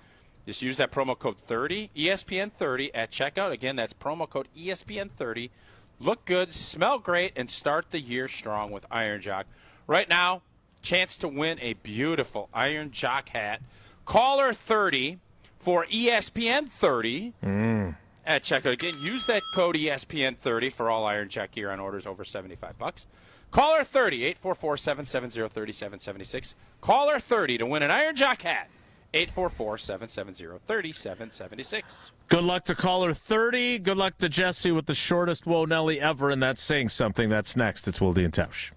Just use that promo code 30, ESPN30 at checkout. Again, that's promo code ESPN30. Look good, smell great, and start the year strong with Iron Jock. Right now, chance to win a beautiful Iron Jock hat. Caller 30 for ESPN30 at checkout. Again, use that code ESPN30 for all Iron Jock gear on orders over $75. Caller 30, 844-770-3776. Caller 30 to win an Iron Jock hat. 844-770-3776. Good luck to caller 30. Good luck to Jesse with the shortest Whoa Nelly ever, and that's saying something. That's next. It's Wilde and Tausch.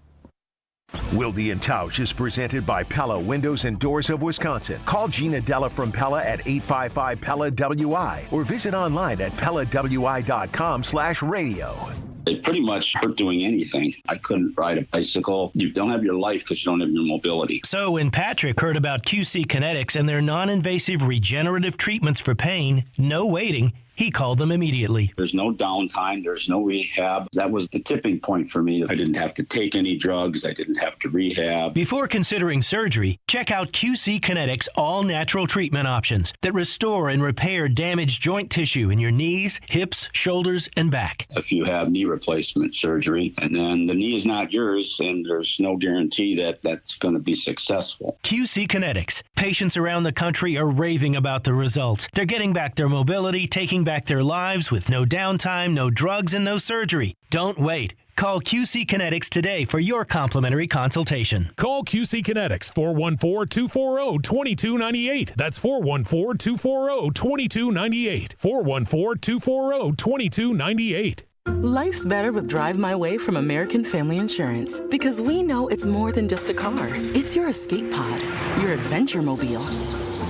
Wilde and Tausch is presented by Pella Windows and Doors of Wisconsin. Call Gina Della from Pella at 855-PELLA-WI or visit online at PellaWI.com/radio. It pretty much hurt doing anything. I couldn't ride a bicycle. You don't have your life because you don't have your mobility. So when Patrick heard about QC Kinetics and their non-invasive regenerative treatments for pain, no waiting, he called them immediately. There's no downtime. There's no rehab. That was the tipping point for me. I didn't have to take any drugs. I didn't have to rehab. Before considering surgery, check out QC Kinetics all-natural treatment options that restore and repair damaged joint tissue in your knees, hips, shoulders, and back. If you have knee replacement surgery, and then the knee is not yours, and there's no guarantee that that's going to be successful. QC Kinetics. Patients around the country are raving about the results. They're getting back their mobility, taking back their lives with no downtime, no drugs, and no surgery. Don't wait. Call QC Kinetics today for your complimentary consultation. Call QC Kinetics, 414-240-2298. That's 414-240-2298. 414-240-2298. Life's better with Drive My Way from American Family Insurance because we know it's more than just a car. It's your escape pod, your adventure mobile,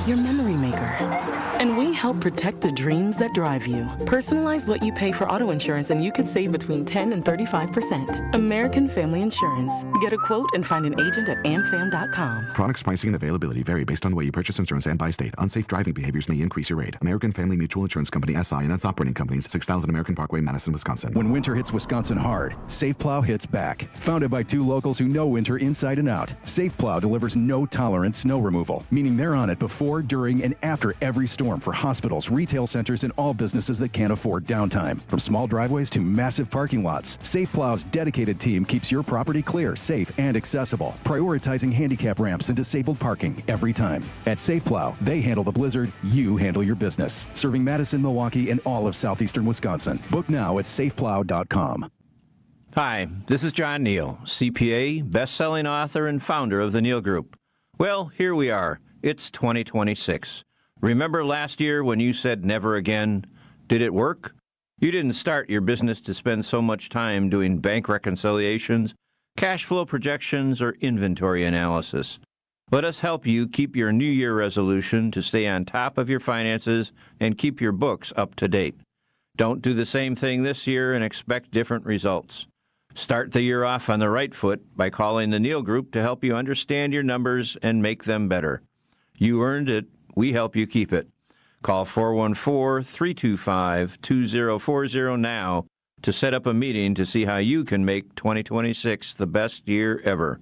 your memory maker. And we help protect the dreams that drive you. Personalize what you pay for auto insurance and you could save between 10 and 35%. American Family Insurance. Get a quote and find an agent at amfam.com. Products, pricing, and availability vary based on the way you purchase insurance and by state. Unsafe driving behaviors may increase your rate. American Family Mutual Insurance Company, SI, and its operating companies, 6000 American Parkway, Madison, Wisconsin. When winter hits Wisconsin hard, Safe Plow hits back. Founded by 2 locals who know winter inside and out, Safe Plow delivers no-tolerance snow removal, meaning they're on it before, during, and after every storm for hospitals, retail centers, and all businesses that can't afford downtime. From small driveways to massive parking lots, Safe Plow's dedicated team keeps your property clear, safe, and accessible, prioritizing handicap ramps and disabled parking every time. At Safe Plow, they handle the blizzard, you handle your business. Serving Madison, Milwaukee, and all of southeastern Wisconsin. Book now at safeplow.com. Hi, this is John Neal, CPA, best-selling author and founder of the Neal Group. Well, here we are. It's 2026. Remember last year when you said never again? Did it work? You didn't start your business to spend so much time doing bank reconciliations, cash flow projections, or inventory analysis. Let us help you keep your New Year resolution to stay on top of your finances and keep your books up to date. Don't do the same thing this year and expect different results. Start the year off on the right foot by calling the Neal Group to help you understand your numbers and make them better. You earned it. We help you keep it. Call 414-325-2040 now to set up a meeting to see how you can make 2026 the best year ever.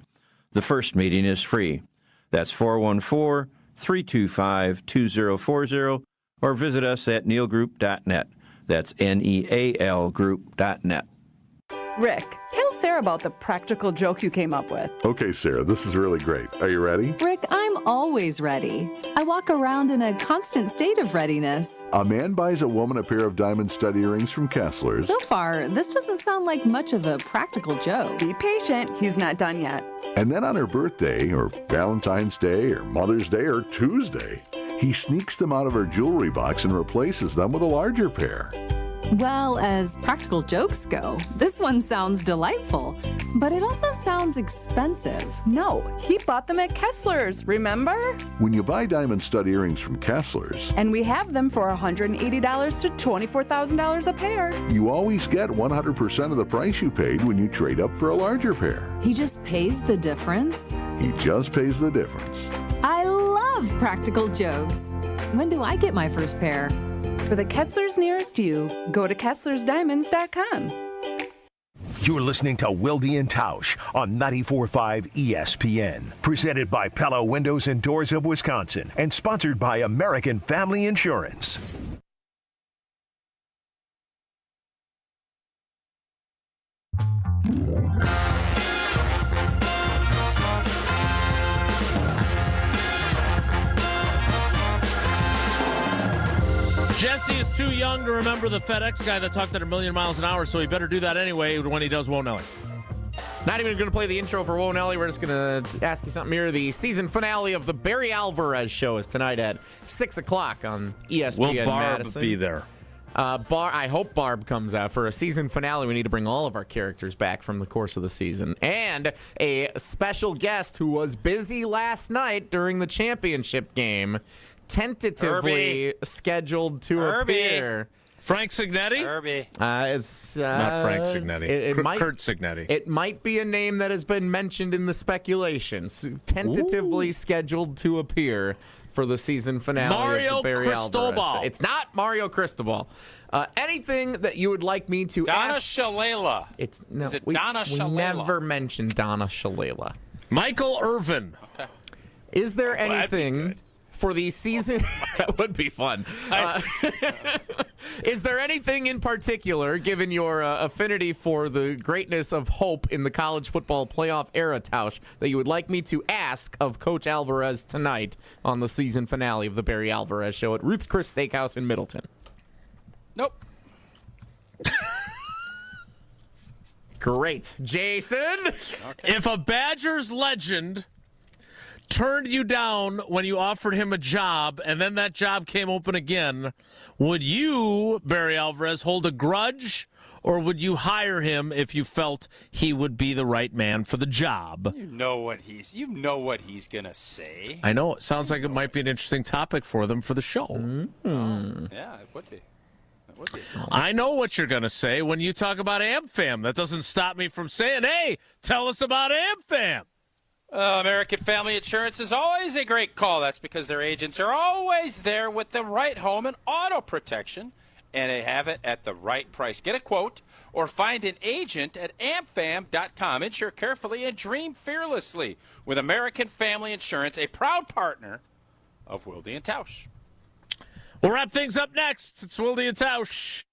The first meeting is free. That's 414-325-2040 or visit us at nealgroup.net. That's NEAL group.net. Rick, tell Sarah about the practical joke you came up with. Okay, Sarah, this is really great. Are you ready? Rick, I'm always ready. I walk around in a constant state of readiness. A man buys a woman a pair of diamond stud earrings from Kessler's. So far, this doesn't sound like much of a practical joke. Be patient. He's not done yet. And then on her birthday, or Valentine's Day, or Mother's Day, or Tuesday, he sneaks them out of her jewelry box and replaces them with a larger pair. Well, as practical jokes go, this one sounds delightful, but it also sounds expensive. No, he bought them at Kessler's, remember? When you buy diamond stud earrings from Kessler's, And we have them for $180 to $24,000 a pair. you always get 100% of the price you paid when you trade up for a larger pair. He just pays the difference? He just pays the difference. I love practical jokes. When do I get my first pair? For the Kesslers nearest you, go to KesslersDiamonds.com. You're listening to Wilde and Tausch on 94.5 ESPN. Presented by Pella Windows and Doors of Wisconsin and sponsored by American Family Insurance. Jesse is too young to remember the FedEx guy that talked at 1,000,000 miles an hour, so he better do that anyway when he does Whoa Nelly. Not even going to play the intro for Whoa Nelly. We're just going to ask you something here. The season finale of the Barry Alvarez show is tonight at 6 o'clock on ESPN. Will Barb Madison. be there? I hope Barb comes out for a season finale. We need to bring all of our characters back from the course of the season. And a special guest who was busy last night during the championship game, tentatively scheduled to appear. Frank Signetti? It's not Frank Signetti. Kurt Signetti. It might be a name that has been mentioned in the speculations. Tentatively scheduled to appear for the season finale Mario of the Barry Cristobal. Alvarez show. It's not Mario Cristobal. Anything that you would like me to Donna ask? Shalala. It's no. Is it we, Donna we Shalala? never mentioned Donna Shalala. Michael Irvin. Okay. Is there anything for the season? That would be fun. Is there anything in particular, given your affinity for the greatness of hope in the college football playoff era, Tausch, that you would like me to ask of Coach Alvarez tonight on the season finale of the Barry Alvarez show at Ruth's Chris Steakhouse in Middleton? Nope. Great. Jason? If a Badgers legend turned you down when you offered him a job and then that job came open again, would you, Barry Alvarez, hold a grudge, or would you hire him if you felt he would be the right man for the job? You know what he's gonna say. I know. It sounds like it might be an interesting topic for them for the show. Yeah, it would be. I know what you're going to say when you talk about AmFam. That doesn't stop me from saying, hey, tell us about AmFam. American Family Insurance is always a great call. That's because their agents are always there with the right home and auto protection, and they have it at the right price. Get a quote or find an agent at amfam.com. Insure carefully and dream fearlessly with American Family Insurance, a proud partner of Wilde and Tausch. We'll wrap things up next. It's Wilde and Tausch.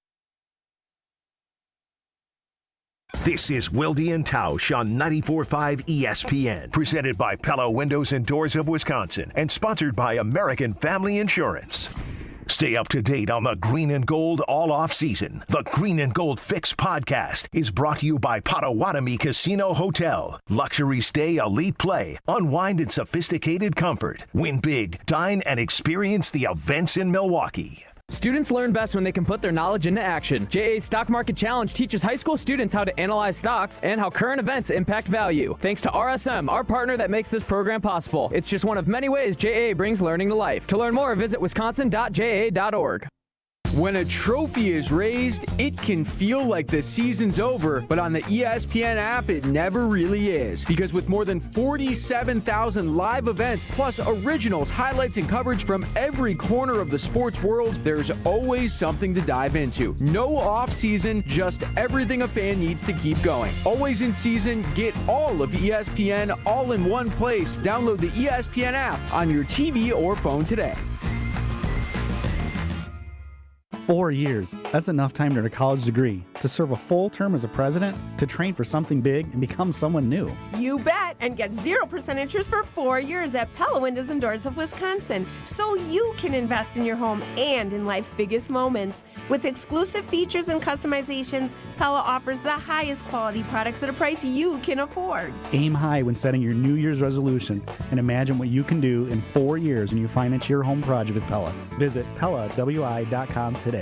This is Wilde and Tausch on 94.5 ESPN, presented by Pella Windows and Doors of Wisconsin and sponsored by American Family Insurance. Stay up to date on the Green and Gold all off season. The Green and Gold Fix podcast is brought to you by Potawatomi Casino Hotel. Luxury stay, elite play, unwind in sophisticated comfort. Win big, dine, and experience the events in Milwaukee. Students learn best when they can put their knowledge into action. JA's Stock Market Challenge teaches high school students how to analyze stocks and how current events impact value. Thanks to RSM, our partner that makes this program possible. It's just one of many ways JA brings learning to life. To learn more, visit wisconsin.ja.org. When a trophy is raised, it can feel like the season's over, but on the ESPN app, it never really is. Because with more than 47,000 live events, plus originals, highlights, and coverage from every corner of the sports world, there's always something to dive into. No off-season, just everything a fan needs to keep going. Always in season, get all of ESPN all in one place. Download the ESPN app on your TV or phone today. 4 years. That's enough time to earn a college degree, to serve a full term as a president, to train for something big and become someone new. You bet, and get 0% interest for 4 years at Pella Windows and Doors of Wisconsin, so you can invest in your home and in life's biggest moments. With exclusive features and customizations, Pella offers the highest quality products at a price you can afford. Aim high when setting your New Year's resolution and imagine what you can do in 4 years when you finance your home project with Pella. Visit PellaWI.com today.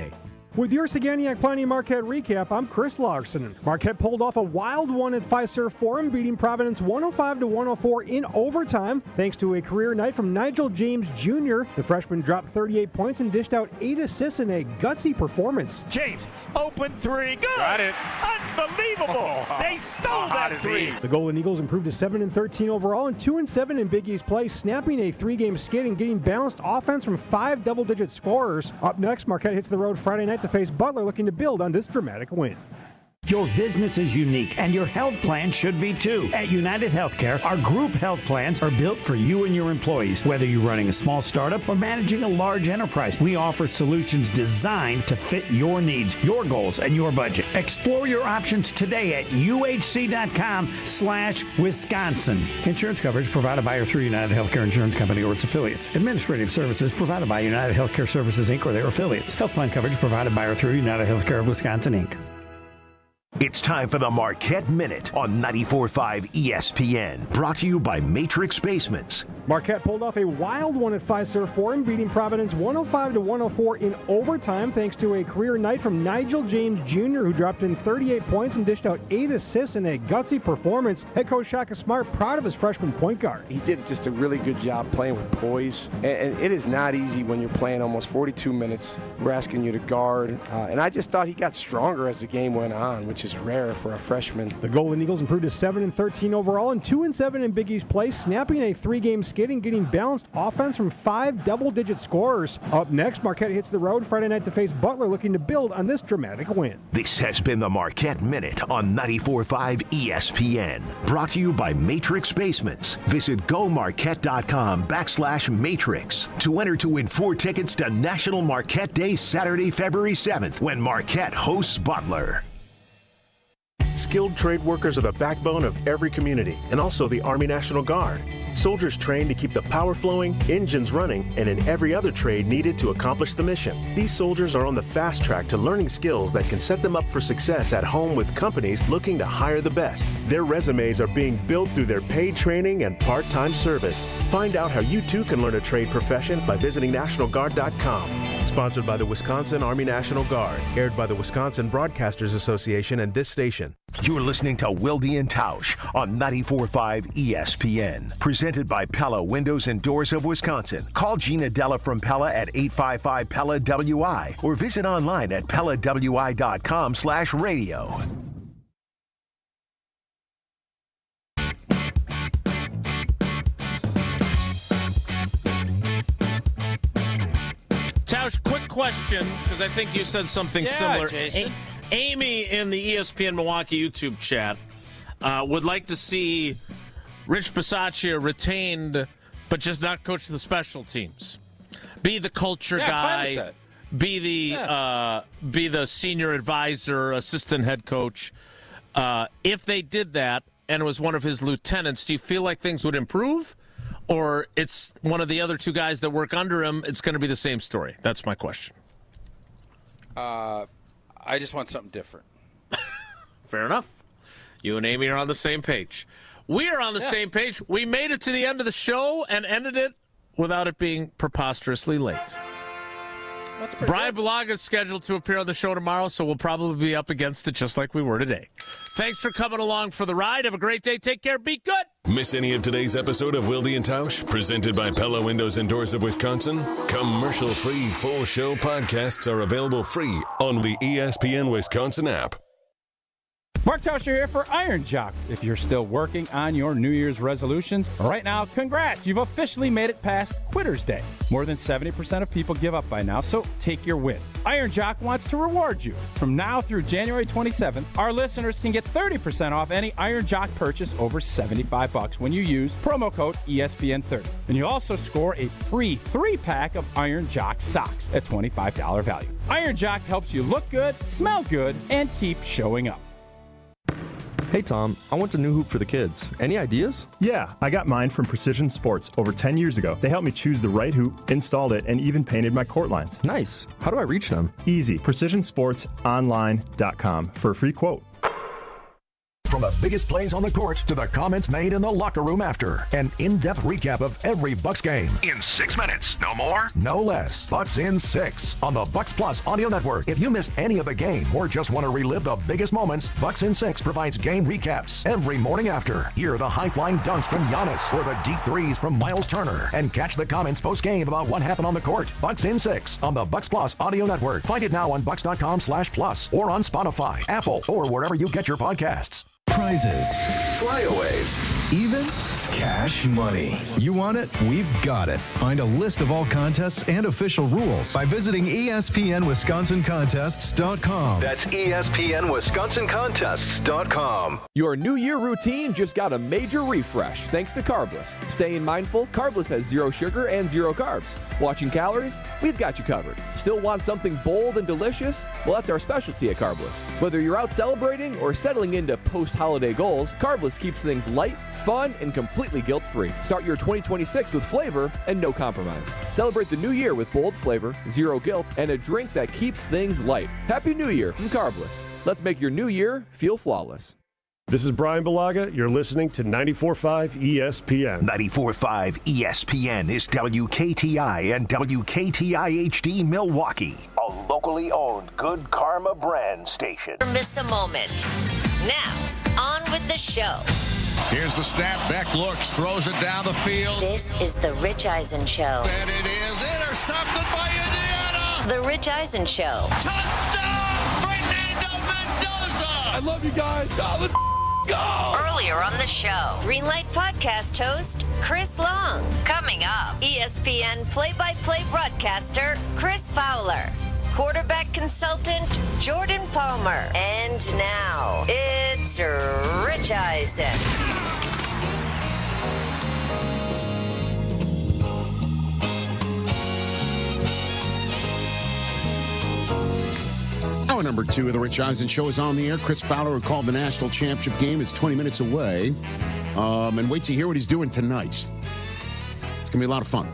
With your Saganiac Planning Marquette recap, I'm Chris Larson. Marquette pulled off a wild one at Fiserv Forum, beating Providence 105-104 in overtime, thanks to a career night from Nigel James Jr. The freshman dropped 38 points and dished out 8 assists in a gutsy performance. James, open three, good! Got it. Unbelievable! They stole that three! The Golden Eagles improved to 7-13 overall and 2-7 in Big East play, snapping a 3-game skid and getting balanced offense from 5 double-digit scorers. Up next, Marquette hits the road Friday night to face Butler, looking to build on this dramatic win. Your business is unique, and your health plan should be too. At United Healthcare, our group health plans are built for you and your employees. Whether you're running a small startup or managing a large enterprise, we offer solutions designed to fit your needs, your goals, and your budget. Explore your options today at uhc.com/Wisconsin. Insurance coverage provided by or through United Healthcare Insurance Company or its affiliates. Administrative services provided by United Healthcare Services, Inc. or their affiliates. Health plan coverage provided by or through United Healthcare of Wisconsin, Inc. It's time for the Marquette Minute on 94.5 ESPN. Brought to you by Matrix Basements. Marquette pulled off a wild one at Fiserv Forum, beating Providence 105-104 in overtime, thanks to a career night from Nigel James Jr., who dropped in 38 points and dished out 8 assists in a gutsy performance. Head coach Shaka Smart proud of his freshman point guard. He did just a really good job playing with poise, and it is not easy when you're playing almost 42 minutes. We're asking you to guard, and I just thought he got stronger as the game went on, which is rare for a freshman. The Golden Eagles improved to 7-13 overall and 2-7 in Big East play, snapping a 3-game skid and getting balanced offense from 5 double-digit scorers. Up next, Marquette hits the road Friday night to face Butler, looking to build on this dramatic win. This has been the Marquette Minute on 94.5 ESPN. Brought to you by Matrix Basements. Visit gomarquette.com/Matrix to enter to win 4 tickets to National Marquette Day Saturday, February 7th, when Marquette hosts Butler. Skilled trade workers are the backbone of every community, and also the Army National Guard. Soldiers trained to keep the power flowing, engines running, and in every other trade needed to accomplish the mission. These soldiers are on the fast track to learning skills that can set them up for success at home with companies looking to hire the best. Their resumes are being built through their paid training and part-time service. Find out how you too can learn a trade profession by visiting NationalGuard.com. Sponsored by the Wisconsin Army National Guard. Aired by the Wisconsin Broadcasters Association and this station. You're listening to Wilde and Tausch on 94.5 ESPN. Presented by Pella Windows and Doors of Wisconsin. Call Gina Della from Pella at 855-PELLA-WI or visit online at PellaWI.com/radio. Tausch, quick question, because I think you said something similar. Jason. Amy in the ESPN Milwaukee YouTube chat would like to see Rich Bisaccia retained, but just not coach the special teams. Be the culture guy. Be the senior advisor, assistant head coach. If they did that and it was one of his lieutenants, do you feel like things would improve? Or it's one of the other 2 guys that work under him, it's going to be the same story? That's my question. I just want something different. Fair enough. You and Amy are on the same page. We are on the same page. We made it to the end of the show and ended it without it being preposterously late. Brian Bulaga is scheduled to appear on the show tomorrow, so we'll probably be up against it just like we were today. Thanks for coming along for the ride. Have a great day. Take care. Be good. Miss any of today's episode of Wilde and Tausch, presented by Pella Windows and Doors of Wisconsin? Commercial-free full show podcasts are available free on the ESPN Wisconsin app. Mark Tauscher here for Iron Jock. If you're still working on your New Year's resolutions, right now, congrats! You've officially made it past Quitter's Day. More than 70% of people give up by now, so take your win. Iron Jock wants to reward you. From now through January 27th, our listeners can get 30% off any Iron Jock purchase over $75 when you use promo code ESPN30. And you also score a free 3-pack of Iron Jock socks at $25 value. Iron Jock helps you look good, smell good, and keep showing up. Hey Tom, I want a new hoop for the kids. Any ideas? Yeah, I got mine from Precision Sports over 10 years ago. They helped me choose the right hoop, installed it, and even painted my court lines. Nice. How do I reach them? Easy. PrecisionSportsOnline.com for a free quote. From the biggest plays on the court to the comments made in the locker room after. An in-depth recap of every Bucs game. In 6 minutes. No more? No less. Bucs in 6 on the Bucs Plus Audio Network. If you missed any of the game or just want to relive the biggest moments, Bucs in 6 provides game recaps every morning after. Hear the high-flying dunks from Giannis or the deep threes from Miles Turner. And catch the comments post-game about what happened on the court. Bucs in 6 on the Bucs Plus Audio Network. Find it now on Bucs.com/plus or on Spotify, Apple, or wherever you get your podcasts. Prizes, flyaways, even cash money. You want it? We've got it. Find a list of all contests and official rules by visiting ESPNWisconsinContests.com. That's ESPNWisconsinContests.com. Your New Year routine just got a major refresh thanks to Carbless. Staying mindful, Carbless has 0 sugar and 0 carbs. Watching calories? We've got you covered. Still want something bold and delicious? Well, that's our specialty at Carbless. Whether you're out celebrating or settling into post-holiday goals, Carbless keeps things light, fun, and completely guilt-free. Start your 2026 with flavor and no compromise. Celebrate the new year with bold flavor, 0 guilt, and a drink that keeps things light. Happy New Year from Carbless. Let's make your new year feel flawless. This is Brian Balaga. You're listening to 94.5 ESPN. 94.5 ESPN is WKTI and WKTI-HD Milwaukee, a locally owned Good Karma brand station. Miss a moment. Now, on with the show. Here's the snap. Beck looks, throws it down the field. This is the Rich Eisen Show. And it is intercepted by Indiana. The Rich Eisen Show. Touchdown, Fernando Mendoza. I love you guys. Oh, let's go. Earlier on the show, Greenlight podcast host Chris Long. Coming up, ESPN play-by-play broadcaster Chris Fowler. Quarterback consultant Jordan Palmer. And now, it's Rich Eisen. Hour number 2 of the Rich Eisen Show is on the air. Chris Fowler, who called the national championship game, is 20 minutes away. And wait to hear what he's doing tonight. It's going to be a lot of fun.